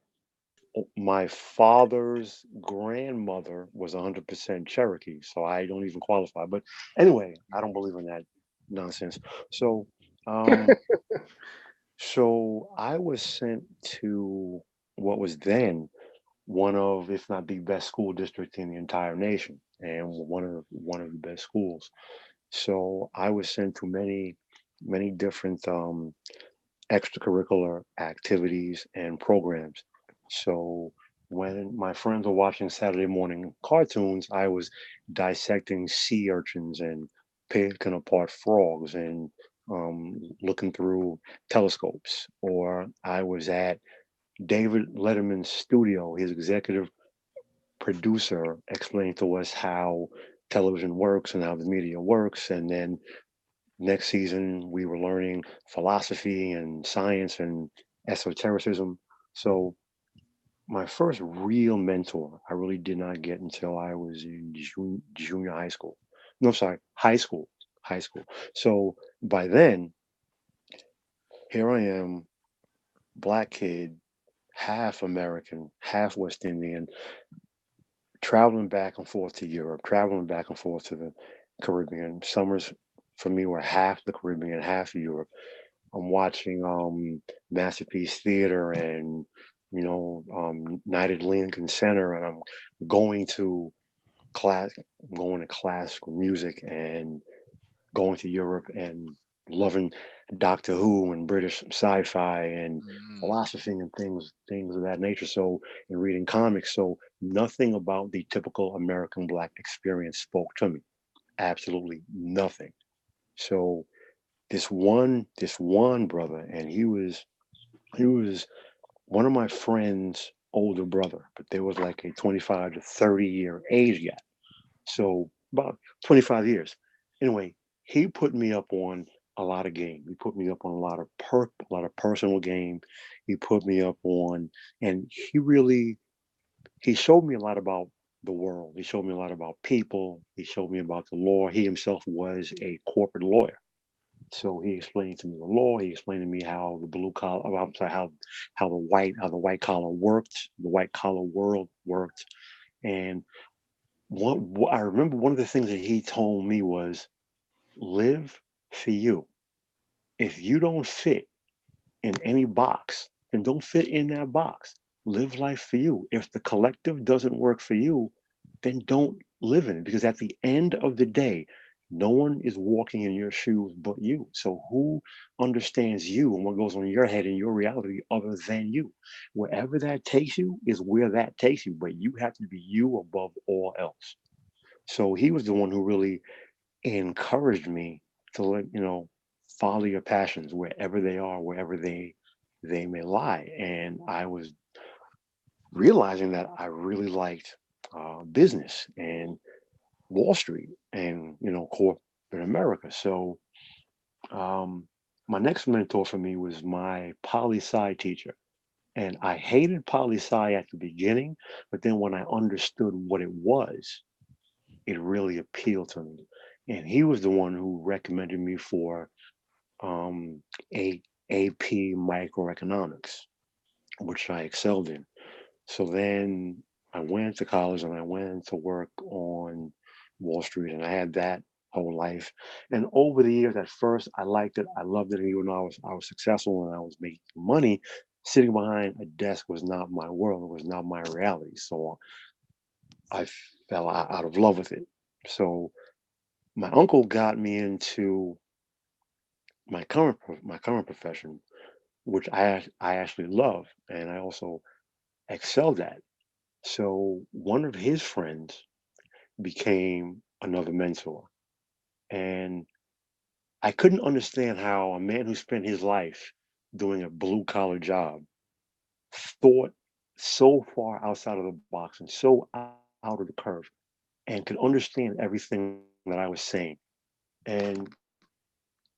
my father's grandmother was 100% Cherokee, so I don't even qualify. But anyway, I don't believe in that nonsense. So, so I was sent to what was then one of, if not the best school district in the entire nation, and one of the best schools. So I was sent to many different extracurricular activities and programs. So when my friends were watching Saturday morning cartoons, I was dissecting sea urchins and picking apart frogs and looking through telescopes. Or I was at David Letterman's studio, his executive producer explained to us how television works and how the media works. And then next season, we were learning philosophy and science and esotericism. So my first real mentor, I really did not get until I was in junior high school. No, sorry, high school. High school. So by then, here I am, black kid, half American, half West Indian, traveling back and forth to Europe, traveling back and forth to the Caribbean. Summers for me were half the Caribbean, half Europe. I'm watching Masterpiece Theater and Night at Lincoln Center, and I'm going to class, going to classical music and going to Europe and loving Doctor Who and British sci-fi and philosophy and things of that nature. So, and reading comics. So nothing about the typical American Black experience spoke to me. Absolutely nothing. So this one brother, and he was one of my friend's older brother, but there was like a 25 to 30-year age gap. So about 25 years. Anyway, he put me up on a lot of game. He put me up on a lot of personal game. He put me up on, and he showed me a lot about the world. He showed me a lot about people. He showed me about the law. He himself was a corporate lawyer. So he explained to me the law. He explained to me how the blue collar, I'm sorry, how the white collar worked, the white collar world worked. And what I remember, one of the things that he told me was, live for you. If you don't fit in any box, then don't fit in that box. Live life for you. If the collective doesn't work for you, then don't live in it, because at the end of the day, no one is walking in your shoes but you. So who understands you and what goes on in your head and your reality other than you? Wherever that takes you is where that takes you, but you have to be you above all else. So he was the one who really encouraged me to follow your passions wherever they are, wherever they may lie. And I was realizing that I really liked business and Wall Street and corporate America. So my next mentor for me was my poli sci teacher. And I hated poli sci at the beginning, but then when I understood what it was, it really appealed to me. and he was the one who recommended me for um, a AP microeconomics, which I excelled in. So then I went to college and I went to work on Wall Street, and I had that whole life. And over the years, at first, I liked it, I loved it. And even though I was successful and I was making money, sitting behind a desk was not my world. It was not my reality. So I fell out of love with it. So my uncle got me into my current profession, which I actually love, and I also excelled at. So one of his friends became another mentor, and I couldn't understand how a man who spent his life doing a blue collar job thought so far outside of the box and so out of the curve and could understand everything that I was saying. And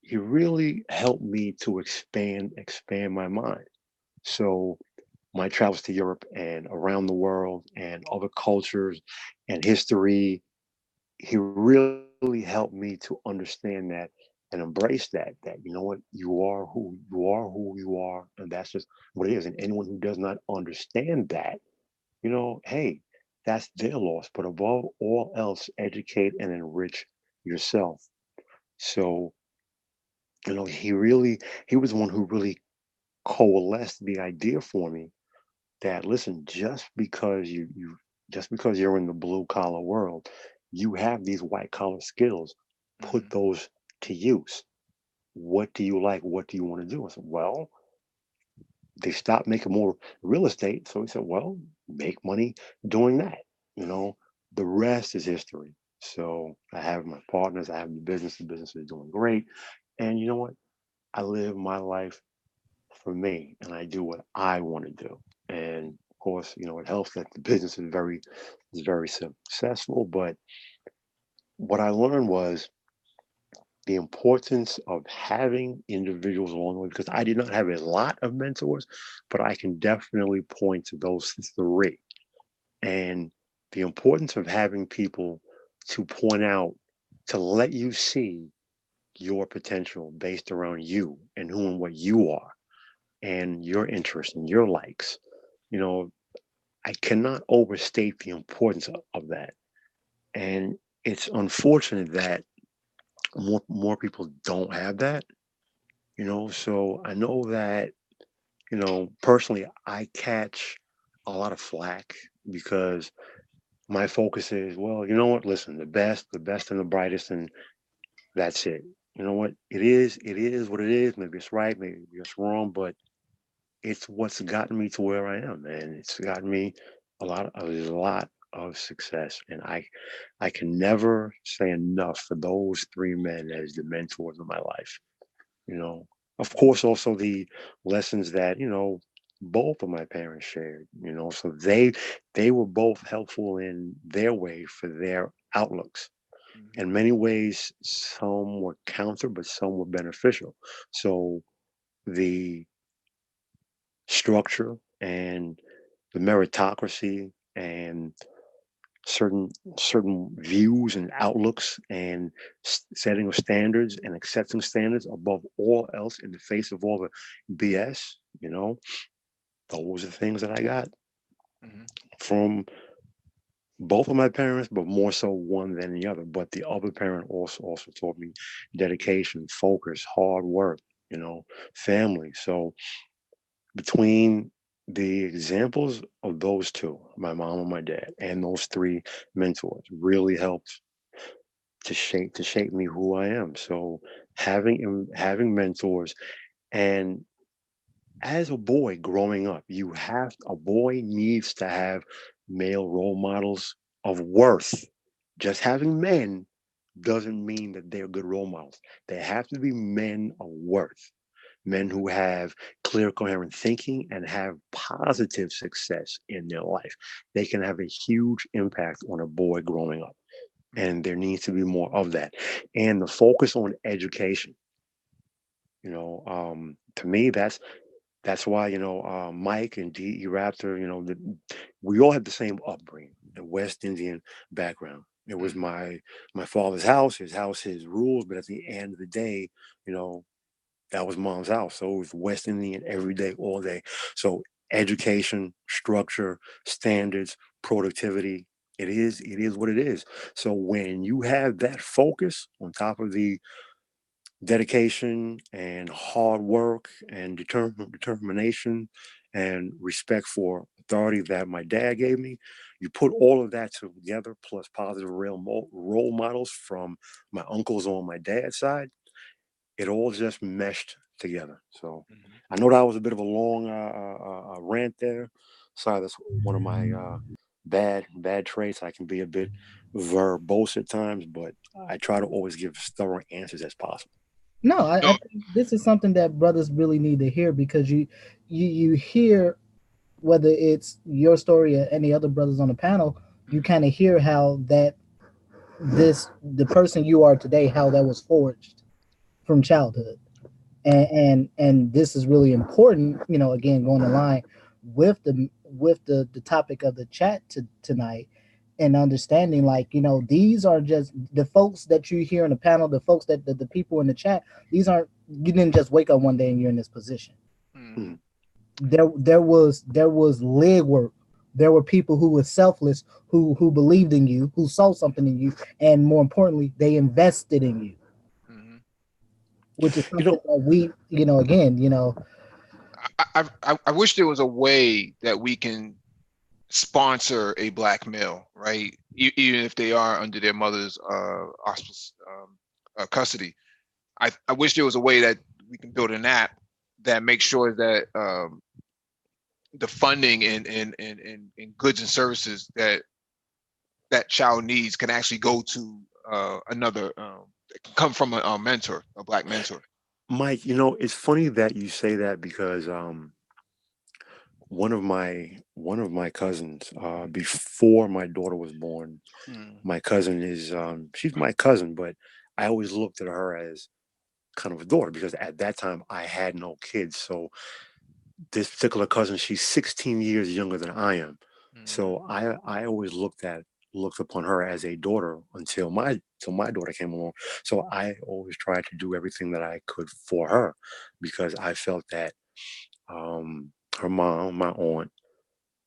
he really helped me to expand my mind. So my travels to Europe and around the world and other cultures and history, he really helped me to understand that and embrace that you know what, you are, and that's just what it is. And anyone who does not understand that, hey, that's their loss. But above all else, educate and enrich yourself. So, he was the one who really coalesced the idea for me that, listen, just because you're in the blue collar world, you have these white collar skills. Put Hmm. those to use. What do you like? What do you want to do? I said, well, they stopped making more real estate. So he said, well, make money doing that. You know, the rest is history. So I have my partners, I have the business is doing great. And you know what? I live my life for me and I do what I want to do. And of course, it helps that the business is very successful. But what I learned was the importance of having individuals along the way, because I did not have a lot of mentors, but I can definitely point to those three. And the importance of having people to point out, to let you see your potential based around you and who and what you are and your interests and your likes. You know, I cannot overstate the importance of that. And it's unfortunate that more people don't have that. So I know that, personally, I catch a lot of flack because my focus is, well, you know what, listen, the best and the brightest, and that's it. You know what, it is what it is. Maybe it's right, maybe it's wrong, but it's what's gotten me to where I am, and it's gotten me a lot of success. And I can never say enough for those three men as the mentors of my life. you know of course, also the lessons that both of my parents shared. So they were both helpful in their way for their outlooks. Hmm. In many ways, some were counter but some were beneficial. So the structure and the meritocracy and certain certain views and outlooks and setting of standards and accepting standards above all else in the face of all the BS. Those are things that I got Hmm. from both of my parents, but more so one than the other. But the other parent also taught me dedication, focus, hard work, family. So between the examples of those two, my mom and my dad, and those three mentors, really helped to shape me who I am. So having mentors, and as a boy growing up, a boy needs to have male role models of worth. Just having men doesn't mean that they're good role models. They have to be men of worth, men who have clear, coherent thinking and have positive success in their life. They can have a huge impact on a boy growing up. And there needs to be more of that. And the focus on education. To me, that's why Mike and DE Raptor. We all have the same upbringing, a West Indian background. It was my father's house, his rules. But at the end of the day, you know, that was mom's house. So it was West Indian every day, all day. So education, structure, standards, productivity. It is what it is. So when you have that focus on top of the dedication and hard work and determination and respect for authority that my dad gave me, you put all of that together plus positive role models from my uncles on my dad's side, it all just meshed together. So I know that was a bit of a long rant there. Sorry, that's one of my bad traits. I can be a bit verbose at times, but I try to always give as thorough answers as possible. No, I think this is something that brothers really need to hear, because you hear, whether it's your story or any other brothers on the panel, you kind of hear how that the person you are today, how that was forged from childhood. And this is really important, again, going in line with the topic of the chat tonight, and understanding, like, these are just the folks that you hear in the panel, the folks that the people in the chat. These aren't, you didn't just wake up one day and you're in this position. Mm-hmm. There was leg work. There were people who were selfless, who believed in you, who saw something in you, and more importantly, they invested in you. Mm-hmm. Which is something that we, again, I wish there was a way that we can sponsor a black male, right? Even if they are under their mother's custody. I wish there was a way that we can build an app that makes sure that the funding and goods and services that that child needs can actually go to another, come from a mentor, a black mentor. Mike, it's funny that you say that because one of my cousins, before my daughter was born, my cousin is she's my cousin, but I always looked at her as kind of a daughter because at that time I had no kids. So this particular cousin, she's 16 years younger than I am. So I always looked upon her as a daughter until my daughter came along. So I always tried to do everything that I could for her because I felt that her mom, my aunt,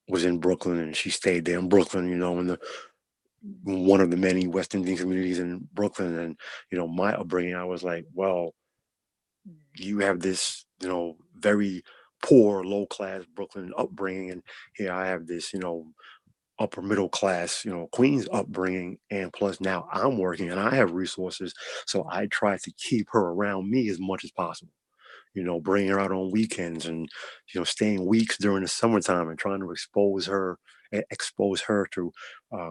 was in Brooklyn and she stayed there in Brooklyn, in the one of the many West Indian communities in Brooklyn. And, my upbringing, I was like, well, you have this, very poor, low class Brooklyn upbringing. And here I have this, upper middle class, Queens upbringing. And plus now I'm working and I have resources. So I try to keep her around me as much as possible. Bringing her out on weekends and, staying weeks during the summertime and trying to expose her to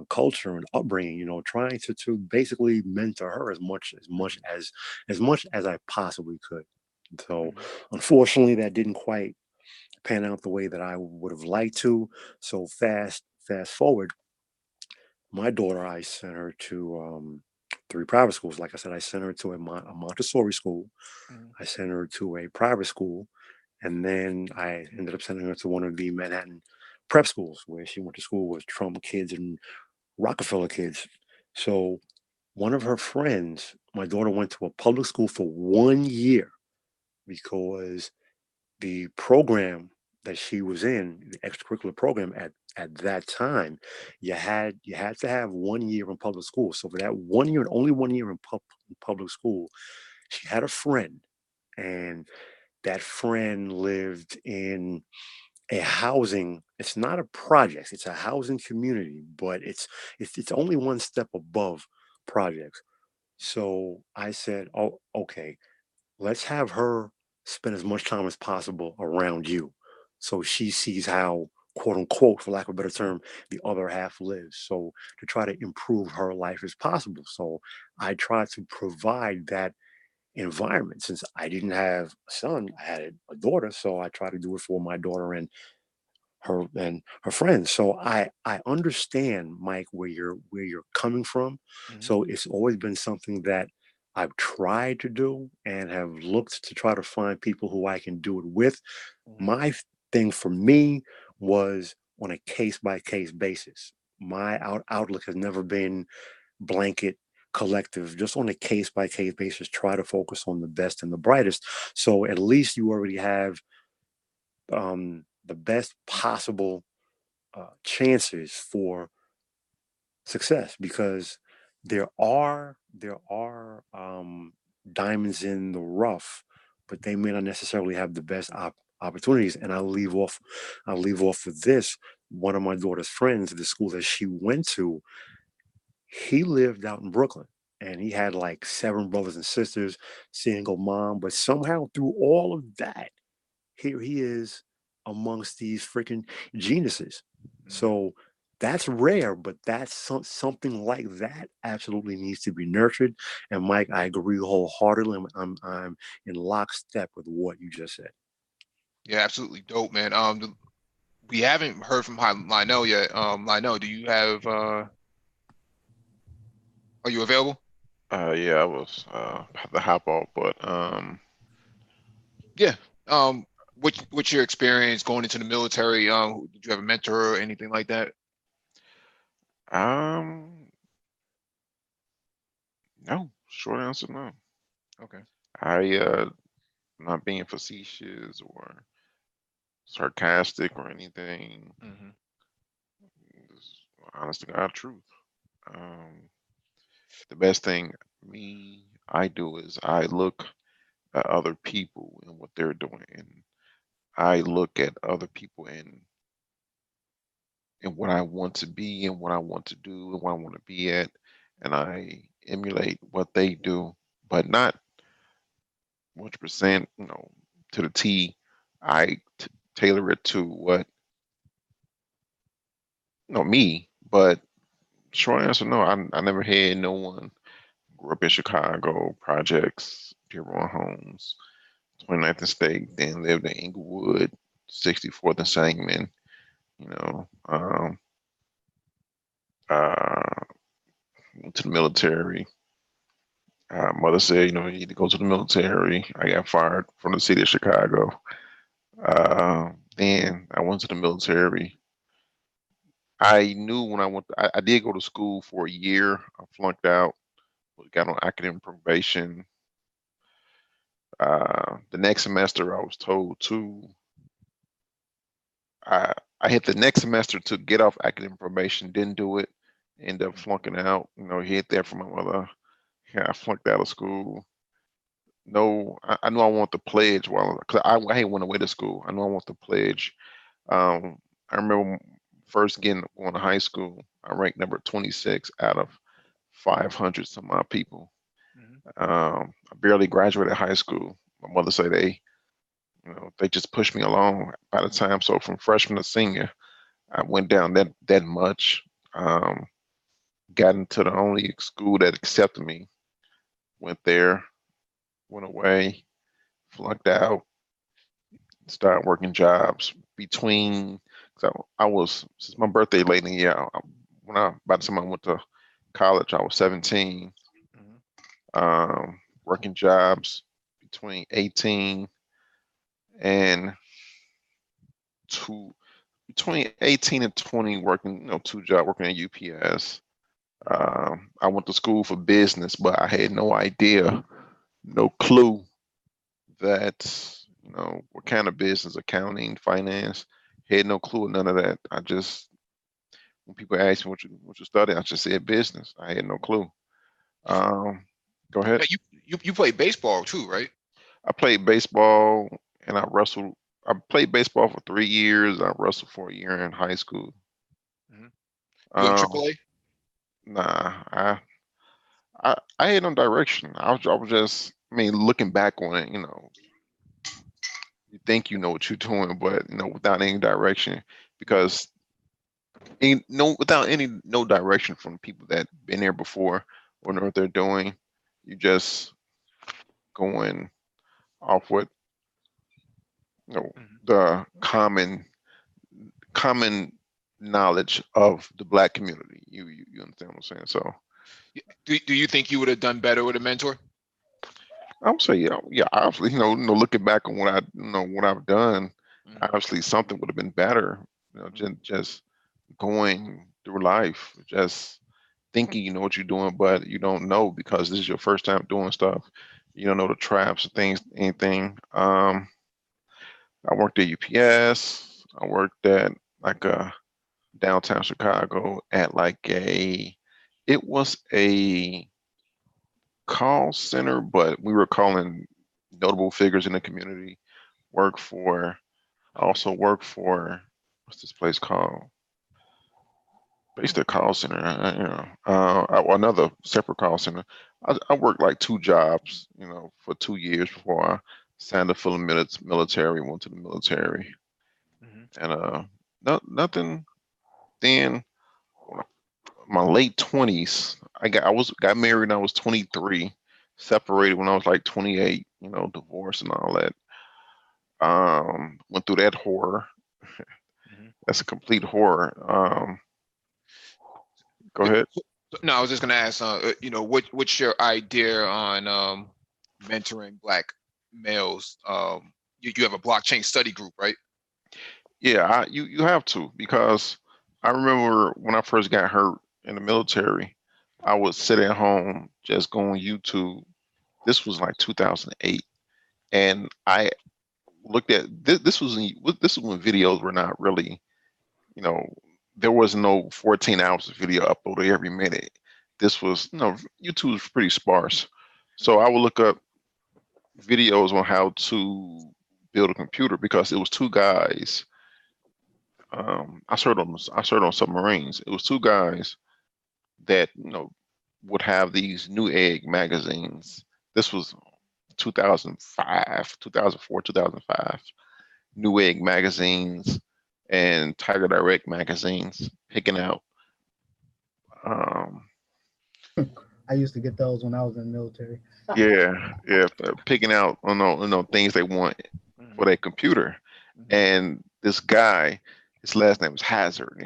culture and upbringing, trying to basically mentor her as much as I possibly could. So unfortunately that didn't quite pan out the way that I would have liked to. So fast forward, my daughter, I sent her to 3 private schools. Like I said, I sent her to a Montessori school. I sent her to a private school, and then I ended up sending her to one of the Manhattan prep schools where she went to school with Trump kids and Rockefeller kids. So one of her friends, my daughter went to a public school for 1 year because the program that she was in, the extracurricular program at that time, you had to have 1 year in public school. So for that 1 year and only 1 year in public school, she had a friend, and that friend lived in a housing. It's not a project; it's a housing community, but it's only one step above projects. So I said, "Oh, okay. Let's have her spend as much time as possible around you, so she sees how, quote unquote, for lack of a better term, the other half lives. So to try to improve her life as possible. So I try to provide that environment. Since I didn't have a son, I had a daughter, so I try to do it for my daughter and her friends. So I understand, Mike, where you're coming from. So it's always been something that I've tried to do and have looked to try to find people who I can do it with. My thing for me was on a case by case basis. My outlook has never been blanket collective, just on a case by case basis, try to focus on the best and the brightest. So at least you already have the best possible chances for success, because there are diamonds in the rough, but they may not necessarily have the best opportunities. And I'll leave off with this. One of my daughter's friends, the school that she went to, he lived out in Brooklyn, and he had like 7 brothers and sisters, single mom, but somehow through all of that, here he is amongst these freaking geniuses. So that's rare, but that's something like that absolutely needs to be nurtured. And Mike, I agree wholeheartedly. I'm in lockstep with what you just said. Yeah, absolutely dope, man. We haven't heard from Lionel yet. Lionel, do you have? Are you available? Yeah, I was had to hop off, but Yeah. What's your experience going into the military? Did you have a mentor or anything like that? um, no. Short answer, no. Okay. I not being facetious or sarcastic or anything. Mm-hmm. Just honest to God truth. Um, the best thing I do is I look at other people and what they're doing, and I look at other people and what I want to be and what I want to do and what I want to be at, and I emulate what they do, but not 100%, to the T. I tailor it to what, me. But short answer, no. I never had no one. Grew up in Chicago, projects, Dearborn Homes, 29th and State, then lived in Inglewood, 64th and Sangamon, you know. Uh, went to the military. Mother said, you need to go to the military. I got fired from the city of Chicago. Then I went to the military. I knew when I went, I did go to school for a year. I flunked out, but got on academic probation. The next semester, I was told to, I hit the next semester to get off academic probation, didn't do it, ended up flunking out. Hit that from my mother. Yeah, I flunked out of school. No, I knew I want to pledge cause I hate went away to school. I knew I want to pledge. I remember first going to high school, I ranked number 26 out of 500 some odd people. I barely graduated high school. My mother said they just pushed me along by the time. So from freshman to senior, I went down that much. Got into the only school that accepted me. Went there, went away, flunked out, started working jobs between. So I was, since my birthday late in the year. By the time I went to college, I was 17. Working jobs between 18 and between 18 and 20, working, 2 jobs, working at UPS. I went to school for business, but I had no idea, no clue that, what kind of business, accounting, finance, had no clue of none of that. When people ask me what you study, I just said business. I had no clue. Go ahead. You play baseball too, right? I played baseball and I wrestled. I played baseball for 3 years. I wrestled for a year in high school. You in Um, AAA? nah, I had no direction. I was just, looking back on it, you think you know what you're doing, but without any direction, because without no direction from people that been there before or know what they're doing, you just going off what the common knowledge of the Black community. You understand what I'm saying? So Do you think you would have done better with a mentor? I would say, yeah, obviously, looking back on what I've done, obviously something would have been better. Just going through life, just thinking you know what you're doing, but you don't know because this is your first time doing stuff. You don't know the traps, things, anything. I worked at UPS. I worked at like a downtown Chicago at like it was a call center, but we were calling notable figures in the community. Work for, I also work for, what's this place called? Basically a call center, another separate call center. I worked like 2 jobs, for 2 years before I signed up for the military, went to the military. And nothing then. My late 20s, got married when I was 23, separated when I was like 28, divorce and all that. Went through that horror. That's a complete horror. Go ahead. No, I was just gonna ask, what's your idea on mentoring Black males? You have a blockchain study group, right? Yeah, you have to, because I remember when I first got hurt in the military, I would sit at home, just go on YouTube. This was like 2008, and I looked at this was when videos were not really, there was no 14 hours of video uploaded every minute. This was, YouTube was pretty sparse. So I would look up videos on how to build a computer, because it was two guys. I started on submarines. It was two guys that would have these New Egg magazines. This was 2005, 2004, 2005. New Egg magazines and Tiger Direct magazines, picking out. I used to get those when I was in the military. Yeah, picking out things they want for their computer. And this guy, his last name was Hazard.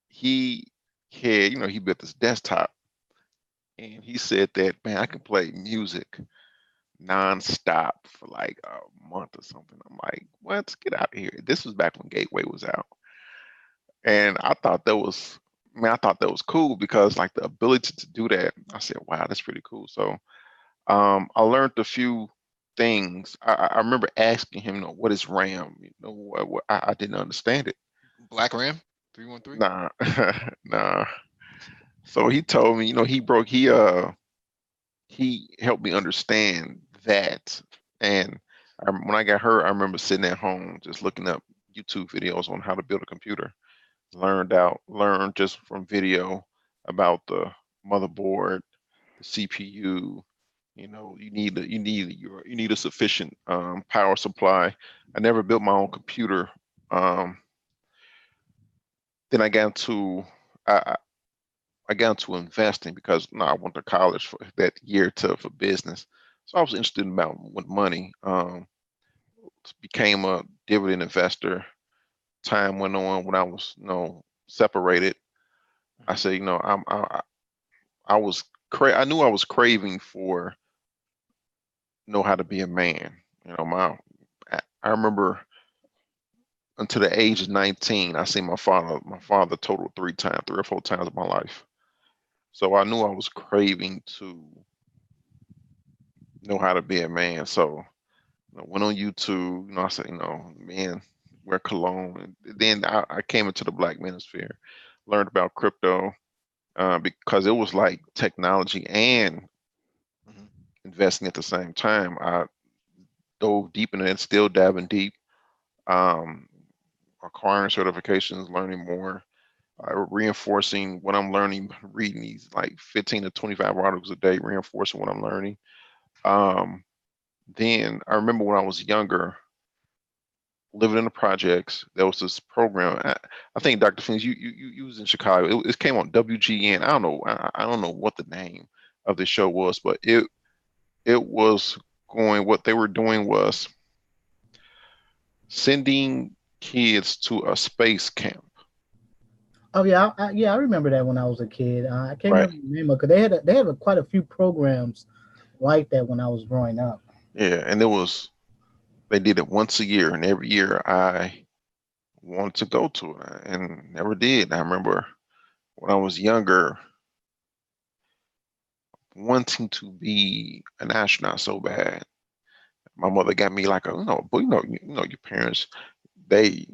He had, he built this desktop, and he said that, man, I can play music nonstop for like a month or something. I'm like, what? Get out of here. This was back when Gateway was out. And I thought that was cool, because like the ability to do that, I said, wow, that's pretty cool. So I learned a few things. I remember asking him, what is RAM? I didn't understand it. Black RAM 313? Nah, nah. So he told me, he helped me understand that. And when I got hurt, I remember sitting at home just looking up YouTube videos on how to build a computer. Learned just from video about the motherboard, the CPU. You need a sufficient power supply. I never built my own computer. Then I got into investing, because I went to college for that year for business. So I was interested with money. Became a dividend investor. Time went on when I was separated. I said, I knew I was craving for how to be a man. I remember until the age of 19, I seen my father total 3 or 4 times in my life. So I knew I was craving to know how to be a man. So I went on YouTube, I said, man, wear cologne. And then I came into the Black manosphere, learned about crypto, because it was like technology and investing at the same time. I dove deep in it, still diving deep, acquiring certifications, learning more, reinforcing what I'm learning, reading these like 15 to 25 articles a day, reinforcing what I'm learning. Then I remember when I was younger, living in the projects, there was this program. I think Dr. Phoenix, you was in Chicago. It came on WGN. I don't know. I don't know what the name of the show was, but it was going. What they were doing was sending kids to a space camp. Oh yeah, I remember that when I was a kid. I can't Right. remember the name of it, because they had quite a few programs like that when I was growing up. Yeah, and they did it once a year, and every year I wanted to go to it and never did. I remember when I was younger, wanting to be an astronaut so bad. My mother got me like a, but your parents, they,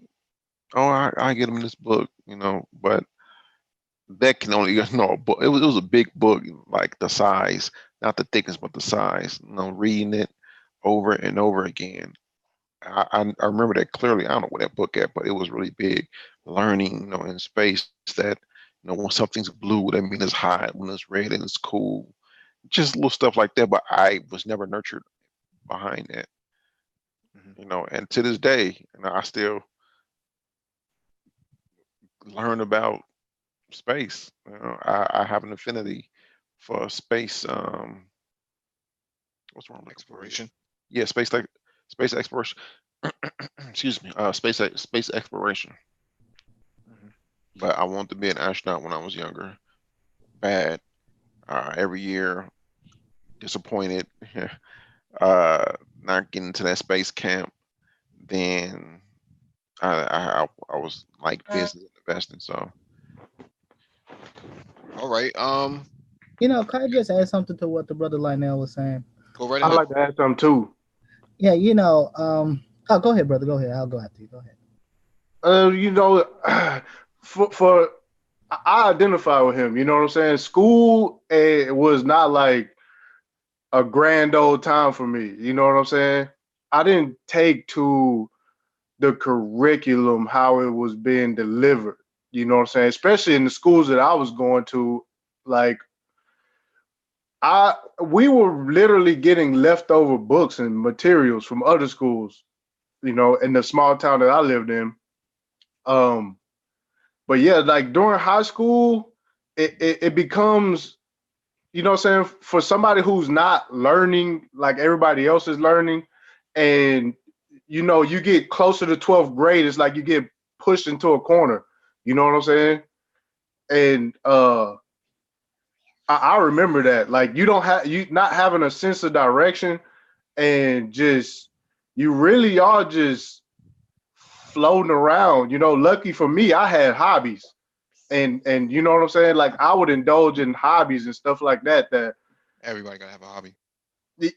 I get them this book, but that can only, but it was a big book, like the size, not the thickness, but the size, reading it over and over again. I remember that clearly. I don't know where that book at, but it was really big. Learning, in space that, when something's blue, that means it's hot. When it's red, and it's cool. Just little stuff like that. But I was never nurtured behind that, And to this day, I still learn about space. I have an affinity for space. What's wrong with Exploration. Yeah, space exploration. Excuse me. Space exploration. But I wanted to be an astronaut when I was younger. Bad. Every year, disappointed. Not getting to that space camp. Then I was like business investing. So. All right. Can I just add something to what the brother Lionel was saying? Go right I'd ahead. like to add something too. Yeah, oh, go ahead, brother. Go ahead. I'll go after you. Go ahead. For I identify with him. You know what I'm saying? School was not like a grand old time for me. You know what I'm saying? I didn't take to the curriculum how it was being delivered. You know what I'm saying? Especially in the schools that I was going to, like we were literally getting leftover books and materials from other schools, in the small town that I lived in. But yeah, like during high school, it becomes, what I'm saying, for somebody who's not learning like everybody else is learning, and you get closer to 12th grade, it's like you get pushed into a corner. You know what I'm saying? And I remember that. Like you not having a sense of direction, and just you really are just floating around. Lucky for me, I had hobbies. And you know what I'm saying? Like I would indulge in hobbies and stuff like that. That Everybody gotta have a hobby.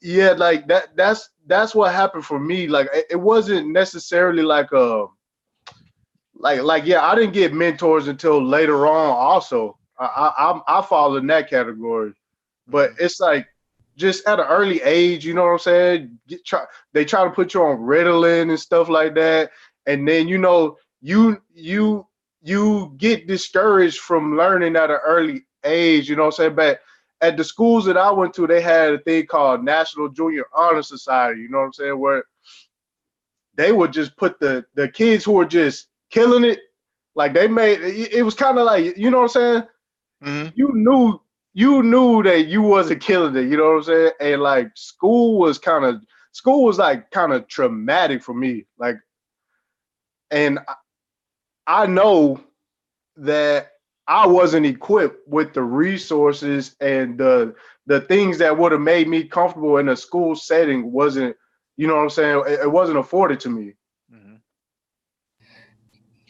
yeah, like that's what happened for me. Like it wasn't necessarily like yeah, I didn't get mentors until later on. Also, I fall in that category, but it's like just at an early age, you know what I'm saying? They try to put you on Ritalin and stuff like that, and then you get discouraged from learning at an early age. You know what I'm saying? But at the schools that I went to, they had a thing called National Junior Honor Society. You know what I'm saying? Where they would just put the kids who were just killing it, like they made it was kind of like, you know what I'm saying? Mm-hmm. You knew that you wasn't killing it, you know what I'm saying? And like school was like kind of traumatic for me. Like, and I know that I wasn't equipped with the resources and the things that would have made me comfortable in a school setting wasn't, you know what I'm saying? It wasn't afforded to me.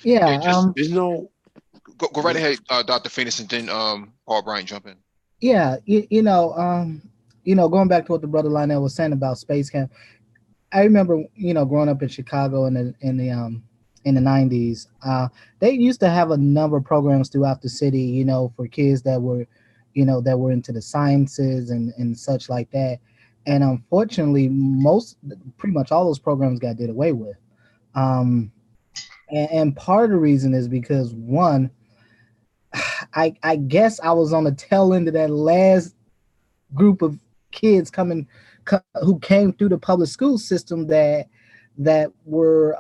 Yeah. There's no. Go right ahead, Dr. Phoenix, and then Paul Bryant jump in. Yeah. Going back to what the brother Lionel was saying about space camp, I remember, growing up in Chicago in the 90s, they used to have a number of programs throughout the city, for kids that were into the sciences and such like that. And unfortunately, pretty much all those programs got did away with. And part of the reason is because, one, I guess I was on the tail end of that last group of kids who came through the public school system that were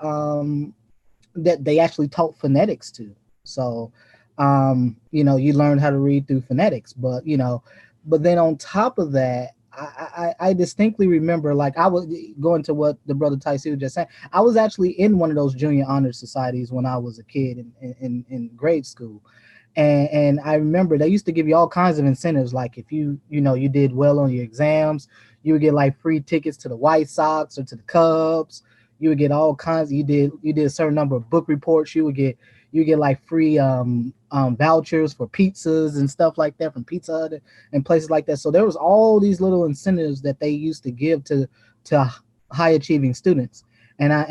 that they actually taught phonetics to. So you learn how to read through phonetics, but then on top of that, I distinctly remember, like, I was going to what the brother Tyson was just saying. I was actually in one of those junior honor societies when I was a kid in grade school. And I remember they used to give you all kinds of incentives. Like if you did well on your exams, you would get like free tickets to the White Sox or to the Cubs. You would get all kinds. You did a certain number of book reports. You would get you get like free vouchers for pizzas and stuff like that from Pizza Hut and places like that. So there was all these little incentives that they used to give to high achieving students. And I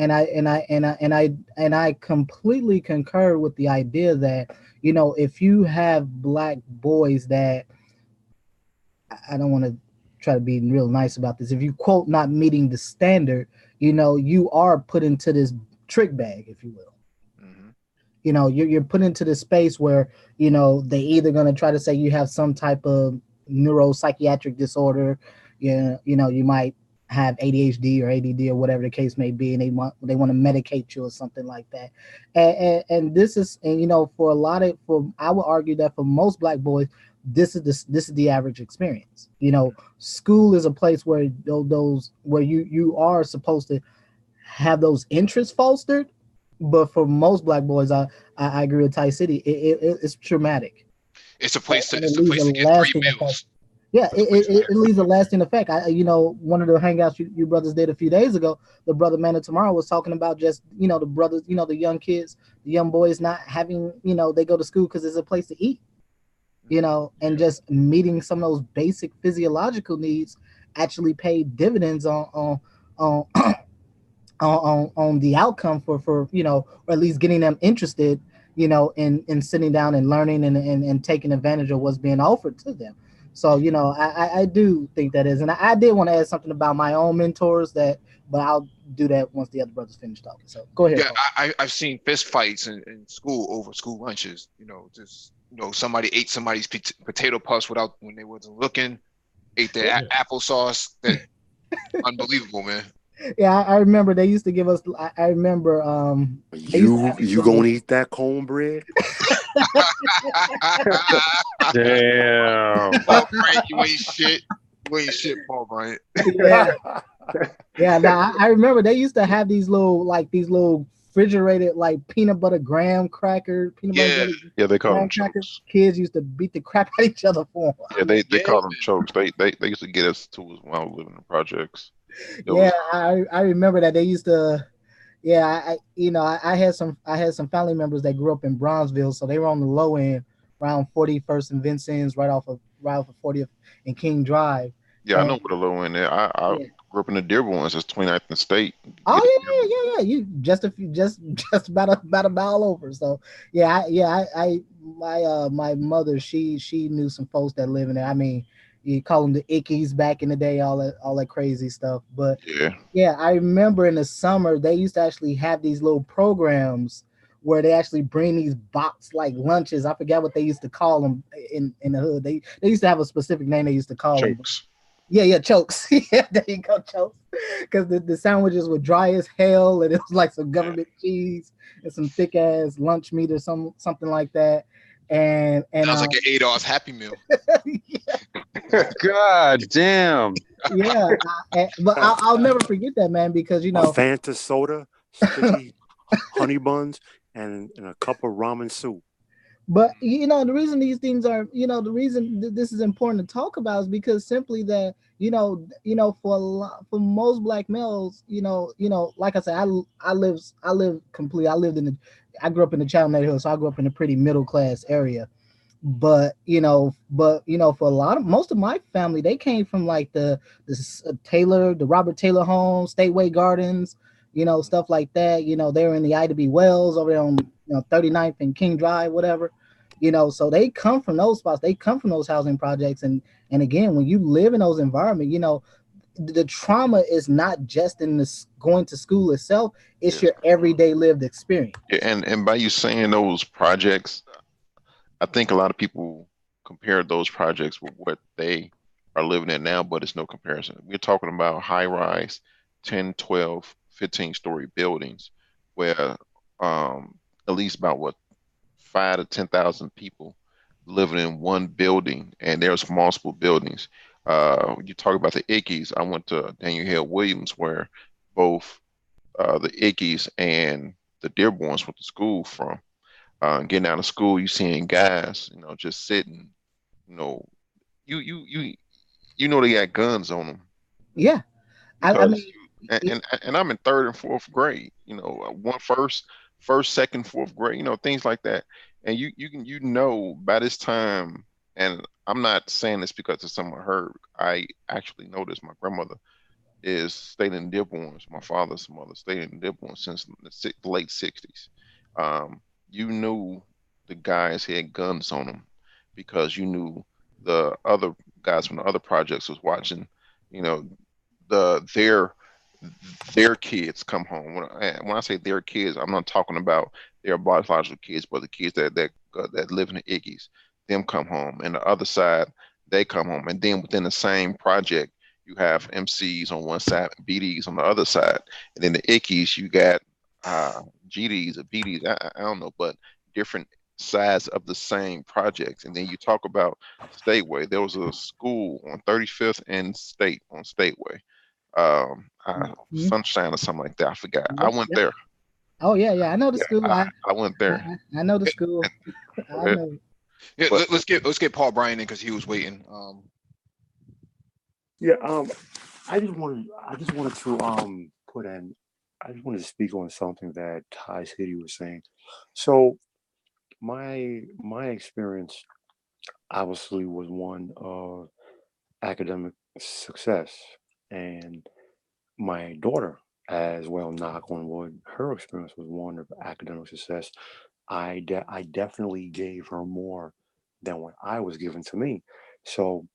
completely concur with the idea that, you know, if you have black boys that, I don't want to try to be real nice about this, if you quote not meeting the standard, you know, you are put into this trick bag, if you will. You know, you're put into this space where, you know, they either going to try to say you have some type of neuropsychiatric disorder, you know, you might have ADHD or ADD or whatever the case may be, and they want to medicate you or something like that. And this is, and you know, I would argue that for most black boys, this is the average experience. You know, school is a place where those where you are supposed to have those interests fostered. But for most black boys, I agree with Ty City. It's traumatic. It's a place to And it leaves a get three lasting meals. effect. Yeah, it leaves a lasting effect. You know, one of the hangouts you brothers did a few days ago, the brother Man of Tomorrow was talking about just, you know, the brothers, you know, the young kids, the young boys not having, you know, they go to school because it's a place to eat, you know, and just meeting some of those basic physiological needs actually pay dividends on on the outcome for you know, or at least getting them interested, you know, in sitting down and learning and taking advantage of what's being offered to them. So, you know, I do think that is, and I did want to add something about my own mentors, but I'll do that once the other brothers finish talking. So go ahead. Yeah, I've seen fist fights in school over school lunches. You know, just, you know, somebody ate somebody's potato puffs when they wasn't looking, ate their applesauce. That unbelievable, man. Yeah, I remember they used to give us. I remember. You gonna eat that cornbread? Damn. Paul Bryant, you ain't shit. You ain't shit, Paul Bryant. Yeah, yeah. Now I remember they used to have these little refrigerated like peanut butter graham cracker, peanut butter jelly. Yeah, they call them graham crackers. chokes. Kids used to beat the crap out of each other for them. Yeah, they call them chokes. They used to get us tools when I was living in projects. I remember that they used to. Yeah, I had some family members that grew up in Bronzeville, so they were on the low end, around 41st and Vincennes, right off of 40th and King Drive. Yeah, I know what the low end there. I grew up in the Dearborn. It's 29th and State. Oh yeah. You just about a mile over. So my mother, she knew some folks that live in there. I mean, you call them the ickies back in the day, all that crazy stuff. But yeah, I remember in the summer they used to actually have these little programs where they actually bring these box like lunches. I forget what they used to call them in the hood. They used to have a specific name they used to call chokes. Them. Yeah, chokes. Yeah, there you go, chokes. Because the sandwiches were dry as hell, and it was like some government cheese and some thick ass lunch meat or something like that. And sounds like an $8 Happy Meal. God damn. Yeah, but I'll never forget that, man, because you know, a Fanta soda, sticky honey buns, and a cup of ramen soup. But you know, the reason these things are, you know, the reason this is important to talk about is because simply that, you know, for most black males, you know, like I said, I lived I grew up in the Chattanooga Hills, so I grew up in a pretty middle class area. But for most of my family, they came from like the Robert Taylor home, Stateway Gardens, you know, stuff like that. You know, they were in the Ida B. Wells over there on 39th and King Drive, whatever. You know, so they come from those spots. They come from those housing projects, and again, when you live in those environments, you know, the trauma is not just in this going to school itself; it's your everyday lived experience. Yeah, and by you saying those projects, I think a lot of people compare those projects with what they are living in now, but it's no comparison. We're talking about high rise, 10, 12, 15-story buildings where at least about 5 to 10,000 people living in one building, and there's multiple buildings. You talk about the Ickies. I went to Daniel Hill Williams, where both the Ickies and the Dearborns went to school from. Getting out of school, you seeing guys, you know, just sitting, you know, you know they got guns on them. Yeah, I mean, and I'm in third and fourth grade. You know, first, second, fourth grade, things like that. And you know by this time, and I'm not saying this because it's something I heard. I actually know this. My grandmother is stayed in Dearborn. My father's mother stayed in Dearborn since the late 60s. You knew the guys had guns on them because you knew the other guys from the other projects was watching, you know, their kids come home. When I say their kids, I'm not talking about their biological kids, but the kids that live in the Iggy's. Them come home, and the other side they come home, and then within the same project, you have MCs on one side, BDs on the other side, and then the Ickies you got GDs or BDs. I don't know, but different sides of the same projects. And then you talk about Stateway. There was a school on 35th and State on Stateway. Sunshine or something like that. I forgot. I went there. Oh yeah. I know the school. I went there. I know the school. I know. Yeah, let's get Paul Bryan in because he was waiting. Yeah, I just wanted to I just wanted to speak on something that Ty City was saying. So my experience obviously was one of academic success, and my daughter as well, knock on wood, her experience was one of academic success. I definitely gave her more than what I was given to me. So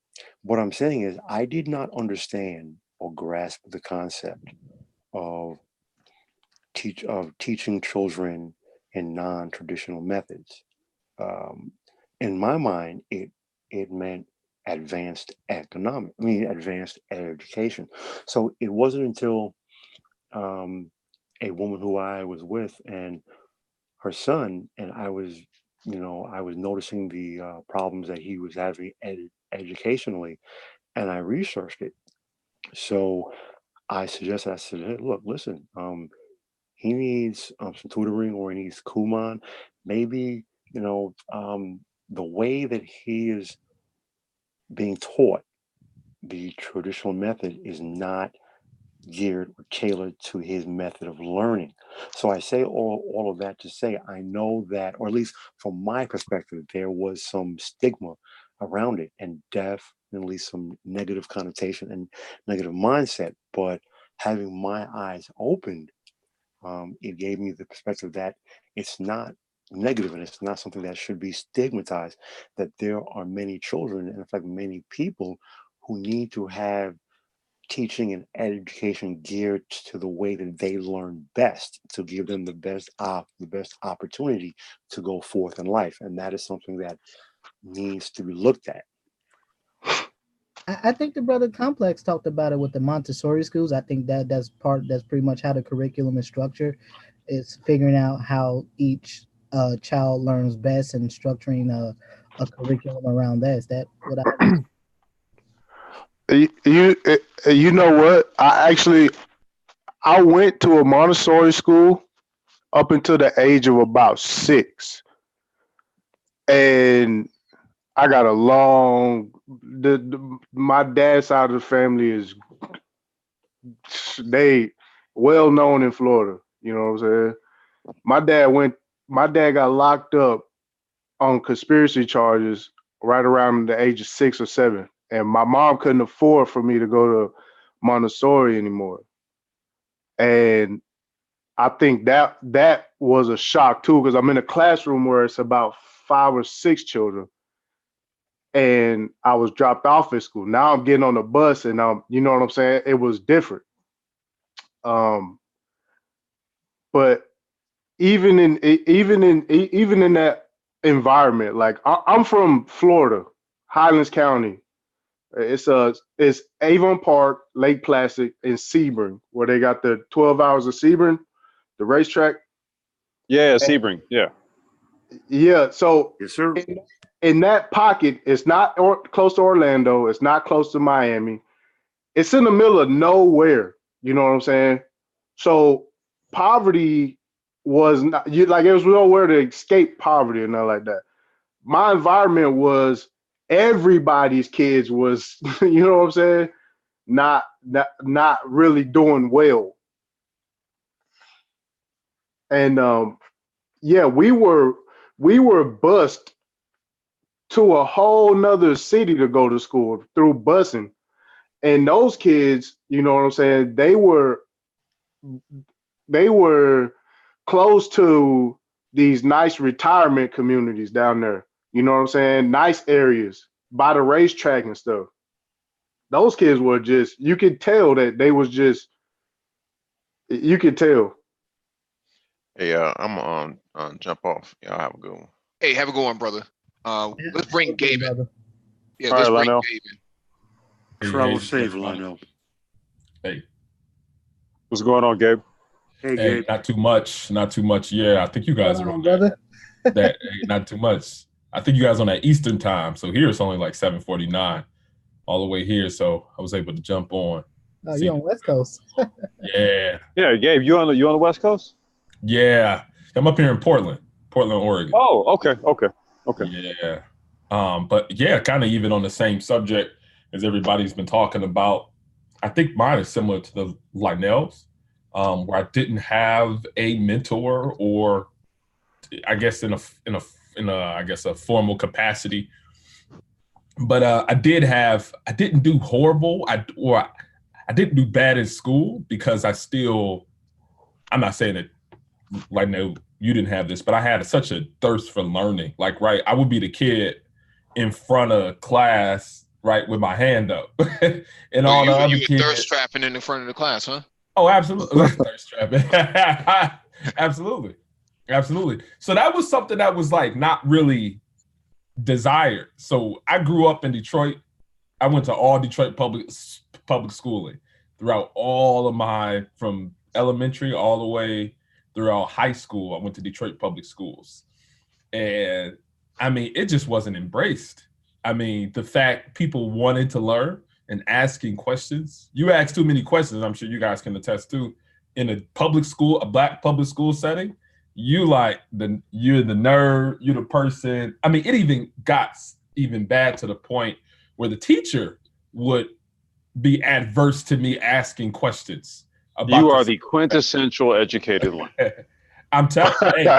what I'm saying is I did not understand or grasp the concept of teaching children in non-traditional methods. Um, in my mind, it meant advanced advanced education. So it wasn't until a woman who I was with and her son, and I was noticing the problems that he was having educationally, and I researched it. So I said, hey, look, listen, he needs some tutoring, or he needs Kumon. Maybe, the way that he is being taught, the traditional method is not geared or tailored to his method of learning. So I say all of that to say I know that, or at least from my perspective, there was some stigma around it and definitely some negative connotation and negative mindset. But having my eyes opened, it gave me the perspective that it's not negative and it's not something that should be stigmatized, that there are many children and in fact many people who need to have teaching and education geared to the way that they learn best, to give them the best opportunity to go forth in life. And that is something that needs to be looked at. I think the brother Complex talked about it with the Montessori schools. I think that's pretty much how the curriculum is structured. It's figuring out how each child learns best and structuring a curriculum around that. Is that what You know what? I went to a Montessori school up until the age of about 6, and I got a long. My dad's side of the family is they well known in Florida. You know what I'm saying? My dad got locked up on conspiracy charges right around the age of 6 or 7, and my mom couldn't afford for me to go to Montessori anymore. And I think that was a shock too, because I'm in a classroom where it's about 5 or 6 children, and I was dropped off at school. Now I'm getting on the bus, and you know what I'm saying? It was different. But even in that environment, like I'm from Florida, Highlands County. It's Avon Park, Lake Placid, and Sebring, where they got the 12 hours of Sebring, the racetrack. Yeah, Sebring. Yeah. Yeah. So yes, sir. In that pocket, it's not close to Orlando. It's not close to Miami. It's in the middle of nowhere. You know what I'm saying? So poverty was not there was nowhere to escape poverty or nothing like that. My environment was everybody's kids was, you know what I'm saying? Not really doing well. And yeah, we were bused to a whole nother city to go to school through busing. And those kids, you know what I'm saying, they were close to these nice retirement communities down there. You know what I'm saying? Nice areas by the racetrack and stuff. Those kids were just, you could tell that they was just, you could tell. Hey, I'm on jump off. Y'all have a good one. Hey, have a good one, brother. Let's bring Gabe in. Brother. Yeah, All let's right, bring Lionel. Gabe in. Travel Hey, safe, everybody. Lionel. Hey, What's going on, Gabe? Hey, hey, Gabe. not too much, not too much. Yeah, I think you guys What's are going on on, brother? that. Hey, not too much. I think you guys on that Eastern time. So here it's only like 7:49 all the way here. So I was able to jump on. Oh, See- you on West Coast? Yeah, Yeah, Gabe, you on the West Coast? yeah. I'm up here in Portland, Oregon. Oh, okay. Yeah. But yeah, kind of even on the same subject as everybody's been talking about. I think mine is similar to the Lionel's, where I didn't have a mentor, or I guess in a I guess a formal capacity. But I didn't do horrible. I didn't do bad in school because I'm not saying that, like, no, you didn't have this, but I had such a thirst for learning. Like, right, I would be the kid in front of class, right, with my hand up, and all the other You were kids. thirst trapping in the front of the class, huh? Oh, absolutely, thirst trapping. Absolutely. So that was something that was like not really desired. So I grew up in Detroit. I went to all Detroit public schooling throughout all of from elementary all the way throughout high school. I went to Detroit public schools. And I mean, it just wasn't embraced. I mean, the fact people wanted to learn and asking questions. You ask too many questions, I'm sure you guys can attest to, in a public school, a Black public school setting, you're the nerd, you're the person. I mean, it even got even bad to the point where the teacher would be adverse to me asking questions. You are the quintessential educated one. I'm telling you,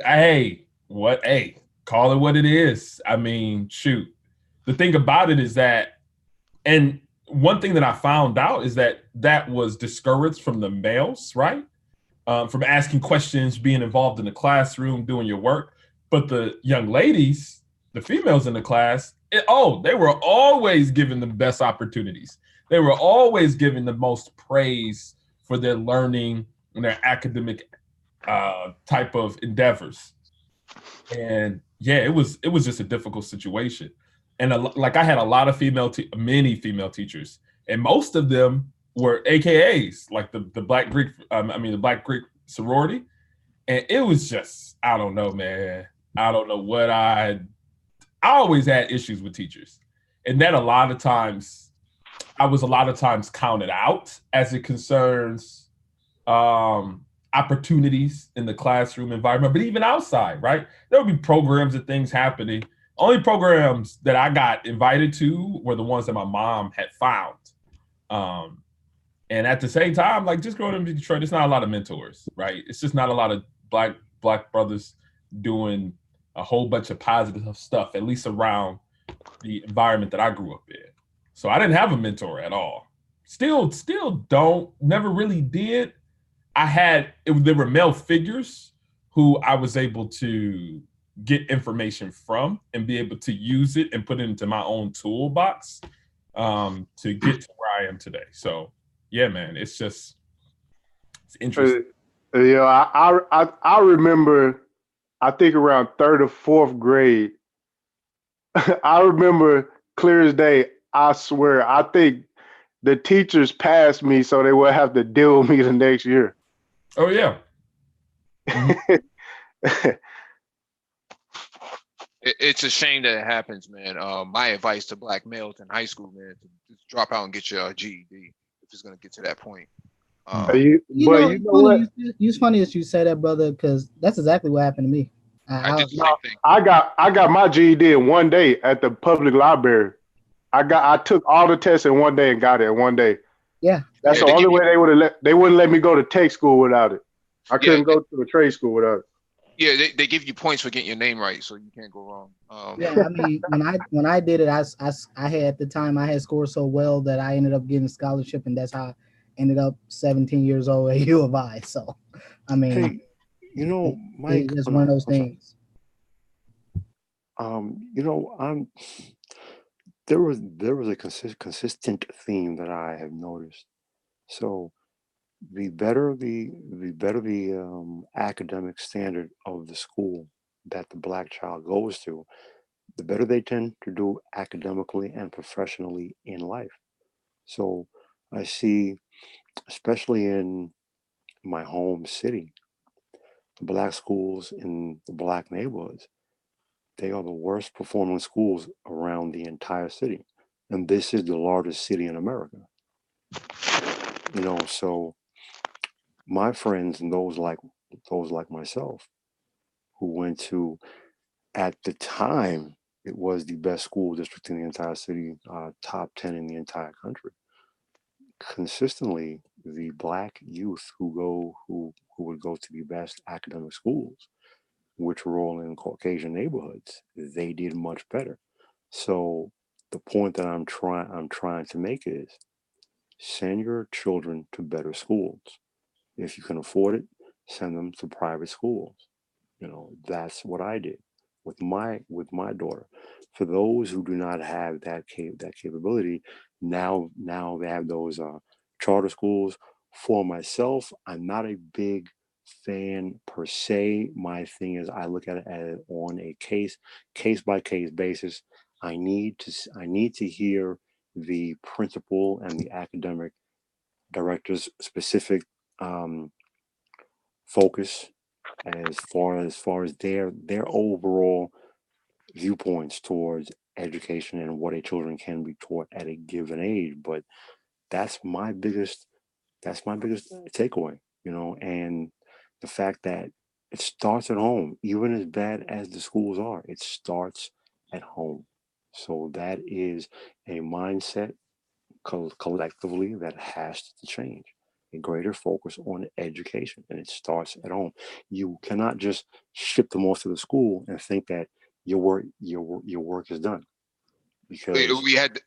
hey, call it what it is. I mean, shoot. The thing about it is that, and one thing that I found out is that was discouraged from the males, right? From asking questions, being involved in the classroom, doing your work. But the young ladies, the females in the class, they were always given the best opportunities. They were always given the most praise for their learning and their academic type of endeavors. And yeah, it was just a difficult situation. And I had a lot of many female teachers, and most of them were AKAs, like the Black Greek, the Black Greek sorority. And it was just, I don't know, man. I don't know what I always had issues with teachers. And that I was a lot of times counted out as it concerns opportunities in the classroom environment, but even outside, right? There would be programs and things happening. Only programs that I got invited to were the ones that my mom had found. And at the same time, like, just growing up in Detroit, there's not a lot of mentors, right? It's just not a lot of black brothers doing a whole bunch of positive stuff, at least around the environment that I grew up in. So I didn't have a mentor at all. Still don't, never really did. There were male figures who I was able to get information from and be able to use it and put it into my own toolbox to get to where I am today. So yeah, man, it's interesting. I remember, I think around third or fourth grade, I remember clear as day, I swear, I think the teachers passed me so they would have to deal with me the next year. Oh yeah. It's a shame that it happens, man. My advice to Black males in high school, man, to just drop out and get your GED if it's going to get to that point. It's funny that you say that, brother, because that's exactly what happened to me. I did the same thing. I got my GED in one day at the public library. I took all the tests in one day and got it in one day. Yeah, that's the only way they wouldn't let me go to tech school without it. I couldn't go to a trade school without it. Yeah, they give you points for getting your name right, so you can't go wrong. Yeah, I mean, when I did it, I had at the time I had scored so well that I ended up getting a scholarship, and that's how I ended up 17 years old at U of I. So, I mean, Hey, you know, Mike, it's oh, one of no, those I'm sorry. things. You know, there was a consistent theme that I have noticed. So the better the academic standard of the school that the black child goes to, the better they tend to do academically and professionally in life. So I see, especially in my home city, the black schools in the black neighborhoods, they are the worst performing schools around the entire city. And this is the largest city in America. You know, so my friends and those like myself who went to, at the time, it was the best school district in the entire city, top 10 in the entire country. Consistently, the black youth who would go to the best academic schools, which were all in Caucasian neighborhoods, they did much better. So the point that I'm trying to make is, send your children to better schools. If you can afford it, send them to private schools. You know, that's what I did with my daughter. For those who do not have that capability, now they have those charter schools. For myself, I'm not a big fan per se. My thing is, I look at it as on a case by case basis. I need to hear the principal and the academic director's specific um, focus as far as their overall viewpoints towards education and what a children can be taught at a given age. But that's my biggest that's my biggest takeaway, and the fact that it starts at home. Even as bad as the schools are, it starts at home. So that is a mindset collectively that has to change. A greater focus on education, and it starts at home. You cannot just ship them off to the school and think that your work is done, because We had,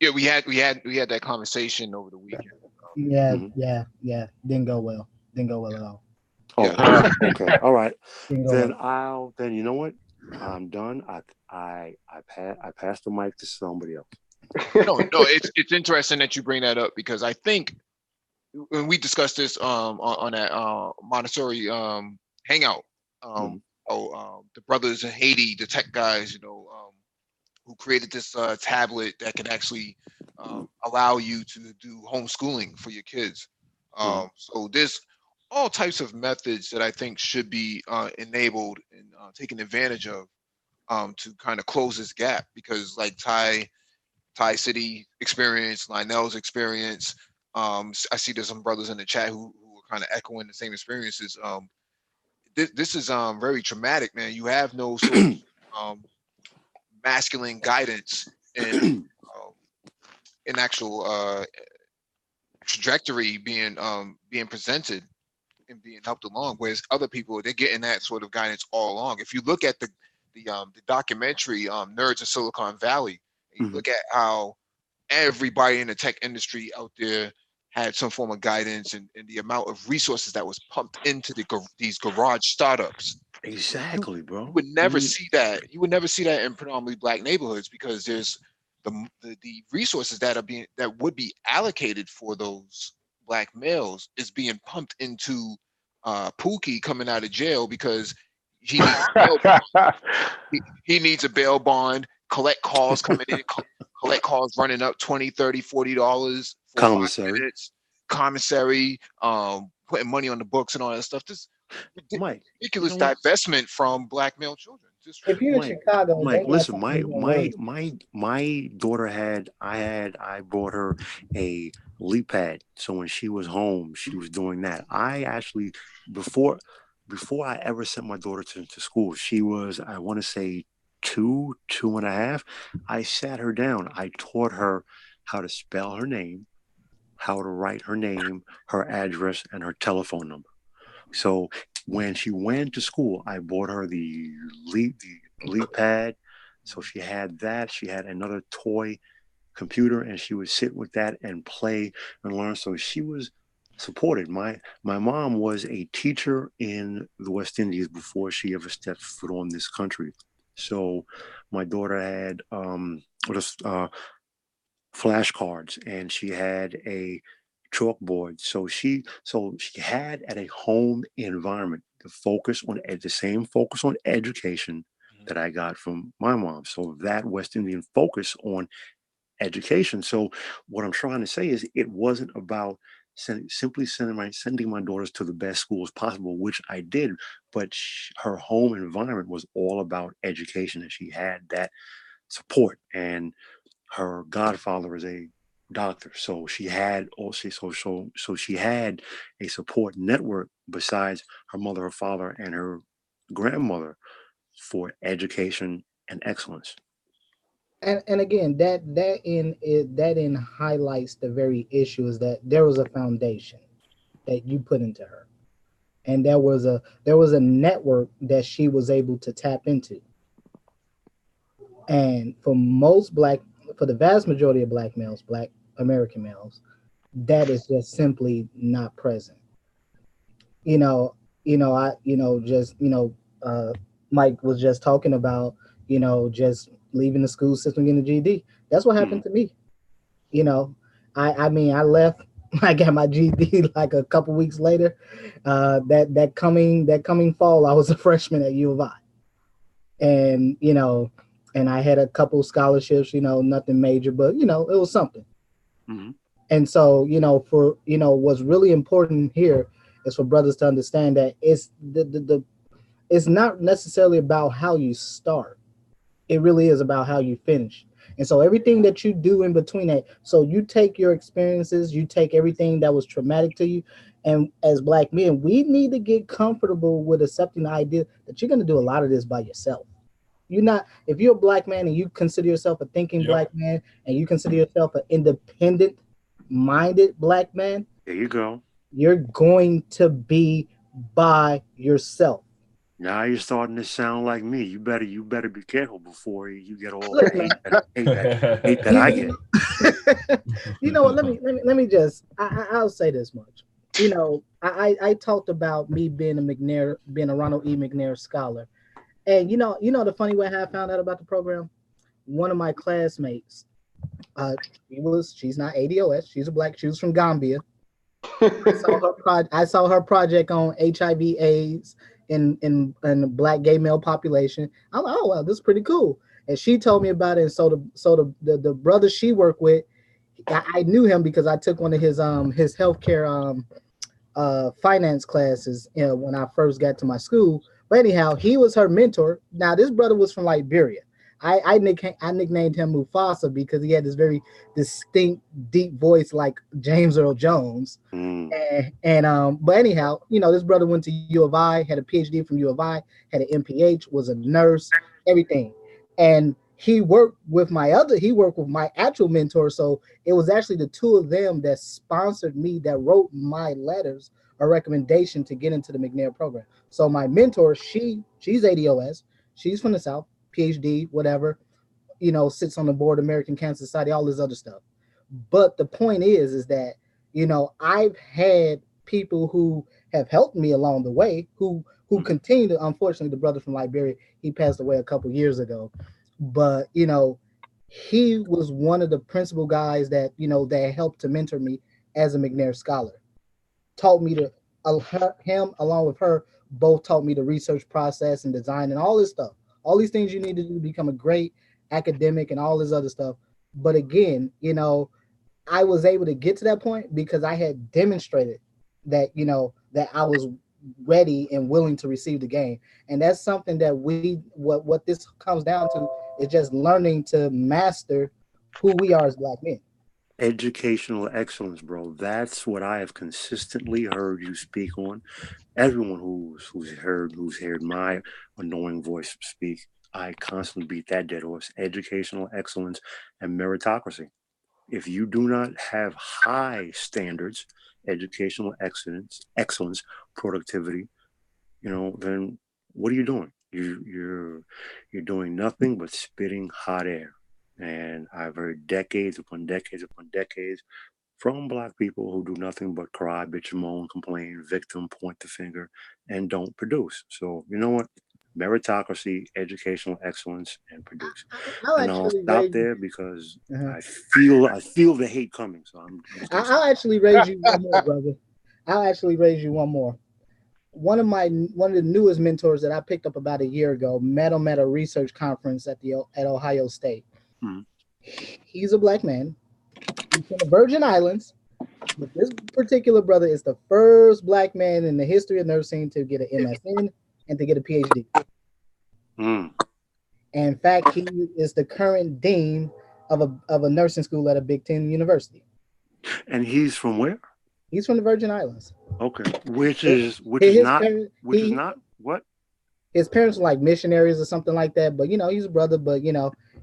yeah, we had that conversation over the weekend. Yeah, Mhm. yeah. Didn't go well. Didn't go well at all. Oh, Yeah. okay, all right. Didn't go Then well. you know what? I'm done. I pass the mic to somebody else. No, it's interesting that you bring that up because I think when we discussed this on that Montessori hangout, Mhm. the brothers in Haiti, the tech guys, who created this tablet that can actually allow you to do homeschooling for your kids. Mhm. So there's all types of methods that I think should be enabled and taken advantage of to kind of close this gap because like Ty City experience, Lionel's experience. I see there's some brothers in the chat who are kind of echoing the same experiences. This is very traumatic, man. You have no sort of um, masculine guidance um, in actual trajectory being presented and being helped along. Whereas other people, they're getting that sort of guidance all along. If you look at the documentary Nerds of Silicon Valley, and you Mhm. look at how everybody in the tech industry out there had some form of guidance and the amount of resources that was pumped into these garage startups. You, Exactly, you bro. would I never mean, see that. You would never see that in predominantly black neighborhoods because there's the resources that would be allocated for those black males is being pumped into Pookie coming out of jail because he needs a bail bond. He needs a bail bond, collect calls coming in, collect calls running up 20, 30, $40 for 5 commissary, minutes, commissary, putting money on the books and all that stuff. This Mike. You ridiculous know what? divestment from black male children. Just If you're in Mike, Chicago, Mike, they got listen, something my even my worse. my daughter I bought her a leap pad. So when she was home, she was doing that. I actually before I ever sent my daughter to school, she was, I want to say, two and a half. I sat her down. I taught her how to spell her name, how to write her name, her address, and her telephone number. So when she went to school, I bought her the leap pad. So she had that. She had another toy computer, and she would sit with that and play and learn. So she was supported. My mom was a teacher in the West Indies before she ever stepped foot on this country. So my daughter had flashcards, and she had a chalkboard. So she had at a home environment the same focus on education that I got from my mom. So that West Indian focus on education. So what I'm trying to say is it wasn't about simply sending my daughters to the best schools possible, which I did, but her home environment was all about education, and she had that support. And her godfather is a doctor, so she had also so she had a support network besides her mother, her father, and her grandmother for education and excellence. And again, that in highlights the very issue is that there was a foundation that you put into her, and there was a network that she was able to tap into. And for the vast majority of black males, black American males, that is just simply not present. You know, Mike was just talking about, just leaving the school system, getting a GED. That's what happened to me. You know, I mean, I left. I got my GED like a couple weeks later. That coming fall, I was a freshman at U of I, and and I had a couple scholarships. Nothing major, but it was something. Mm-hmm. And so, what's really important here is for brothers to understand that it's it's not necessarily about how you start. It really is about how you finish. And so everything that you do in between that, so you take your experiences, you take everything that was traumatic to you. And as black men, we need to get comfortable with accepting the idea that you're going to do a lot of this by yourself. If you're a black man and you consider yourself a thinking black man, and you consider yourself an independent minded black man, there you go. You're going to be by yourself. Now you're starting to sound like me. You better be careful before you get all the hate that I get. You know what? Let me just. I'll say this much. I talked about me being a Ronald E. McNair scholar, and the funny way I found out about the program. One of my classmates, she's not ADOS. She's a black. She was from Gambia. I saw her project on HIV/AIDS in the black gay male population. I'm like, oh well, this is pretty cool. And she told me about it. And so the brother she worked with, I knew him because I took one of his healthcare finance classes when I first got to my school. But anyhow, he was her mentor. Now this brother was from Liberia. I nicknamed him Mufasa because he had this very distinct, deep voice like James Earl Jones. But anyhow, this brother went to U of I, had a PhD from U of I, had an MPH, was a nurse, everything. And he worked with my actual mentor. So it was actually the two of them that sponsored me, that wrote my letters or recommendation to get into the McNair program. So my mentor, she's ADOS, she's from the South, PhD, whatever, sits on the board of American Cancer Society, all this other stuff. But the point is that, I've had people who have helped me along the way who continue to, unfortunately, the brother from Liberia, he passed away a couple years ago. But, he was one of the principal guys that, that helped to mentor me as a McNair scholar. Taught me him along with her, both taught me the research process and design and all this stuff. All these things you need to do to become a great academic and all this other stuff. But again, I was able to get to that point because I had demonstrated that, that I was ready and willing to receive the game. And that's something that what this comes down to is just learning to master who we are as black men. Educational excellence, bro. That's what I have consistently heard you speak on. Everyone who's heard my annoying voice speak, I constantly beat that dead horse. Educational excellence and meritocracy. If you do not have high standards educational excellence, productivity, then what are you doing? You're doing nothing but spitting hot air. And I've heard decades upon decades upon decades from Black people who do nothing but cry, bitch, moan, complain, victim, point the finger, and don't produce. So you know what? Meritocracy, educational excellence, and produce. I'll And I'll actually stop raise. there because Uh-huh. I feel the hate coming. So I'm just gonna I'll stop. actually raise you one more, brother. I'll actually raise you one more. One of the newest mentors that I picked up about a year ago met him at a research conference at Ohio State. Hmm. He's a Black man. He's from the Virgin Islands. But this particular brother is the first Black man in the history of nursing to get an MSN and to get a PhD. Hmm. And in fact, he is the current dean of a nursing school at a Big Ten university. And he's from where? He's from the Virgin Islands. Okay, which is not what? His parents were like missionaries or something like that. But he's a brother. But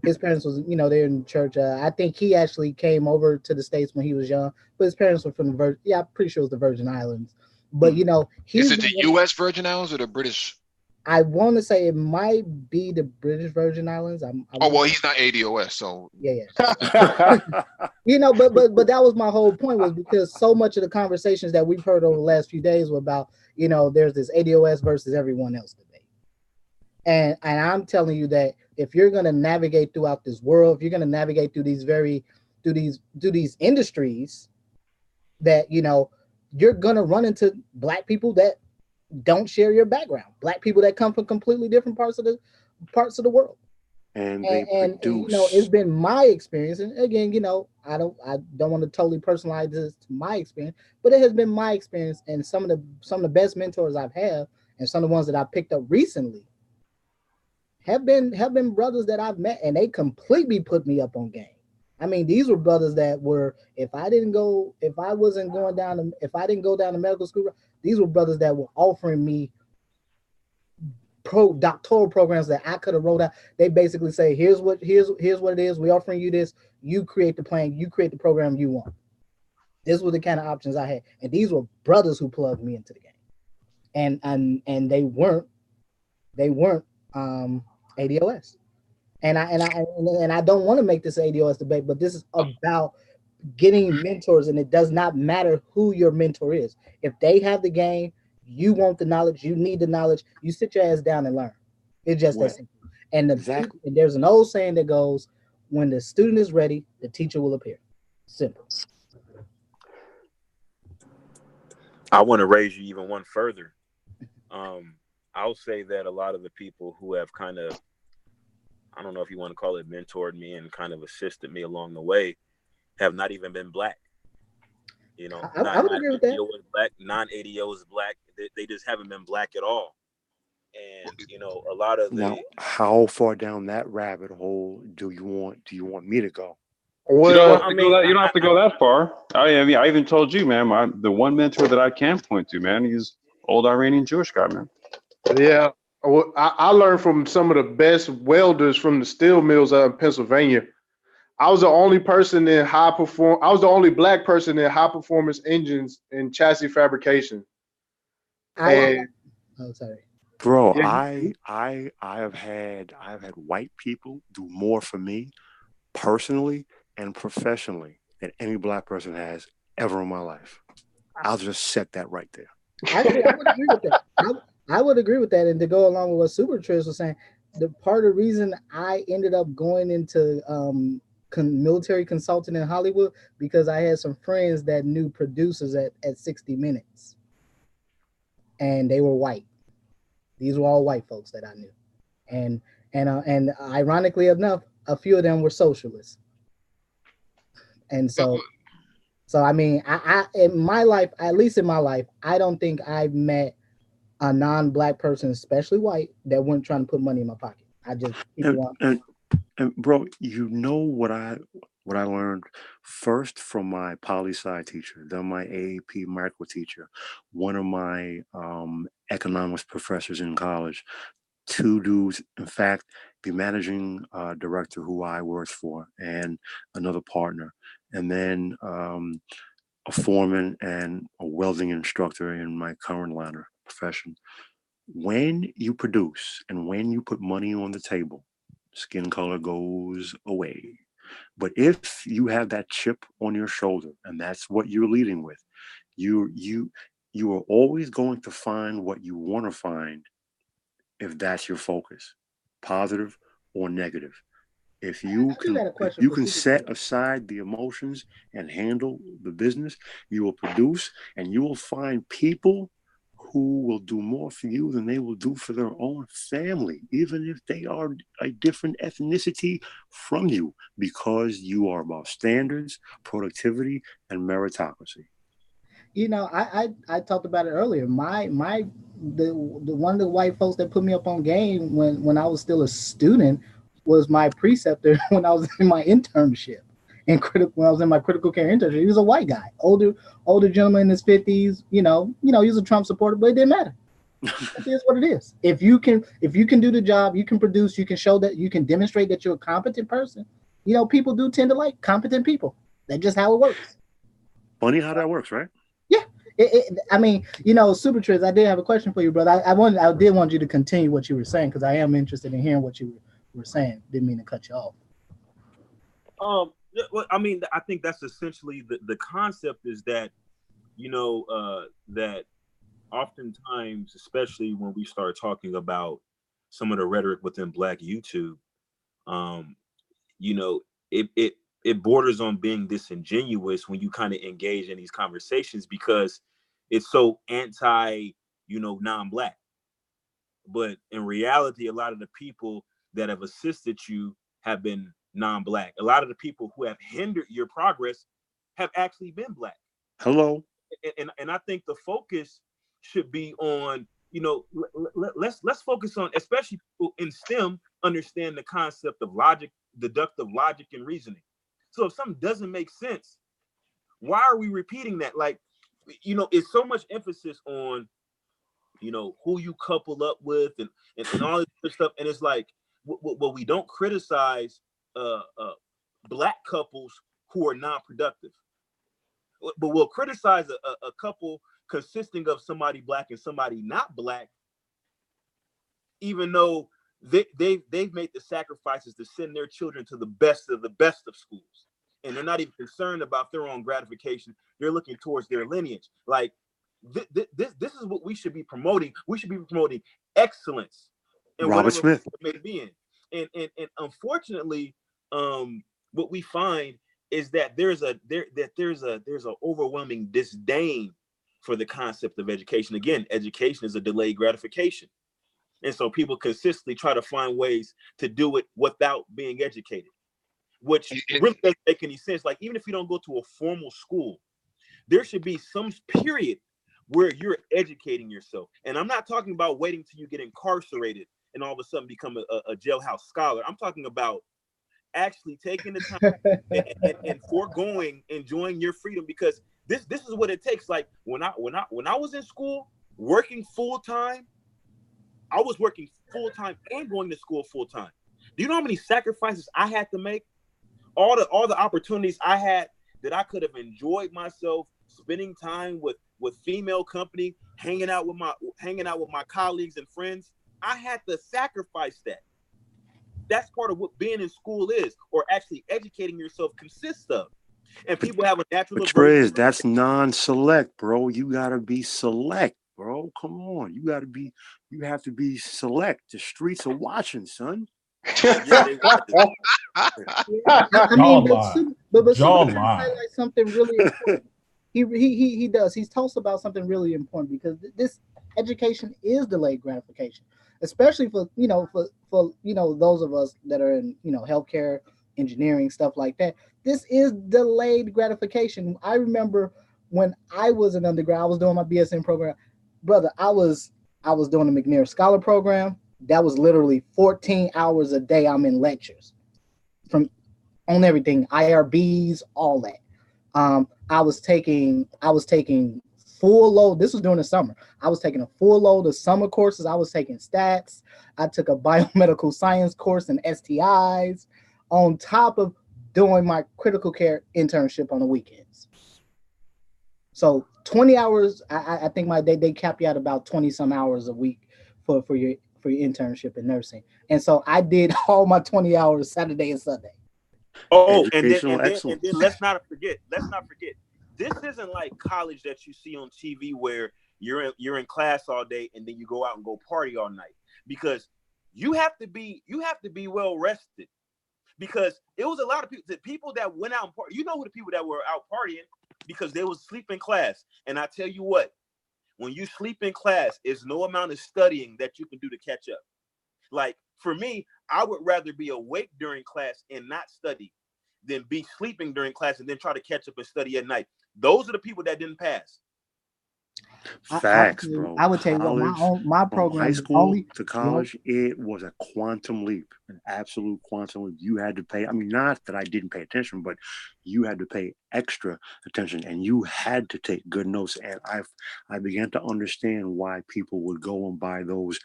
his parents was they're in church. I think he actually came over to the States when he was young. But his parents were from the I'm pretty sure it was the Virgin Islands. But is it the U.S. Virgin Islands or the British? I want to say it might be the British Virgin Islands. Well, he's not ADOS, so yeah. But that was my whole point, was because so much of the conversations that we've heard over the last few days were about there's this ADOS versus everyone else debate, and I'm telling you that if you're going to navigate throughout this world, if you're going to navigate through these industries, that you're going to run into Black people that don't share your background, Black people that come from completely different parts of the world. And it's been my experience, and again, I don't want to totally personalize this to my experience, but it has been my experience, and some of the best mentors I've had, and some of the ones that I picked up recently, have been brothers that I've met, and they completely put me up on game. I mean, these were brothers that were, if I didn't go down to medical school, these were brothers that were offering me doctoral programs that I could have wrote out. They basically say, here's what it is. We're offering you this. You create the plan. You create the program you want. This was the kind of options I had, and these were brothers who plugged me into the game, and they weren't ADOS. And I don't want to make this an ADOS debate, but this is about getting mentors, and it does not matter who your mentor is. If they have the game, you want the knowledge, you need the knowledge, you sit your ass down and learn. It's just that simple. And and there's an old saying that goes, when the student is ready, the teacher will appear. Simple. I want to raise you even one further. I'll say that a lot of the people who have kind of, I don't know if you want to call it, mentored me and kind of assisted me along the way, have not even been Black. I would agree with that. Black, non-ADO is Black. They just haven't been Black at all. And a lot of now, how far down that rabbit hole do you want me to go? You don't have to go that far. I even told you, man. The one mentor that I can point to, man, he's old Iranian Jewish guy, man. Yeah, I learned from some of the best welders from the steel mills out in Pennsylvania. I was the only person in I was the only Black person in high performance engines and chassis fabrication. Sorry. Bro, Yeah. I have had white people do more for me personally and professionally than any Black person has ever in my life. I'll just set that right there. Actually, I would agree with that. I would agree with that. And to go along with what Super Trish was saying, the part of the reason I ended up going into military consulting in Hollywood, because I had some friends that knew producers at 60 Minutes, and they were white. These were all white folks that I knew, and ironically enough, a few of them were socialists. And so I mean, I in my life, at least in my life, I don't think I've met a non-Black person, especially white, that weren't trying to put money in my pocket. I just and bro, what I learned first from my poli-sci teacher, then my AAP micro teacher, one of my economics professors in college, two dudes, in fact, the managing director who I worked for, and another partner, and then a foreman and a welding instructor in my current line of profession. When you produce and when you put money on the table, skin color goes away. But if you have that chip on your shoulder and that's what you're leading with, you are always going to find what you want to find if that's your focus, positive or negative. If you can set aside the emotions and handle the business, you will produce and you will find people who will do more for you than they will do for their own family, even if they are a different ethnicity from you, because you are about standards, productivity, and meritocracy. You know, I talked about it earlier. The one of the white folks that put me up on game when I was still a student was my preceptor when I was in my internship when I was in my critical care internship. He was a white guy, older gentleman in his 50s. You know, he was a Trump supporter, but it didn't matter. It is what it is. If you can do the job, you can produce, you can show that you can demonstrate that you're a competent person. You know, people do tend to like competent people. That's just how it works. Funny how that works, right? Yeah. I mean, you know, Super Triz, I did have a question for you, brother. I did want you to continue what you were saying because I am interested in hearing what you were saying. Didn't mean to cut you off. Well, I mean, I think that's essentially the concept is that, you know, that oftentimes, especially when we start talking about some of the rhetoric within Black YouTube, you know, it borders on being disingenuous when you kind of engage in these conversations because it's so anti, you know, non-Black. But in reality, a lot of the people that have assisted you have been non-Black. A lot of the people who have hindered your progress have actually been Black. Hello. And I think the focus should be on, you know, let's focus on, especially people in STEM, understand the concept of logic, deductive logic, and reasoning. So if something doesn't make sense, why are we repeating that? Like, you know, it's so much emphasis on, you know, who you couple up with and all this other stuff. And it's like, well, we don't criticize Black couples who are non-productive, but we'll criticize a couple consisting of somebody Black and somebody not Black, even though they've made the sacrifices to send their children to the best of schools. And they're not even concerned about their own gratification. They're looking towards their lineage. Like, this is what we should be promoting. We should be promoting excellence in Robert Smith may be in. And unfortunately, what we find is that there's a overwhelming disdain for the concept of education. Again, education is a delayed gratification. And so people consistently try to find ways to do it without being educated, which really doesn't make any sense. Like, even if you don't go to a formal school, there should be some period where you're educating yourself. And I'm not talking about waiting till you get incarcerated and all of a sudden become a jailhouse scholar. I'm talking about actually taking the time and foregoing enjoying your freedom, because this is what it takes. Like, when I was in school working full-time, I was working full-time and going to school full-time. Do you know how many sacrifices I had to make? All the opportunities I had that I could have enjoyed myself, spending time with female company, hanging out with my colleagues and friends. I had to sacrifice that. That's part of what being in school is, or actually educating yourself consists of. And people have a natural aversion. That's non-select, bro. You gotta be select, bro. Come on. You have to be select. The streets are watching, son. I mean, but highlight something really important. He does. He talks about something really important, because this education is delayed gratification, especially for those of us that are in healthcare, engineering, stuff like that. This is delayed gratification. I remember when I was an undergrad, I was doing my BSN program, brother. I was doing the McNair Scholar program. That was literally 14 hours a day. I'm in lectures on everything, IRBs, all that. I was taking full load. This was during the summer. I was taking a full load of summer courses. I was taking stats. I took a biomedical science course and STIs on top of doing my critical care internship on the weekends. So 20 hours, I think they cap you at about 20 some hours a week for your internship in nursing. And so I did all my 20 hours Saturday and Sunday. Oh, and then let's not forget, this isn't like college that you see on TV where you're in class all day and then you go out and go party all night, because you have to be well rested, because it was a lot of people that went out and party. You know who the people that were out partying because they was sleep in class. And I tell you what, when you sleep in class, it's no amount of studying that you can do to catch up. Like for me, I would rather be awake during class and not study than be sleeping during class and then try to catch up and study at night. Those are the people that didn't pass. Facts, bro. I would tell you what, my program, from high school to college, it was a quantum leap, an absolute quantum leap. You had to pay. I mean, not that I didn't pay attention, but you had to pay extra attention, and you had to take good notes. And I began to understand why people would go and buy those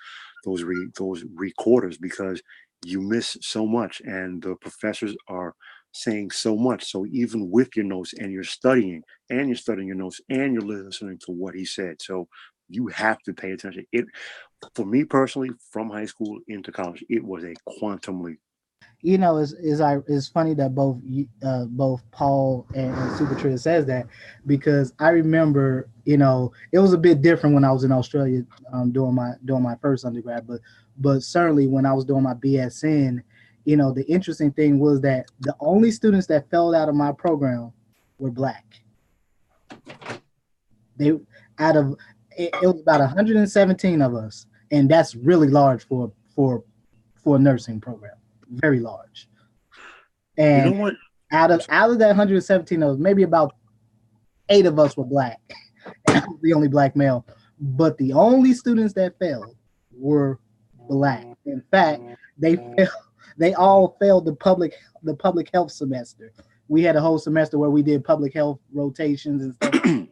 recorders, because you miss so much, and the professors are saying so much. So even with your notes, and you're studying your notes, and you're listening to what he said, so you have to pay attention. It, for me personally, from high school into college, it was a quantum leap. You know, it's funny that both Paul and Super Triz says that, because I remember, you know, it was a bit different when I was in Australia doing my first undergrad, but certainly when I was doing my BSN, you know, the interesting thing was that the only students that fell out of my program were Black. It was about 117 of us, and that's really large for a nursing program, very large. And you know what? Out of that 117 of us, maybe about 8 of us were Black. And I was the only Black male, but the only students that failed were Black. In fact, they all failed the public health semester. We had a whole semester where we did public health rotations and stuff.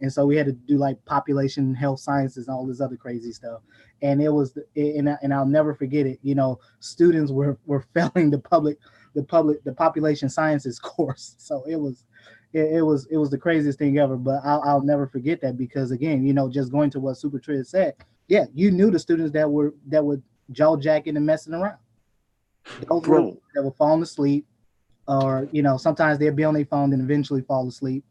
And so we had to do like population health sciences and all this other crazy stuff. And and I'll never forget it. You know, students were failing the population sciences course. So it was the craziest thing ever. But I'll never forget that, because again, you know, just going to what Super Triz said, yeah, you knew the students that were jaw jacking and messing around. Those that were falling asleep, or you know, sometimes they'd be on their phone and eventually fall asleep,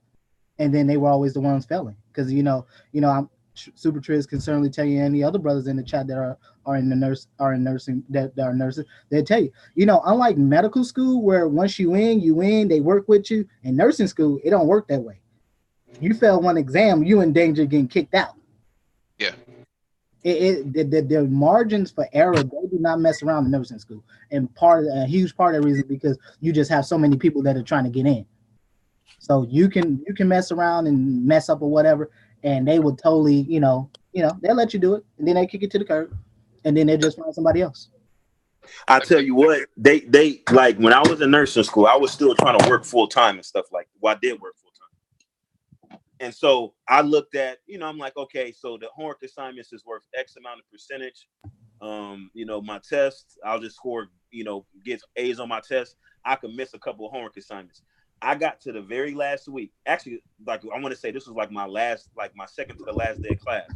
and then they were always the ones failing. Because I'm Super Triz can certainly tell you, any other brothers in the chat that are in nursing that are nurses, they'll tell you, you know, unlike medical school where once you in, they work with you. In nursing school, it don't work that way. You fail one exam, you in danger of getting kicked out. Yeah. The margins for error, they do not mess around in nursing school, and a huge part of the reason because you just have so many people that are trying to get in. So you can mess around and mess up or whatever, and they will totally, you know, they'll let you do it, and then they kick it to the curb, and then they just find somebody else. I tell you what, they like when I was in nursing school, I was still trying to work full time and stuff like that. Well, I did work full time. And so I looked at, you know, I'm like, okay, so the homework assignments is worth X amount of percentage. You know, my tests, I'll just score, you know, get A's on my test. I could miss a couple of homework assignments. I got to the very last week. Actually, like I want to say this was like my second to the last day of class.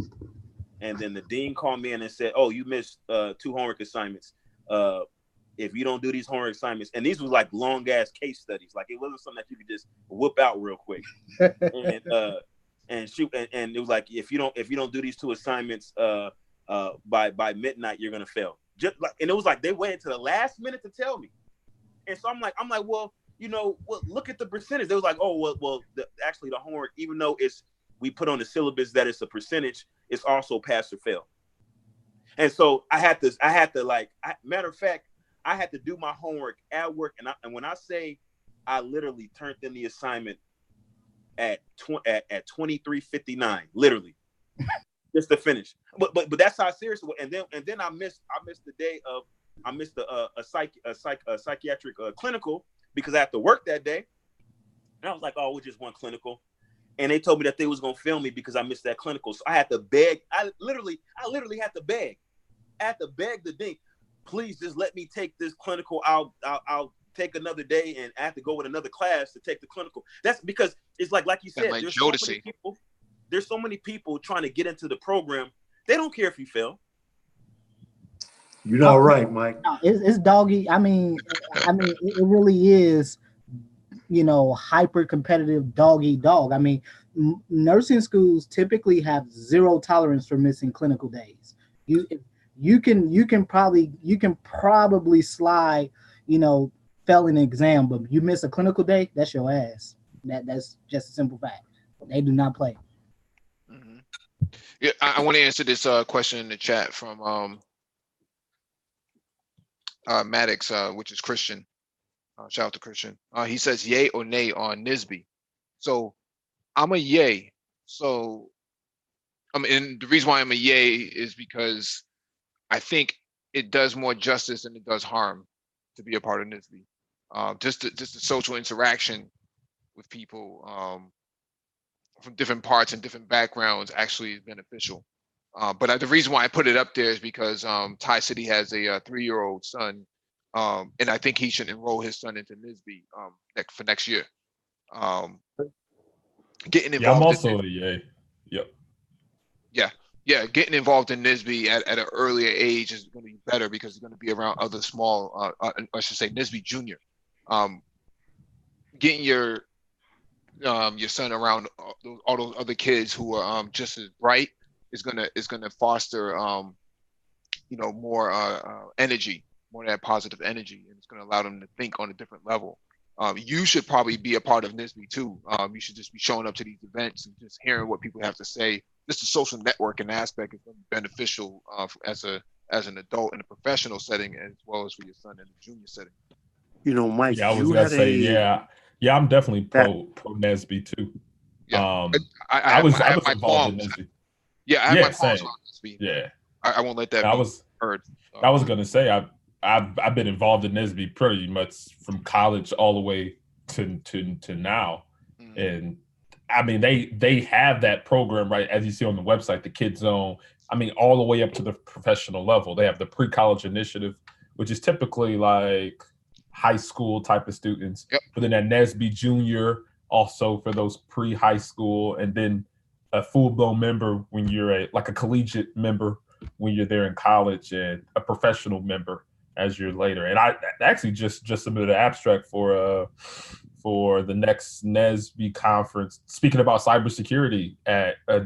And then the dean called me in and said, "Oh, you missed 2 homework assignments. If you don't do these homework assignments," and these was like long ass case studies. Like it wasn't something that you could just whip out real quick. And it was like, if you don't do these 2 assignments by midnight, you're gonna fail. Just like, and it was like they waited to the last minute to tell me. And so I'm like, well, you know, well, look at the percentage. They was like, oh, well, actually the homework, even though we put on the syllabus that it's a percentage, it's also pass or fail. And so I had to like, matter of fact, I had to do my homework at work. And when I say I literally turned in the assignment at 23:59, literally, just to finish. But that's how serious it was. And then I missed the day of, I missed a psychiatric clinical because I had to work that day. And I was like, oh, we're just one clinical. And they told me that they was gonna fail me because I missed that clinical. So I had to beg. I literally had to beg. I had to beg the dean, please just let me take this clinical. I'll take another day and I have to go with another class to take the clinical. That's because it's like you said, there's so many people trying to get into the program. They don't care if you fail. You're not right, Mike. No, it's doggy. I mean, it really is, hyper competitive dog eat dog. I mean, nursing schools typically have zero tolerance for missing clinical days. You can probably slide, fail an exam, but you miss a clinical day, that's your ass. That's just a simple fact. They do not play. Mm-hmm. Yeah, I want to answer this question in the chat from Maddox, which is Christian. Shout out to Christian. He says yay or nay on NSBE. So I'm a yay. So and the reason why I'm a yay is because I think it does more justice than it does harm to be a part of NSBE. Just the social interaction with people from different parts and different backgrounds actually is beneficial. But the reason why I put it up there is because Thai City has a 3-year-old son, and I think he should enroll his son into NSBE for next year. Getting involved. Yeah, I'm also a yay. Yep. Yeah, getting involved in NSBE at an earlier age is going to be better because it's going to be around other small, I should say NSBE Junior. Getting your son around all those other kids who are just as bright is gonna foster more energy, more of that positive energy, and it's gonna allow them to think on a different level. You should probably be a part of NSBE too. You should just be showing up to these events and just hearing what people have to say. Just the social networking aspect is going to be beneficial as an adult in a professional setting, as well as for your son in a junior setting. Mike. Yeah, I was gonna say, yeah, I'm definitely pro NSBE too. Yeah, I was involved in NSBE. Yeah, I have my qualms on NSBE. Yeah, I won't let that be heard. I was gonna say I've been involved in NSBE pretty much from college all the way to now, and I mean they have that program, right, as you see on the website, the Kid Zone. I mean, all the way up to the professional level. They have the pre-college initiative, which is typically like high school type of students. Yep. But then that NSBE Junior also for those pre-high school, and then a full-blown member when you're like a collegiate member when you're there in college, and a professional member as you're later. And I actually just submitted an abstract for the next NSBE conference, speaking about cybersecurity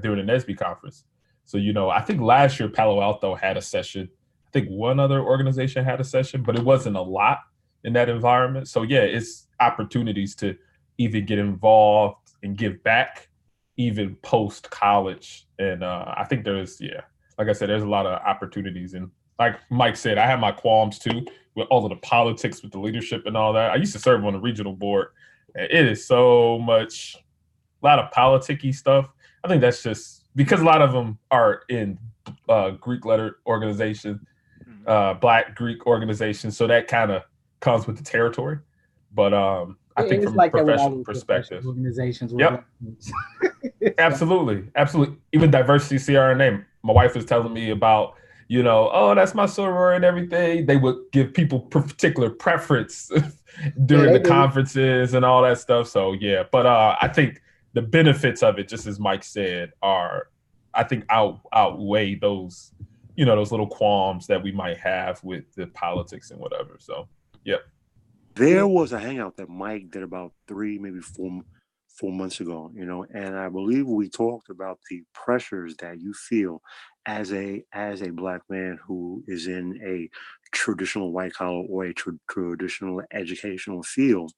during the NSBE conference. So, I think last year Palo Alto had a session. I think one other organization had a session, but it wasn't a lot in that environment. So yeah, it's opportunities to even get involved and give back even post college. And I think like I said, there's a lot of opportunities. And like Mike said, I have my qualms too with all of the politics with the leadership and all that. I used to serve on the regional board, and it is so much, a lot of politicky stuff. I think that's just because a lot of them are in Greek letter organization, Black Greek organizations. So that kind of comes with the territory. But I think from a professional perspective, organizations. Yep. Absolutely. Even diversity CRNA. My wife was telling me about, oh, that's my soror and everything. They would give people particular preference during the conferences and all that stuff. So yeah, but I think the benefits of it, just as Mike said, are, I think, outweigh those, those little qualms that we might have with the politics and whatever. So, yep. There was a hangout that Mike did about 3, maybe 4 months ago, and I believe we talked about the pressures that you feel as a Black man who is in a traditional white collar or a traditional educational field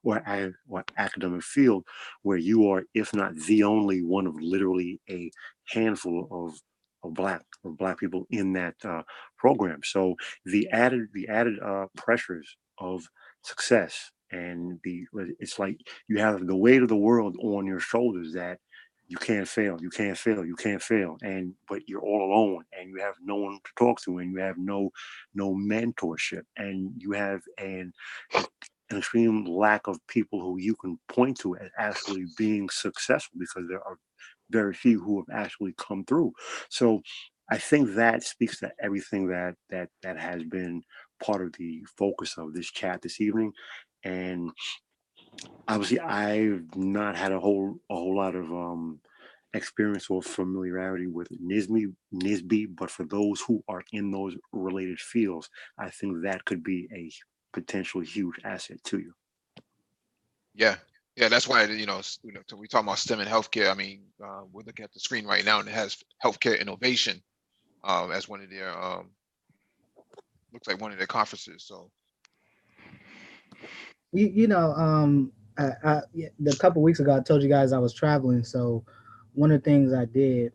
or academic field, where you are, if not the only one of literally a handful of Black people in that program. So the added pressures of success, and it's like you have the weight of the world on your shoulders that you can't fail, but you're all alone, and you have no one to talk to, and you have no mentorship, and you have an extreme lack of people who you can point to as actually being successful, because there are very few who have actually come through. So I think that speaks to everything that has been part of the focus of this chat this evening. And obviously, I've not had a whole lot of experience or familiarity with NISB, but for those who are in those related fields, I think that could be a potential huge asset to you. Yeah, that's why so we talk about STEM and healthcare. I mean, we're looking at the screen right now, and it has healthcare innovation as one of their looks like one of their conferences. So a couple weeks ago I told you guys I was traveling. So one of the things I did,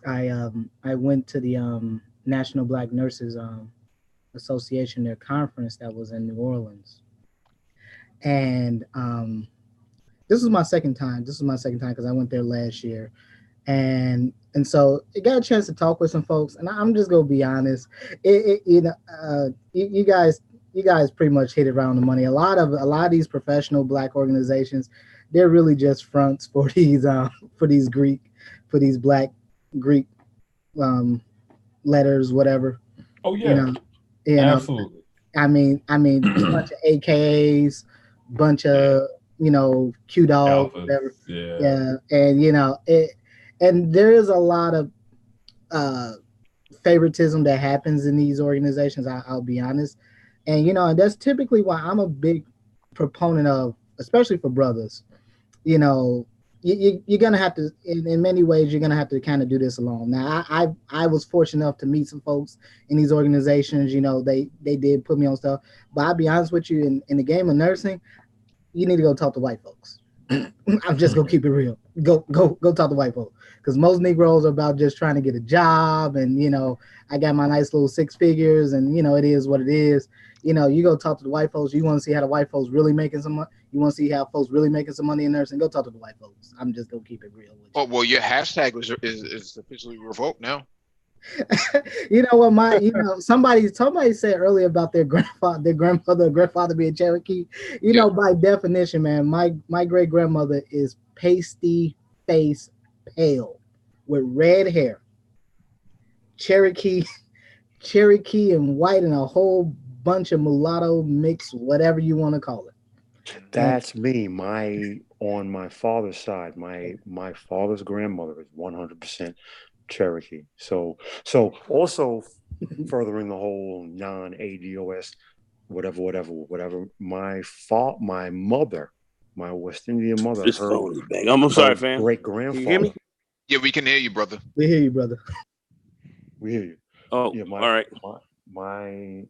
I went to the National Black Nurses Association, their conference that was in New Orleans, and this was my second time. Because I went there last year, and so I got a chance to talk with some folks. And I'm just gonna be honest, you guys pretty much hit it around the money. A lot of these professional Black organizations, they're really just fronts for these Black Greek letters, whatever. Oh yeah, absolutely. I mean, a bunch of AKAs, bunch of Q dog, whatever. Yeah, and and there is a lot of favoritism that happens in these organizations. I'll be honest, and and that's typically why I'm a big proponent of, especially for brothers. You're gonna have to, in many ways, you're gonna have to kind of do this alone. Now, I was fortunate enough to meet some folks in these organizations. They did put me on stuff, but I'll be honest with you, in the game of nursing, you need to go talk to white folks. I'm just gonna keep it real. Go talk to white folks, because most Negroes are about just trying to get a job, and I got my nice little 6 figures, and it is what it is. You go talk to the white folks. You want to see how the white folks really making some money. You want to see how folks really making some money in nursing. Go talk to the white folks. I'm just gonna keep it real with you. Well, your hashtag is officially revoked now. You know what? Somebody said earlier about their grandfather being Cherokee. By definition, man, my great grandmother is pasty face pale with red hair, Cherokee and white, and a whole bunch of mulatto mix, whatever you want to call it. That's me. On my father's side, my father's grandmother is 100% Cherokee. So also furthering the whole non-ADOS, whatever. My mother, my West Indian mother, I'm sorry, fam. Great grandfather. Can you hear me? Yeah, we can hear you, brother. We hear you, brother. We hear you. Oh, yeah. All right. My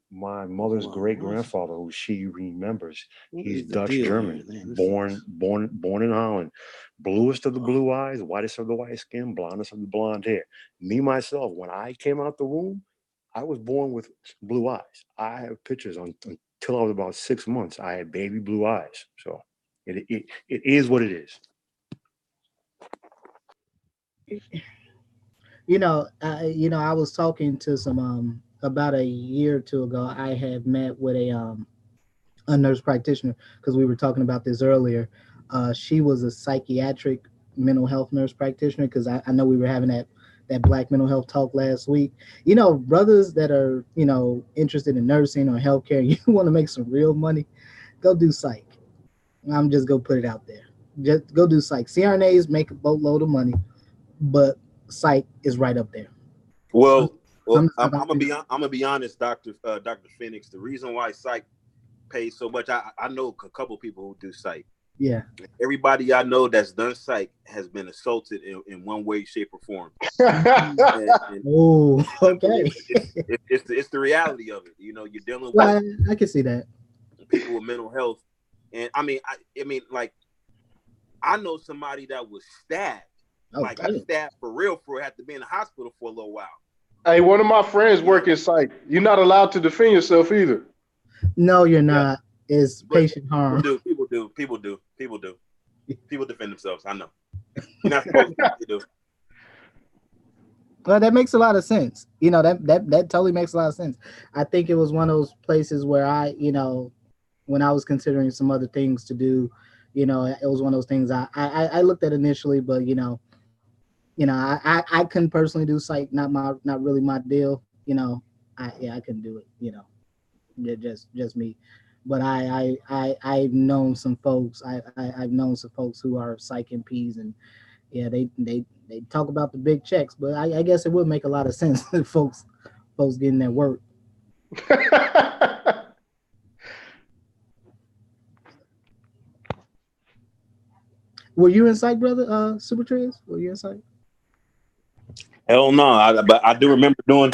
mother's great grandfather, who she remembers, he's Dutch German, born in Holland, bluest of the blue eyes, whitest of the white skin, blondest of the blonde hair. Me myself, when I came out the womb, I was born with blue eyes. I have pictures until I was about 6 months. I had baby blue eyes. So it is what it is. I was talking to some about a year or two ago. I had met with a nurse practitioner, because we were talking about this earlier. She was a psychiatric mental health nurse practitioner, because I know we were having that Black mental health talk last week. Brothers that are interested in nursing or healthcare, you want to make some real money, go do psych. I'm just gonna put it out there. Just go do psych. CRNAs make a boatload of money, but psych is right up there. Well, I'm gonna be honest, Dr. Phoenix. The reason why psych pays so much, I know a couple people who do psych. Yeah. Everybody I know that's done psych has been assaulted in one way, shape, or form. Oh, okay. It's the reality of it. You're dealing with. I can see that. People with mental health, and I mean, I know somebody that was stabbed. Stabbed for real, had to be in the hospital for a little while. Hey, one of my friends work in psych. You're not allowed to defend yourself either. No, you're not. It's patient harm. People do. People defend themselves. I know. You're not supposed to do. Well, that makes a lot of sense. That totally makes a lot of sense. I think it was one of those places where I, when I was considering some other things to do, it was one of those things I looked at initially, but you know, I couldn't personally do psych, not really my deal. You know, I couldn't do it. You know, just me. But I've known some folks. I've known some folks who are psych MPs, and yeah, they talk about the big checks. But I guess it would make a lot of sense if folks getting that work. Were you in psych, brother? Super Trez? Were you in psych? Hell no, but I do remember doing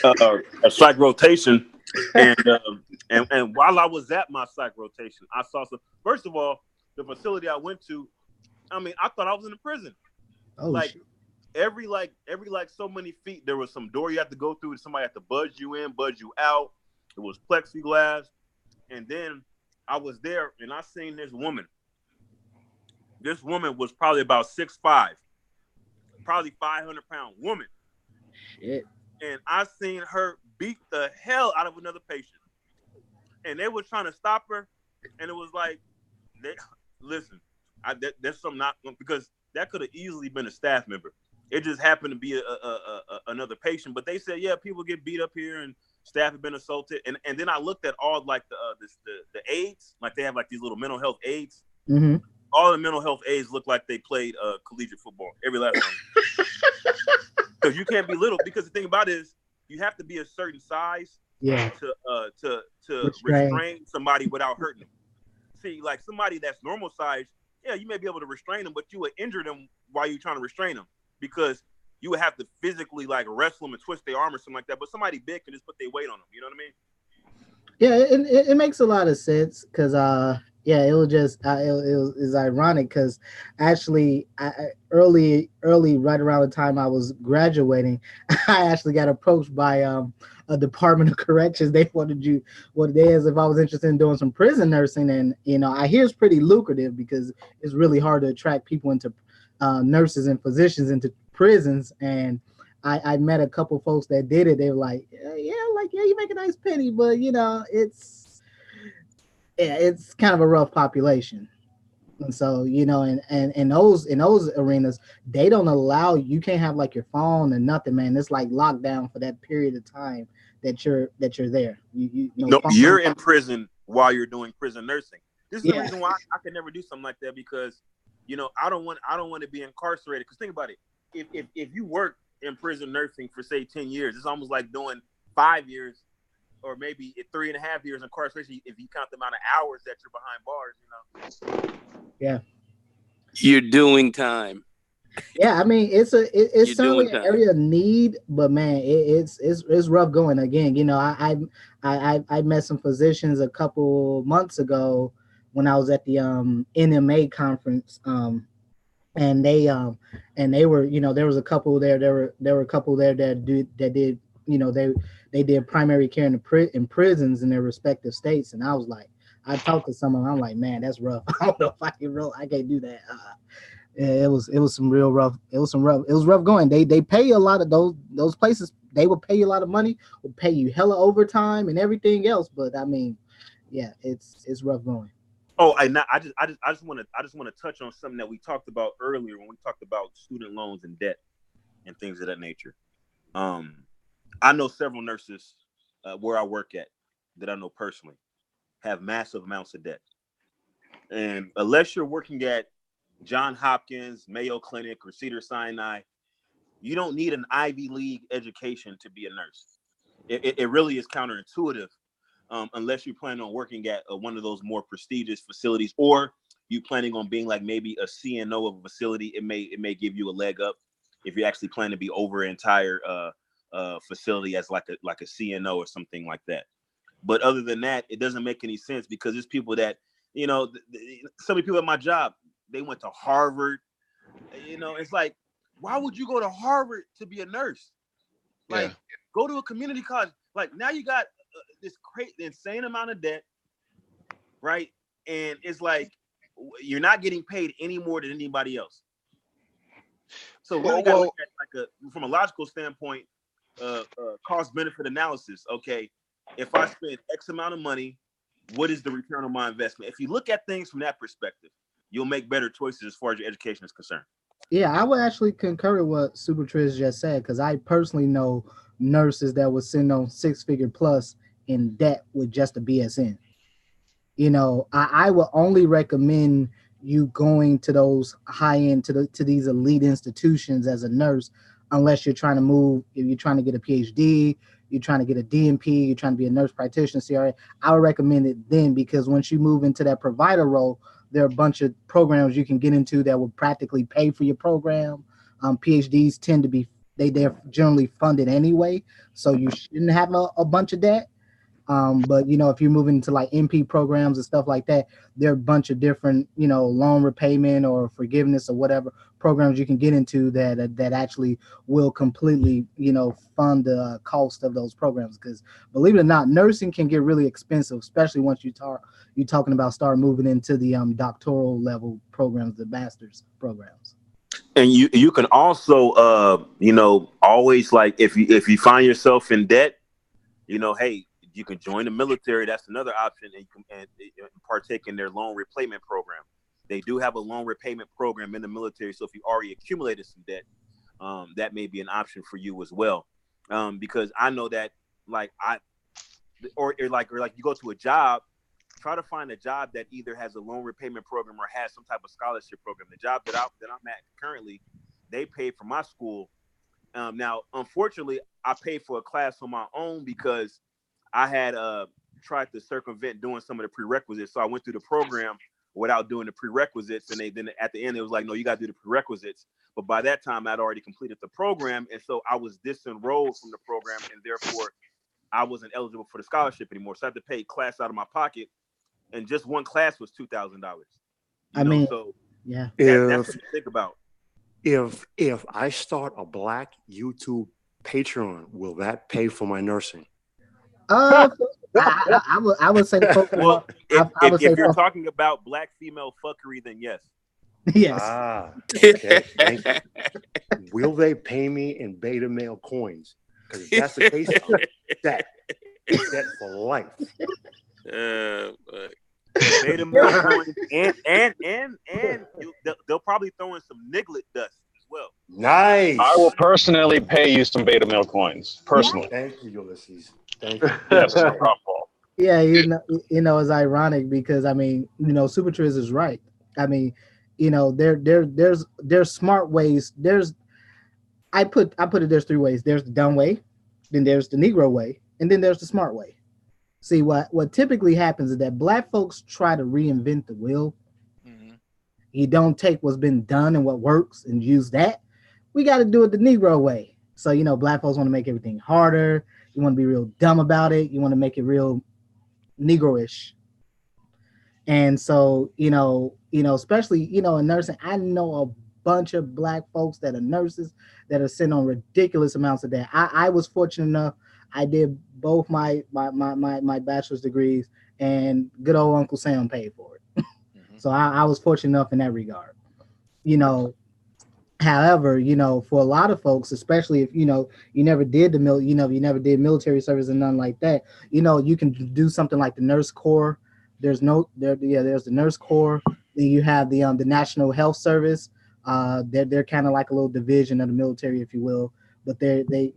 a psych rotation, and while I was at my psych rotation, I saw some. First of all, the facility I went to, I mean, I thought I was in a prison. Oh, like shit. every so many feet, there was some door you had to go through. Somebody had to buzz you in, buzz you out. It was plexiglass, and then I was there, and I seen this woman. This woman was probably about 6'5", probably 500-pound woman. Shit. And I seen her beat the hell out of another patient. And they were trying to stop her. And it was like, listen, there's some not, because that could have easily been a staff member. It just happened to be another patient. But they said, yeah, people get beat up here and staff have been assaulted. And then I looked at all like the aides, like they have like these little mental health aides. Mm-hmm. All the mental health aides look like they played collegiate football, every last one. Because you can't be little. Because the thing about it is, you have to be a certain size, to restrain somebody without hurting them. See, like somebody that's normal size, yeah, you may be able to restrain them, but you would injure them while you're trying to restrain them, because you would have to physically like wrestle them and twist their arm or something like that. But somebody big can just put their weight on them. You know what I mean? Yeah, it makes a lot of sense because yeah, it was just it was ironic because actually early right around the time I was graduating, I actually got approached by a Department of Corrections. They wanted if I was interested in doing some prison nursing, and you know, I hear it's pretty lucrative because it's really hard to attract people into nurses and physicians into prisons. And I met a couple folks that did it. They were like, yeah, you make a nice penny, but you know, it's kind of a rough population. And so, you know, and in those arenas, they don't allow you can't have like your phone and nothing, man. It's like lockdown for that period of time that you're there. You're in prison while you're doing prison nursing. This is the reason why I could never do something like that, because you know, I don't want to be incarcerated. Because think about it, if you work in prison nursing for say 10 years, it's almost like doing 5 years or maybe 3.5 years incarceration if you count the amount of hours that you're behind bars, you know. Yeah, you're doing time. Yeah, I mean, it's certainly an area of need, but man, it's rough going. Again, you know, I met some physicians a couple months ago when I was at the NMA conference, and they were, you know, there was a couple there. There were a couple there that did, you know, they did primary care in prisons in their respective states, and I was like, I talked to some of them. I'm like, man, that's rough. I don't know if I can't do that. Yeah, it was some real rough. It was rough going. They pay a lot of those places. They will pay you a lot of money. Will pay you hella overtime and everything else. But I mean, yeah, it's rough going. Oh, I just want to touch on something that we talked about earlier when we talked about student loans and debt and things of that nature. I know several nurses where I work at that I know personally have massive amounts of debt, and unless you're working at Johns Hopkins, Mayo Clinic, or Cedars-Sinai, you don't need an Ivy League education to be a nurse. It really is counterintuitive, unless you're planning on working at one of those more prestigious facilities, or you planning on being like maybe a CNO of a facility. It may give you a leg up if you actually plan to be over an entire facility as like a CNO or something like that. But other than that, it doesn't make any sense, because there's people that, you know, so many people at my job, they went to Harvard. You know, it's like, why would you go to Harvard to be a nurse? Like, go to a community college. Like, now you got this insane amount of debt, right? And it's like, you're not getting paid any more than anybody else. So really got to look at from a logical standpoint, cost benefit analysis. Okay, if I spend X amount of money, what is the return on my investment? If you look at things from that perspective, you'll make better choices as far as your education is concerned. Yeah, I would actually concur with what Super Triz just said because I personally know nurses that would send on 6-figure plus in debt with just a BSN. You know, I would only recommend you going to those high end to these elite institutions as a nurse, unless you're trying to move. If you're trying to get a PhD, you're trying to get a DNP, you're trying to be a nurse practitioner, CRA. I would recommend it then because once you move into that provider role, there are a bunch of programs you can get into that will practically pay for your program. PhDs tend to be they're generally funded anyway, so you shouldn't have a bunch of debt. But you know, if you're moving into like MP programs and stuff like that, there are a bunch of different, you know, loan repayment or forgiveness or whatever programs you can get into that actually will completely, you know, fund the cost of those programs. Because believe it or not, nursing can get really expensive, especially once you're talking about start moving into the doctoral level programs, the master's programs. And you can also you know, always like if you find yourself in debt, you know, hey, you can join the military. That's another option, and you can partake in their loan repayment program. They do have a loan repayment program in the military, so if you already accumulated some debt, that may be an option for you as well. Because I know that, like or like you go to a job, try to find a job that either has a loan repayment program or has some type of scholarship program. The job that I'm at currently, they paid for my school. Now, unfortunately, I paid for a class on my own because I had tried to circumvent doing some of the prerequisites. So I went through the program without doing the prerequisites, and then at the end it was like, no, you got to do the prerequisites. But by that time, I'd already completed the program, and so I was disenrolled from the program, and therefore I wasn't eligible for the scholarship anymore. So I had to pay class out of my pocket, and just one class was $2,000. I mean, so yeah, that's what you think about. If I start a Black YouTube Patreon, will that pay for my nursing? I would say folks. Well, I would say if you're talking about Black female fuckery, then yes. Yes. Ah, okay. Thank you. Will they pay me in beta male coins? Because if that's the case, I'm set for life. Beta male coins, and they'll probably throw in some niglet dust as well. Nice. I will personally pay you some beta male coins. Personally. Thank you, Ulysses. Thank you. Yes, no problem. Yeah, you know, it's ironic because I mean, you know, Super Triz is right. I mean, you know, there's smart ways. I put it there's three ways. There's the dumb way, then there's the Negro way, and then there's the smart way. See, what typically happens is that Black folks try to reinvent the wheel. Mm-hmm. You don't take what's been done and what works and use that. We got to do it the Negro way. So, you know, Black folks want to make everything harder. You want to be real dumb about it. You want to make it real Negro-ish. And so, you know, especially, you know, in nursing, I know a bunch of Black folks that are nurses that are sitting on ridiculous amounts of debt. I was fortunate enough. I did both my bachelor's degrees, and good old Uncle Sam paid for it. Mm-hmm. So I was fortunate enough in that regard. You know, however, you know, for a lot of folks, especially if, you know, you never did you never did military service and nothing like that, you know, you can do something like the Nurse Corps. There's the Nurse Corps. Then you have the National Health Service. They're kind of like a little division of the military, if you will. But they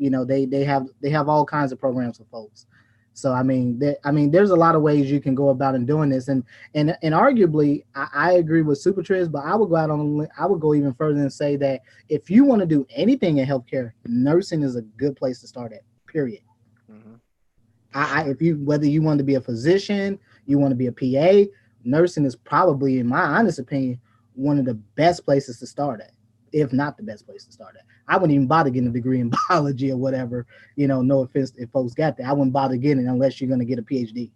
have all kinds of programs for folks. So I mean, there's a lot of ways you can go about in doing this, and arguably, I agree with Super Triz, but I would go even further and say that if you want to do anything in healthcare, nursing is a good place to start at. Period. Mm-hmm. Whether you want to be a physician, you want to be a PA, nursing is probably, in my honest opinion, one of the best places to start at, if not the best place to start at. I wouldn't even bother getting a degree in biology or whatever. You know, no offense if folks got that. I wouldn't bother getting it unless you're going to get a PhD.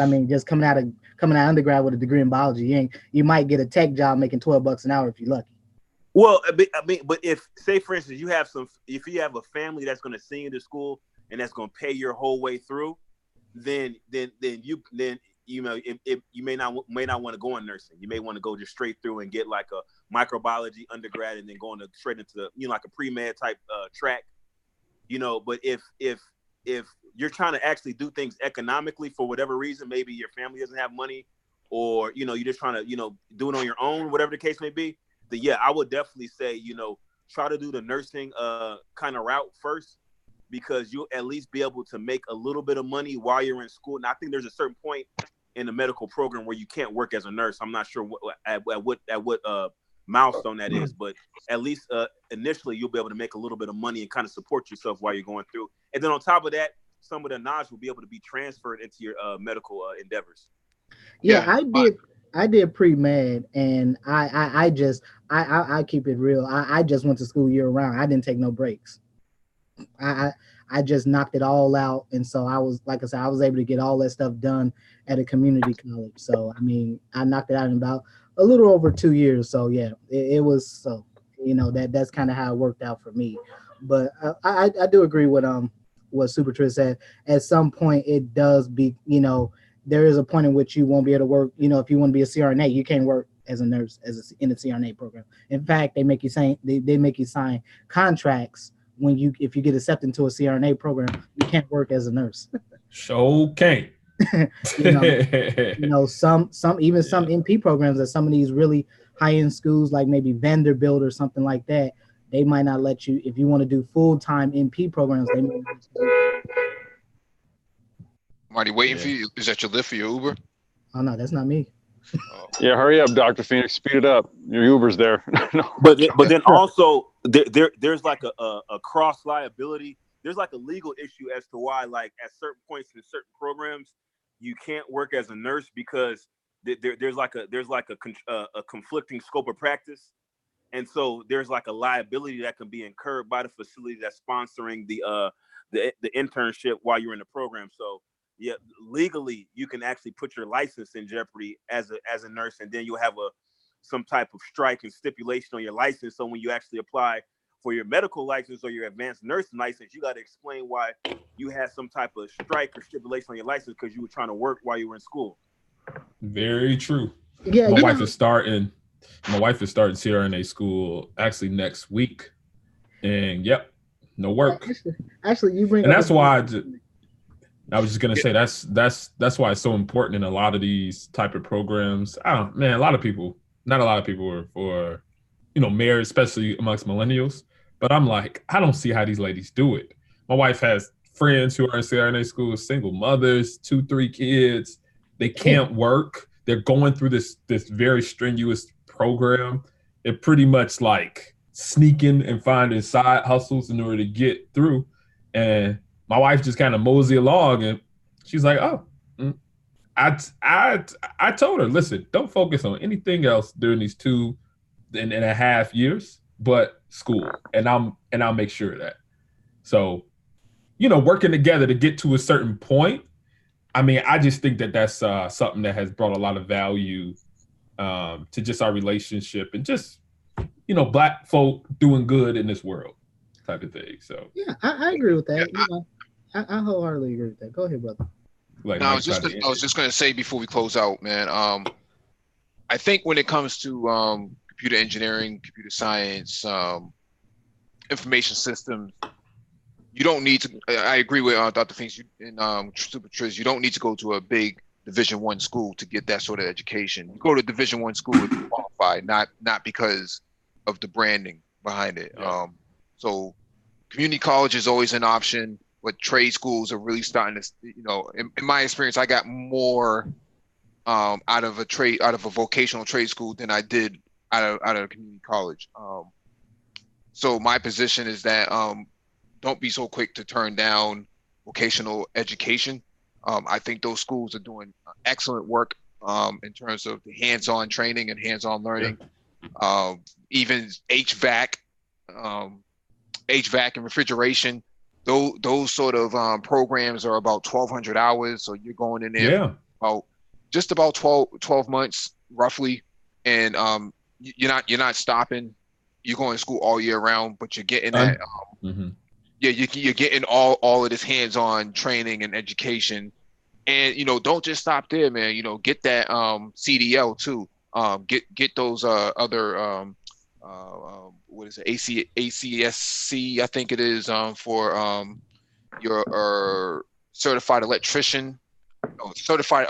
I mean, just coming out of undergrad with a degree in biology, you might get a tech job making $12 an hour if you're lucky. Well, I mean, but if, say for instance, if you have a family that's going to send you to school and that's going to pay your whole way through, then you know, you may not want to go in nursing. You may want to go just straight through and get like a microbiology undergrad and then go straight into the, you know, like a pre-med type track, you know. But if you're trying to actually do things economically for whatever reason, maybe your family doesn't have money, or, you know, you're just trying to, you know, do it on your own, whatever the case may be, yeah, I would definitely say, try to do the nursing kind of route first, because you'll at least be able to make a little bit of money while you're in school. And I think there's a certain point in the medical program where you can't work as a nurse. I'm not sure at what milestone that is, but at least initially you'll be able to make a little bit of money and kind of support yourself while you're going through. And then on top of that, some of the knowledge will be able to be transferred into your medical endeavors. Yeah, I did pre-med, and I keep it real. I just went to school year round. I didn't take no breaks. I just knocked it all out, and so I was, like I said, I was able to get all that stuff done at a community college. So I mean, I knocked it out in about a little over 2 years. So yeah, it was, so that's kind of how it worked out for me. But I do agree with what Super Trish said. At some point, it does be, there is a point in which you won't be able to work. If you want to be a CRNA, you can't work as a nurse in the CRNA program. In fact, they make you sign contracts if you get accepted into a CRNA program, you can't work as a nurse. Sure can't. Some NP programs at some of these really high-end schools, like maybe Vanderbilt or something like that, they might not let you, if you want to do full-time NP programs, they might not let you. Marty, waiting for you. Is that your Lyft for your Uber? Oh no, that's not me. Yeah, hurry up, Dr. Phoenix. Speed it up. Your Uber's there. No. But then also there's like a cross liability. There's like a legal issue as to why, like, at certain points in certain programs, you can't work as a nurse because there's like a conflicting scope of practice, and so there's like a liability that can be incurred by the facility that's sponsoring the internship while you're in the program. So yeah, legally you can actually put your license in jeopardy as a nurse, and then you'll have some type of strike and stipulation on your license. So when you actually apply for your medical license or your advanced nursing license, you got to explain why you had some type of strike or stipulation on your license because you were trying to work while you were in school. Very true. Yeah, my wife is starting CRNA school actually next week, and yep, no work. Actually, you bring, and that's why I was just gonna say that's why it's so important in a lot of these type of programs. Not a lot of people are for, marriage, especially amongst millennials. But I'm like, I don't see how these ladies do it. My wife has friends who are in CRNA school, single mothers, 2-3 kids. They can't work. They're going through this very strenuous program. They're pretty much like sneaking and finding side hustles in order to get through. And my wife just kind of mosey along, and she's like, "Oh, I told her, listen, don't focus on anything else during these 2.5 years, but school, and I'll make sure of that." So, working together to get to a certain point. I mean, I just think that's something that has brought a lot of value to just our relationship and just Black folk doing good in this world type of thing. So yeah, I agree with that. I wholeheartedly agree with that. Go ahead, brother. I was just going to say before we close out, man. I think when it comes to computer engineering, computer science, information systems, you don't need to. I agree with Dr. Finks and Super Triz. You don't need to go to a big Division I school to get that sort of education. You go to Division I school if you qualify, not because of the branding behind it. Yeah. So community college is always an option. But trade schools are really starting to, in my experience, I got more out of a vocational trade school than I did out of a community college. So my position is that don't be so quick to turn down vocational education. I think those schools are doing excellent work in terms of the hands-on training and hands-on learning. Yeah. Even HVAC and refrigeration. Those sort of programs are about 1,200 hours. So you're going in there about 12 months roughly. And you're not stopping. You're going to school all year round, but you're getting that. You're getting all of this hands-on training and education. And, don't just stop there, man. Get that CDL too. Get those other what is it? ACSC, I think it is, for your certified electrician, certified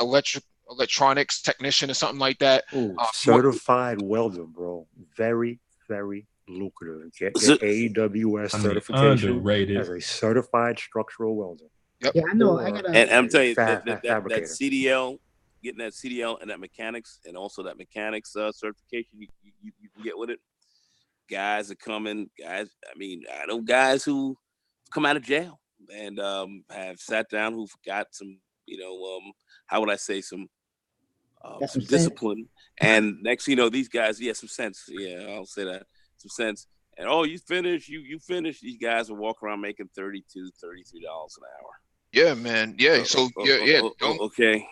electronics technician or something like that. Ooh, certified welder, bro. Very, very lucrative. Get your AWS certification underrated as a certified structural welder. Yep. Yeah, I know. I gotta. And I'm telling you, that fabricator. CDL, getting that CDL and that mechanics, and also that mechanics certification you can get with it. Guys are coming. Guys, I mean, I know guys who come out of jail and have sat down, who've got some, how would I say, some discipline. And next, these guys, some sense. Yeah, I'll say that, some sense. And you finished. You finished. These guys will walk around making $32, $33 an hour. Yeah, man. Yeah. So okay.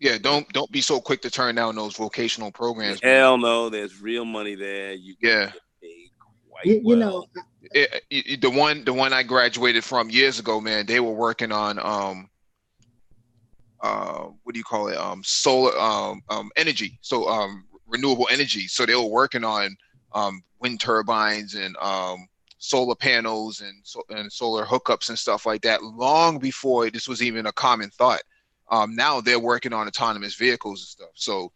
Yeah, don't be so quick to turn down those vocational programs. Hell no, there's real money there. You get paid quite well. The one I graduated from years ago, man, they were working on what do you call it? Solar energy. So renewable energy. So they were working on wind turbines and solar panels and solar hookups and stuff like that long before this was even a common thought. Now they're working on autonomous vehicles and stuff. So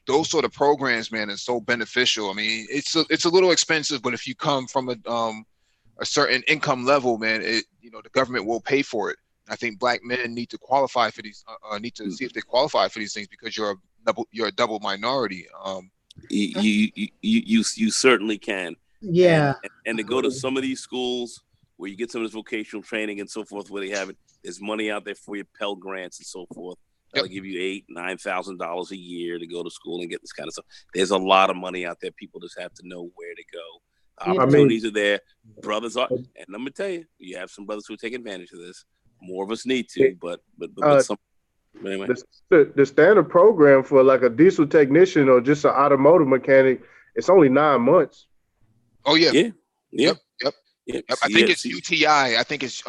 those sort of programs, man, is so beneficial. I mean, it's a little expensive, but if you come from a certain income level, man, the government will pay for it. I think black men need to qualify for these. Need to see if they qualify for these things because you're a double minority. You certainly can. Yeah. And to go to some of these schools where you get some of this vocational training and so forth, where they have it, there's money out there for your Pell Grants and so forth. They'll give you $8,000-$9,000 a year to go to school and get this kind of stuff. There's a lot of money out there. People just have to know where to go. Opportunities are there. Brothers are, and I'm gonna tell you, you have some brothers who take advantage of this. More of us need to, but some. Anyway. The standard program for like a diesel technician or just an automotive mechanic, it's only 9 months. Oh yeah. Yeah. Yep. I think it's UTI. I think it's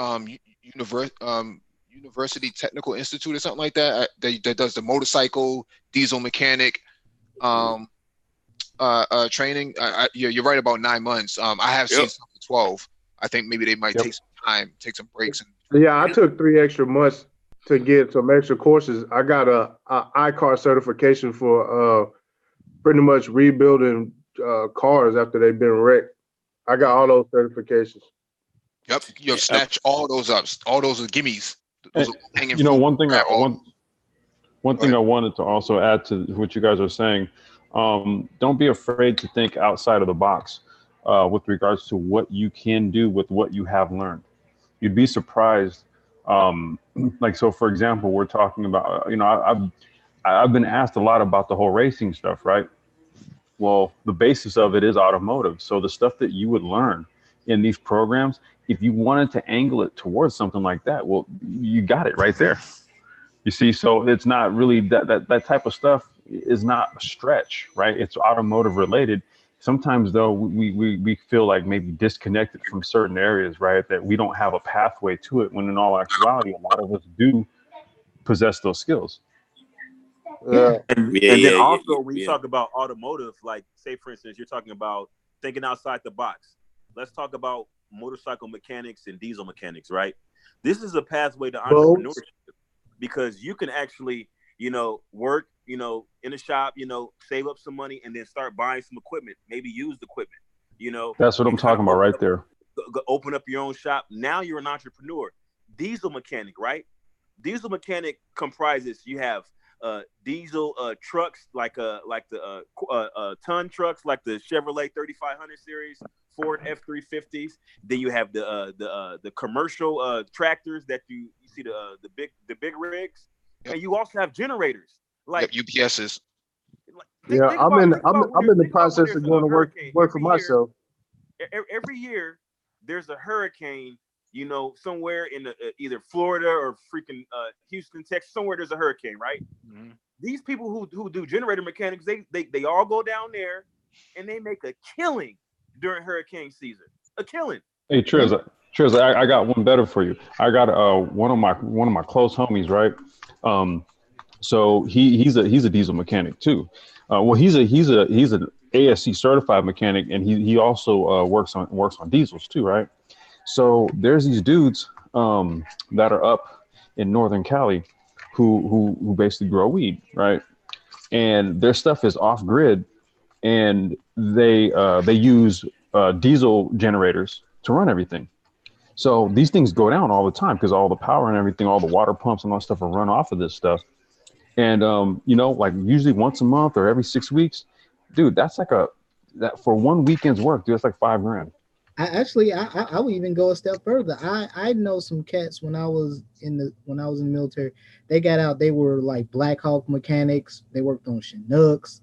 University Technical Institute or something like that. That does the motorcycle diesel mechanic training. You're right about 9 months. I have seen some for 12. I think maybe they might take some time, take some breaks. Yeah, I took 3 extra months to get some extra courses. I got a ICAR certification for pretty much rebuilding cars after they've been wrecked. I got all those certifications. Yep, you snatch all those up. All those are gimmies. Those are one thing I wanted to also add to what you guys are saying. Don't be afraid to think outside of the box with regards to what you can do with what you have learned. You'd be surprised. So for example, we're talking about, I've been asked a lot about the whole racing stuff, right? Well, the basis of it is automotive. So the stuff that you would learn in these programs, if you wanted to angle it towards something like that, well, you got it right there. You see, so it's not really that type of stuff is not a stretch, right? It's automotive related. Sometimes though, we feel like maybe disconnected from certain areas, right? That we don't have a pathway to it, when in all actuality, a lot of us do possess those skills. And then also when you talk about automotive, like say for instance, you're talking about thinking outside the box. Let's talk about motorcycle mechanics and diesel mechanics, right? This is a pathway to entrepreneurship because you can actually, work, in a shop, save up some money and then start buying some equipment, maybe used equipment, That's what I'm talking about right there. Open up your own shop. Now you're an entrepreneur. Diesel mechanic, right? Diesel mechanic comprises, you have diesel trucks like the ton trucks like the Chevrolet 3500 series, Ford F350s. Then you have the commercial tractors that you see the big rigs, and you also have generators like UPSs. I'm in the process of going to work for myself. Every year there's a hurricane. Somewhere in either Florida or freaking Houston, Texas, somewhere there's a hurricane, right? Mm-hmm. These people who do generator mechanics, they all go down there and they make a killing during hurricane season. A killing. Hey, Triz, I got one better for you. I got one of my close homies, right? So he's a diesel mechanic too. He's an ASC certified mechanic, and he also works on diesels too, right? So there's these dudes that are up in Northern Cali who basically grow weed, right? And their stuff is off grid, and they use diesel generators to run everything. So these things go down all the time because all the power and everything, all the water pumps and all that stuff are run off of this stuff. And like usually once a month or every 6 weeks, dude, that's like that for one weekend's work, dude, that's like $5,000. I would even go a step further. I know some cats when I was in the military. They got out. They were like Black Hawk mechanics. They worked on Chinooks.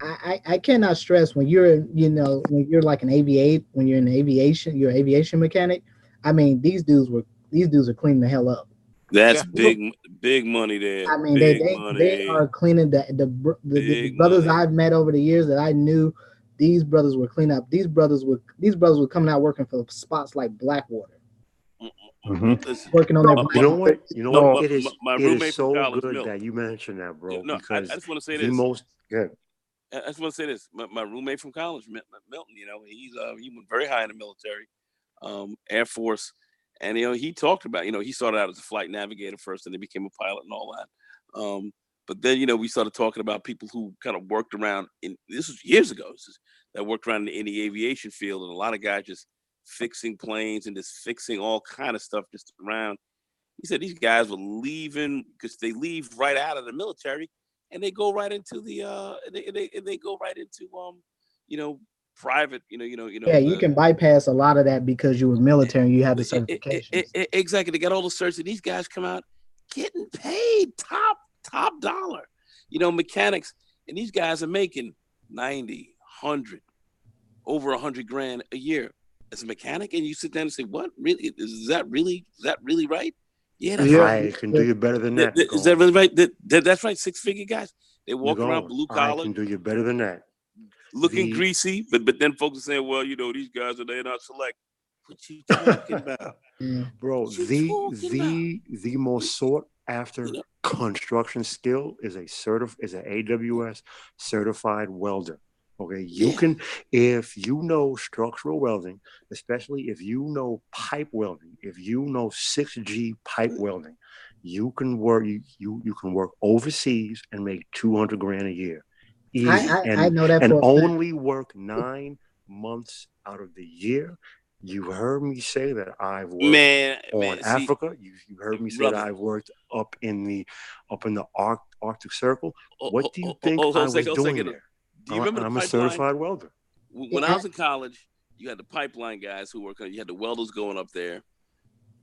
I cannot stress when you're like an you're an aviation mechanic. I mean, these dudes are cleaning the hell up. That's big money there. I mean, they are cleaning the brothers I've met over the years that I knew. These brothers were cleaning up. These brothers were coming out working for spots like Blackwater. Mm-hmm. Working on their. You know what? It is so good Milton. That you mentioned that, bro. No, because I just want to say this. I just want to say this. My roommate from college, Milton, he went very high in the military, Air Force, and he talked about, he started out as a flight navigator first, and then became a pilot and all that. But then, we started talking about people who kind of worked around this was years ago, that worked around in the aviation field, and a lot of guys just fixing planes and just fixing all kind of stuff just around. He said these guys were leaving because they leave right out of the military and they go right into the private, Yeah, you can bypass a lot of that because you were military and you have the certifications. Exactly. They got all the certs, and these guys come out getting paid top dollar. Mechanics, and these guys are making 90, 100, over 100 grand a year as a mechanic, and you sit down and say, "What really is that? Really right?" Yeah, that's right. I can do you better than that. Is that really right? That's right. 6-figure guys. They walk around blue collar. I can do you better than that. Looking greasy, but then folks are saying, "Well, these guys they're not select." What you talking about, bro? The most sought after construction skill is an AWS certified welder. Okay, you can, if you know structural welding, especially if you know pipe welding, if you know 6G pipe welding, you can work. You can work overseas and make 200 grand a year. Easy. I know that, and only work 9 months out of the year. You heard me say that I've worked on Africa. You heard me say that I've worked up in the Arctic Circle. What do you think I was doing there? Do you remember I'm a certified welder. When I was in college, you had the pipeline guys who worked. You had the welders going up there,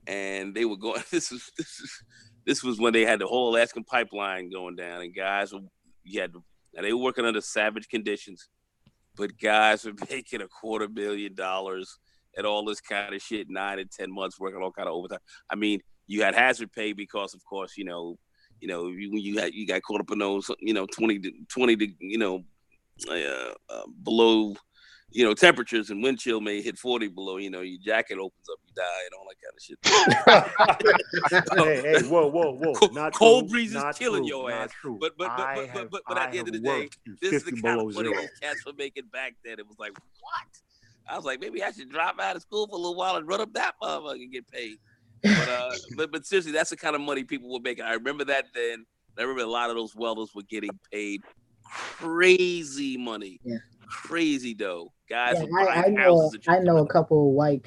and they were going. This was when they had the whole Alaskan pipeline going down, and guys they were working under savage conditions, but guys were making $250,000 and all this kind of shit, 9 and 10 months working all kind of overtime. I mean, you had hazard pay because, of course, you got caught up in those, 20 to below, temperatures, and wind chill may hit 40 below, your jacket opens up, you die, and all that kind of shit. Hey, whoa. Not cold true, breezes not killing true, your ass. True. But at the end of the day, this is the kind of money these cats were making back then. It was like, what? I was like, maybe I should drop out of school for a little while and run up that motherfucker and get paid. But seriously, that's the kind of money people were making. I remember that then. I remember a lot of those welders were getting paid crazy money. Yeah. Crazy dough. Guys were buying houses. I know a couple of white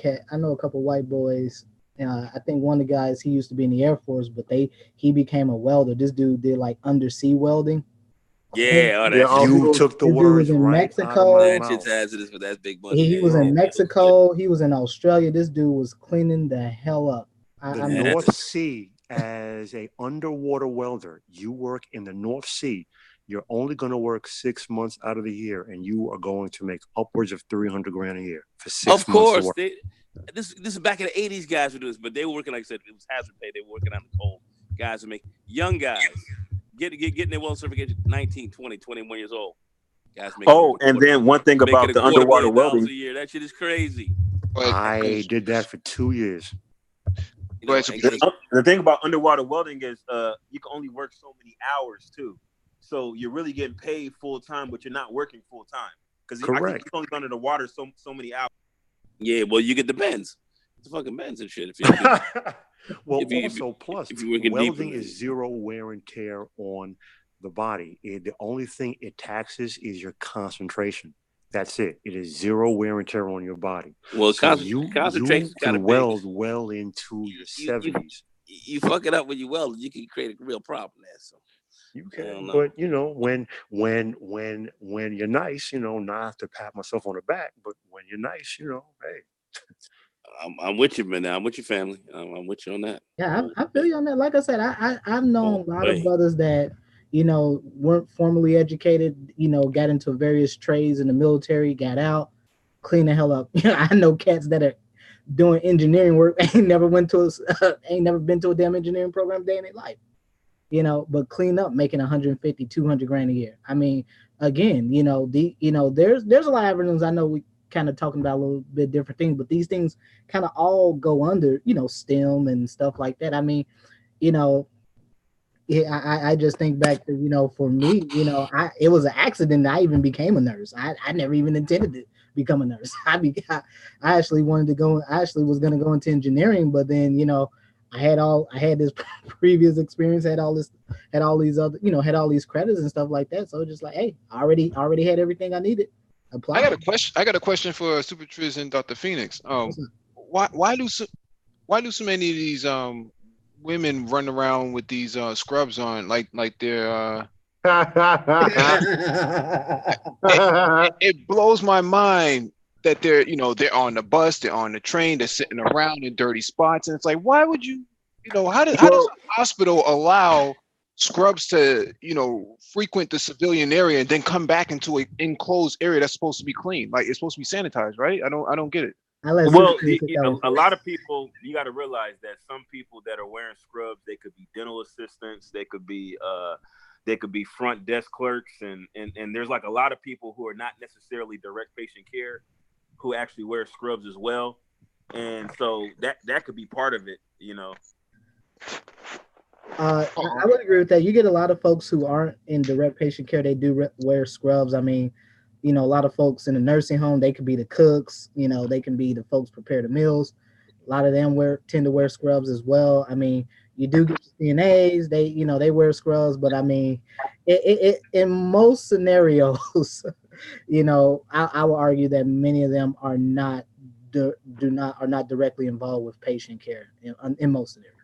boys. I think one of the guys, he used to be in the Air Force, but he became a welder. This dude did like undersea welding. Yeah, you took the words right Mexico. That shit's hazardous, but that's big money. He was in Mexico. He was in Australia. This dude was cleaning the hell up. The North Sea, as a underwater welder, you work in the North Sea. You're only going to work 6 months out of the year, and you are going to make upwards of 300 grand a year for 6 months. Of course, this is back in the 80s. Guys were doing this, but they were working, like I said, it was hazard pay. They were working on the cold. Guys were making young guys. Getting their welding certification 19, 20, 21 years old. Guys and then one thing about the underwater welding. A year. That shit is crazy. I did that for 2 years. The thing about underwater welding is you can only work so many hours too. So you're really getting paid full time, but you're not working full time. Because I think you're only under the water so many hours. Yeah, well, you get the bends. It's fucking bends and shit. Well, If you- also plus if you work in welding deeper- is zero wear and tear on the body. The only thing it taxes is your concentration. That's it. It is zero wear and tear on your body. Well, So you concentration's kind can of big. weld well into your You- 70s. You fuck it up when you weld, you can create a real problem there. So You I don't can, know. but you know, when you're nice, you know, not to pat myself on the back, but when you're nice, you know, hey. I'm with you, man. I'm with your family. I'm with you on that. Yeah, I feel you on that. Like I said, I've known a lot of brothers that, you know, weren't formally educated, you know, got into various trades in the military, got out, clean the hell up. I know cats that are doing engineering work, ain't never been to a damn engineering program day in their life, you know, but clean up, making 150, 200 grand a year. I mean, again, you know, there's a lot of evidence. I know we kind of talking about a little bit different things, but these things kind of all go under, you know, STEM and stuff like that. I mean, you know, I just think back to, you know, for me, you know, it was an accident that I even became a nurse. I never even intended to become a nurse. I actually wanted to go. I actually was going to go into engineering, but then, you know, I had this previous experience, had all these other, you know, had all these credits and stuff like that. So just like, hey, I already had everything I needed. Apply. I got a question for Super Triz and Dr. Phoenix. Why do so many of these women run around with these scrubs on, like they're it blows my mind that they're, you know, they're on the bus, they're on the train, they're sitting around in dirty spots, and it's like, why would you, you know, how does a hospital allow scrubs to, you know, frequent the civilian area and then come back into an enclosed area that's supposed to be clean? Like, it's supposed to be sanitized, right? I don't get it. Well, a lot of people, you got to realize that some people that are wearing scrubs, they could be dental assistants, they could be front desk clerks, and there's like a lot of people who are not necessarily direct patient care who actually wear scrubs as well, and so that could be part of it, you know. I would agree with that. You get a lot of folks who aren't in direct patient care. They do wear scrubs. I mean, you know, a lot of folks in the nursing home, they could be the cooks, you know, they can be the folks prepare the meals. A lot of them tend to wear scrubs as well. I mean, you do get CNAs, they wear scrubs, but I mean, it in most scenarios, you know, I will argue that many of them are not directly involved with patient care in most scenarios.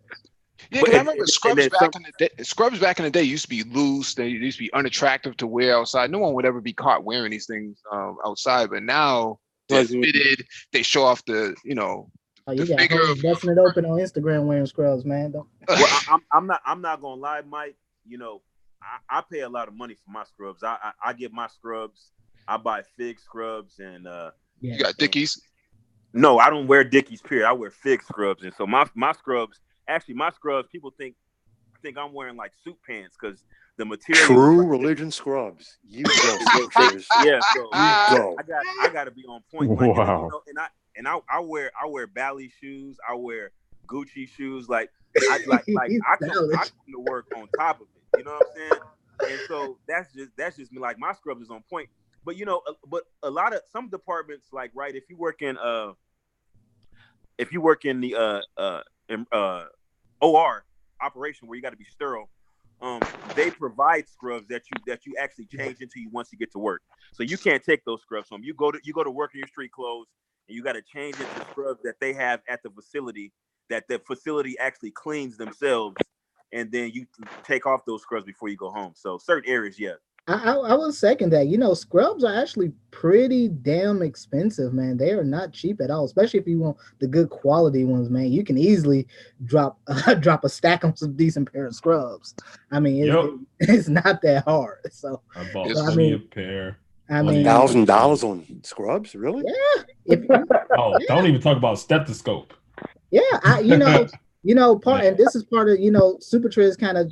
Yeah, because I remember scrubs back in the day used to be loose. They used to be unattractive to wear outside. No one would ever be caught wearing these things outside. But now they're fitted. They show off the, you know, you got hoes busting it open on Instagram wearing scrubs, man. Well, I'm not gonna lie, Mike. You know, I pay a lot of money for my scrubs. I get my scrubs. I buy Fig scrubs, and you got Dickies. No, I don't wear Dickies. Period. I wear Fig scrubs, and so my scrubs. Actually, my scrubs, people think I'm wearing like suit pants because the material. True religion scrubs. You go. Yeah, so you go. I got to be on point. Like, wow. And I wear Bally shoes. I wear Gucci shoes. Like I come to work on top of it. You know what I'm saying? And so that's just me. Like, my scrubs is on point. But you know, but a lot of some departments, like, right, if you work in the OR operation where you got to be sterile, they provide scrubs that you actually change into once you get to work. So you can't take those scrubs home. You go to work in your street clothes, and you got to change into scrubs that they have at the facility, that the facility actually cleans themselves, and then you take off those scrubs before you go home. So certain areas, yeah. I would second that. You know, scrubs are actually pretty damn expensive, man. They are not cheap at all, especially if you want the good quality ones, man. You can easily drop a stack on some decent pair of scrubs. I mean, it's not that hard. So I bought a pair. I mean, $1,000 on scrubs, really? Yeah. Don't even talk about stethoscope. Yeah, and this is part of, Super Triz kind of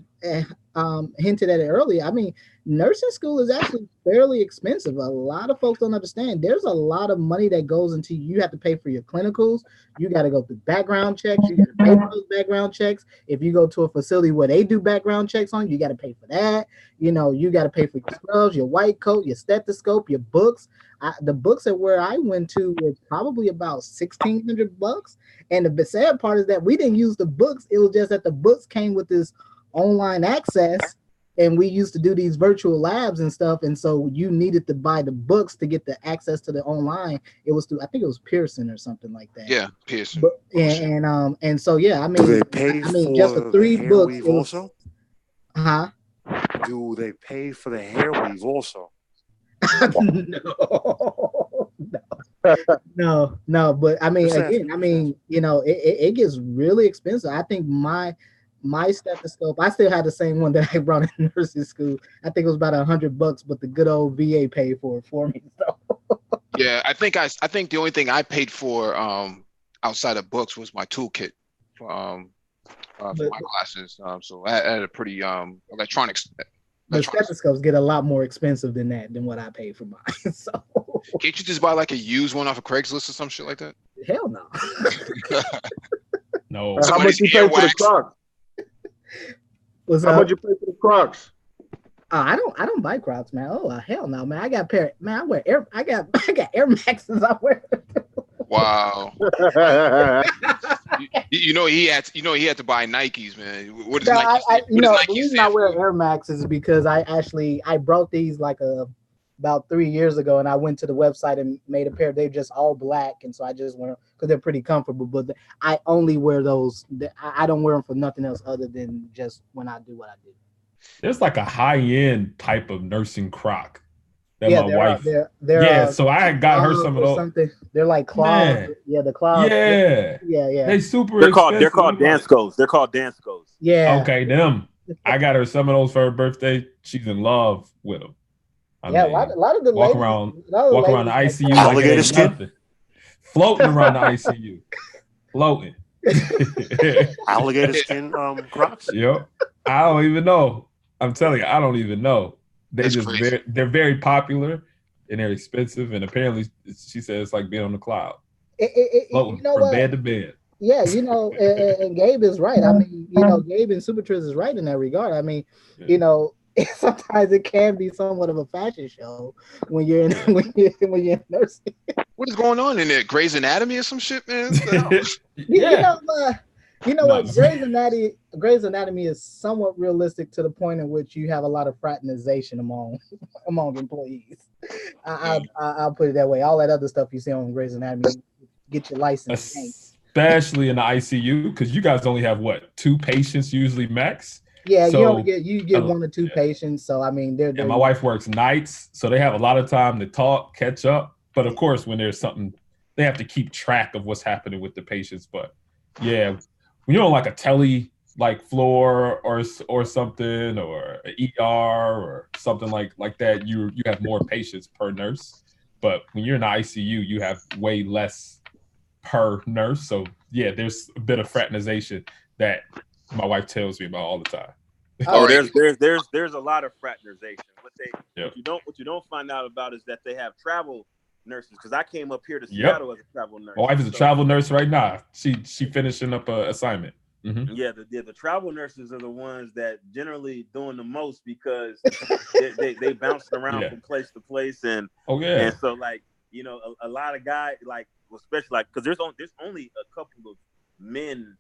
hinted at it earlier. I mean, nursing school is actually fairly expensive. A lot of folks don't understand. There's a lot of money that goes into, you have to pay for your clinicals. You got to go through background checks. You got to pay for those background checks. If you go to a facility where they do background checks on you, got to pay for that. You know, you got to pay for your scrubs, your white coat, your stethoscope, your books. The books at where I went to were probably about $1,600. And the sad part is that we didn't use the books. It was just that the books came with this online access, and we used to do these virtual labs and stuff, and so you needed to buy the books to get the access to the online. It was through, I think it was Pearson or something like that. Yeah, Pearson. But, and so yeah, I mean, Do they pay just for for 3 the hair books weave it was, also? huh? Do they pay for the hair weave also? No, but I mean, Just again, asking, I just mean, asking. you know, it gets really expensive. I think my stethoscope, I still had the same one that I brought in nursing school. I think it was about $100, but the good old VA paid for it for me. So. Yeah, I think the only thing I paid for outside of books was my toolkit for my classes. So I had a pretty electronics. The stethoscopes get a lot more expensive than what I paid for mine. So can't you just buy like a used one off of Craigslist or some shit like that? hell no. No. How much you pay for the Crocs? How much you pay for the Crocs? I don't buy Crocs, man. Oh hell no, man. I got I wear Air. I got Air Maxes. I wear. Wow. you know he had to buy Nikes, man. What is Nike? The reason I wear Air Maxes is because I brought these like about 3 years ago, and I went to the website and made a pair. They're just all black, and so I just wear them because they're pretty comfortable. But I only wear those. I don't wear them for nothing else other than just when I do what I do. There's like a high-end type of nursing Croc that Yeah, my wife. they're so I had got her some of those. Something. They're like cloud. Man. Yeah, the cloud. Yeah. Yeah. They super They're expensive. called Danscos. They're called Danscos. Yeah. Okay, them. I got her some of those for her birthday. She's in love with them. I mean, a lot of the walk ladies, around a lot of the ladies ICU like alligator it ain't skin? nothing. Floating around the ICU. Floating. Alligator skin Crocs? Yep. I don't even know. I'm telling you, I don't even know. They're very popular and they're expensive, and apparently she said it's like being on the cloud. Floating you know from what? bed to bed. Yeah, you know, and Gabe is right. I mean, you know, Gabe and Supertriz is right in that regard. I mean, you know, sometimes it can be somewhat of a fashion show when you're in when you're in nursing. What is going on in there? Grey's Anatomy or some shit, man? Yeah. You know what? Grey's Anatomy is somewhat realistic to the point in which you have a lot of fraternization among employees. I'll put it that way. All that other stuff you see on Grey's Anatomy, get your license. Especially in the ICU, because you guys only have 2 patients usually max. Yeah, so, you get 1 or 2 patients. So I mean, they're my wife works nights, so they have a lot of time to talk, catch up. But of course, when there's something, they have to keep track of what's happening with the patients. But yeah, when you're on like a tele floor or something, or an ER or something like that, you have more patients per nurse. But when you're in the ICU, you have way less per nurse. So yeah, there's a bit of fraternization that my wife tells me about all the time. Oh, there's a lot of fraternization. What you don't find out about is that they have travel nurses. Because I came up here to Seattle as a travel nurse. My wife is a travel nurse right now. She finishing up an assignment. Mm-hmm. Yeah, the travel nurses are the ones that generally doing the most because they bouncing around from place to place, and and so a lot of guys especially because there's only a couple of men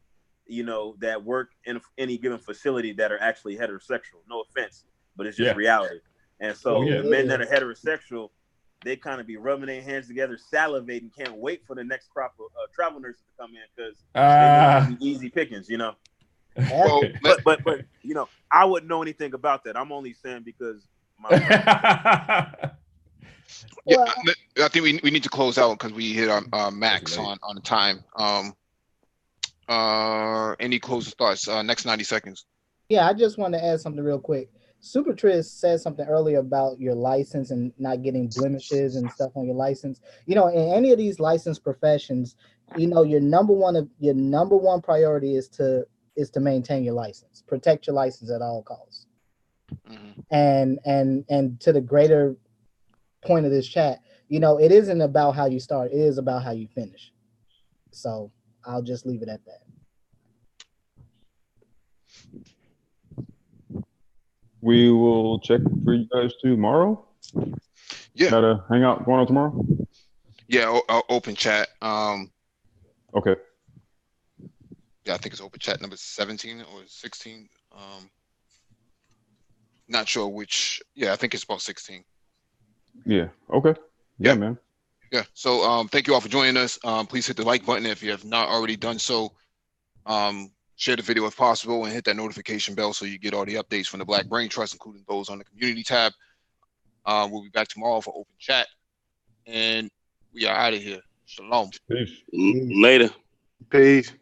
that work in any given facility that are actually heterosexual. No offense, but it's just reality. And so the men that are heterosexual, they kind of be rubbing their hands together, salivating, can't wait for the next crop of travel nurses to come in because they be easy pickings, Well, but I wouldn't know anything about that. I'm only saying because Yeah, I think we need to close out because we hit our max on the time. Any closing thoughts? Next 90 seconds. Yeah, I just want to add something real quick. Supertriz said something earlier about your license and not getting blemishes and stuff on your license. In any of these licensed professions, your number one priority is to is to maintain your license, protect your license at all costs. Mhm. And to the greater point of this chat, you know, it isn't about how you start, it is about how you finish. So I'll just leave it at that. We will check for you guys tomorrow. Yeah. Gotta hang out going on tomorrow. Yeah, open chat. Okay. Yeah, I think it's open chat number 17 or 16. Not sure which. Yeah, I think it's about 16. Yeah. Okay. Yeah, man. Yeah. So thank you all for joining us. Please hit the like button if you have not already done so. Share the video if possible and hit that notification bell so you get all the updates from the Black Brain Trust, including those on the community tab. We'll be back tomorrow for open chat. And we are out of here. Shalom. Peace. Later. Peace.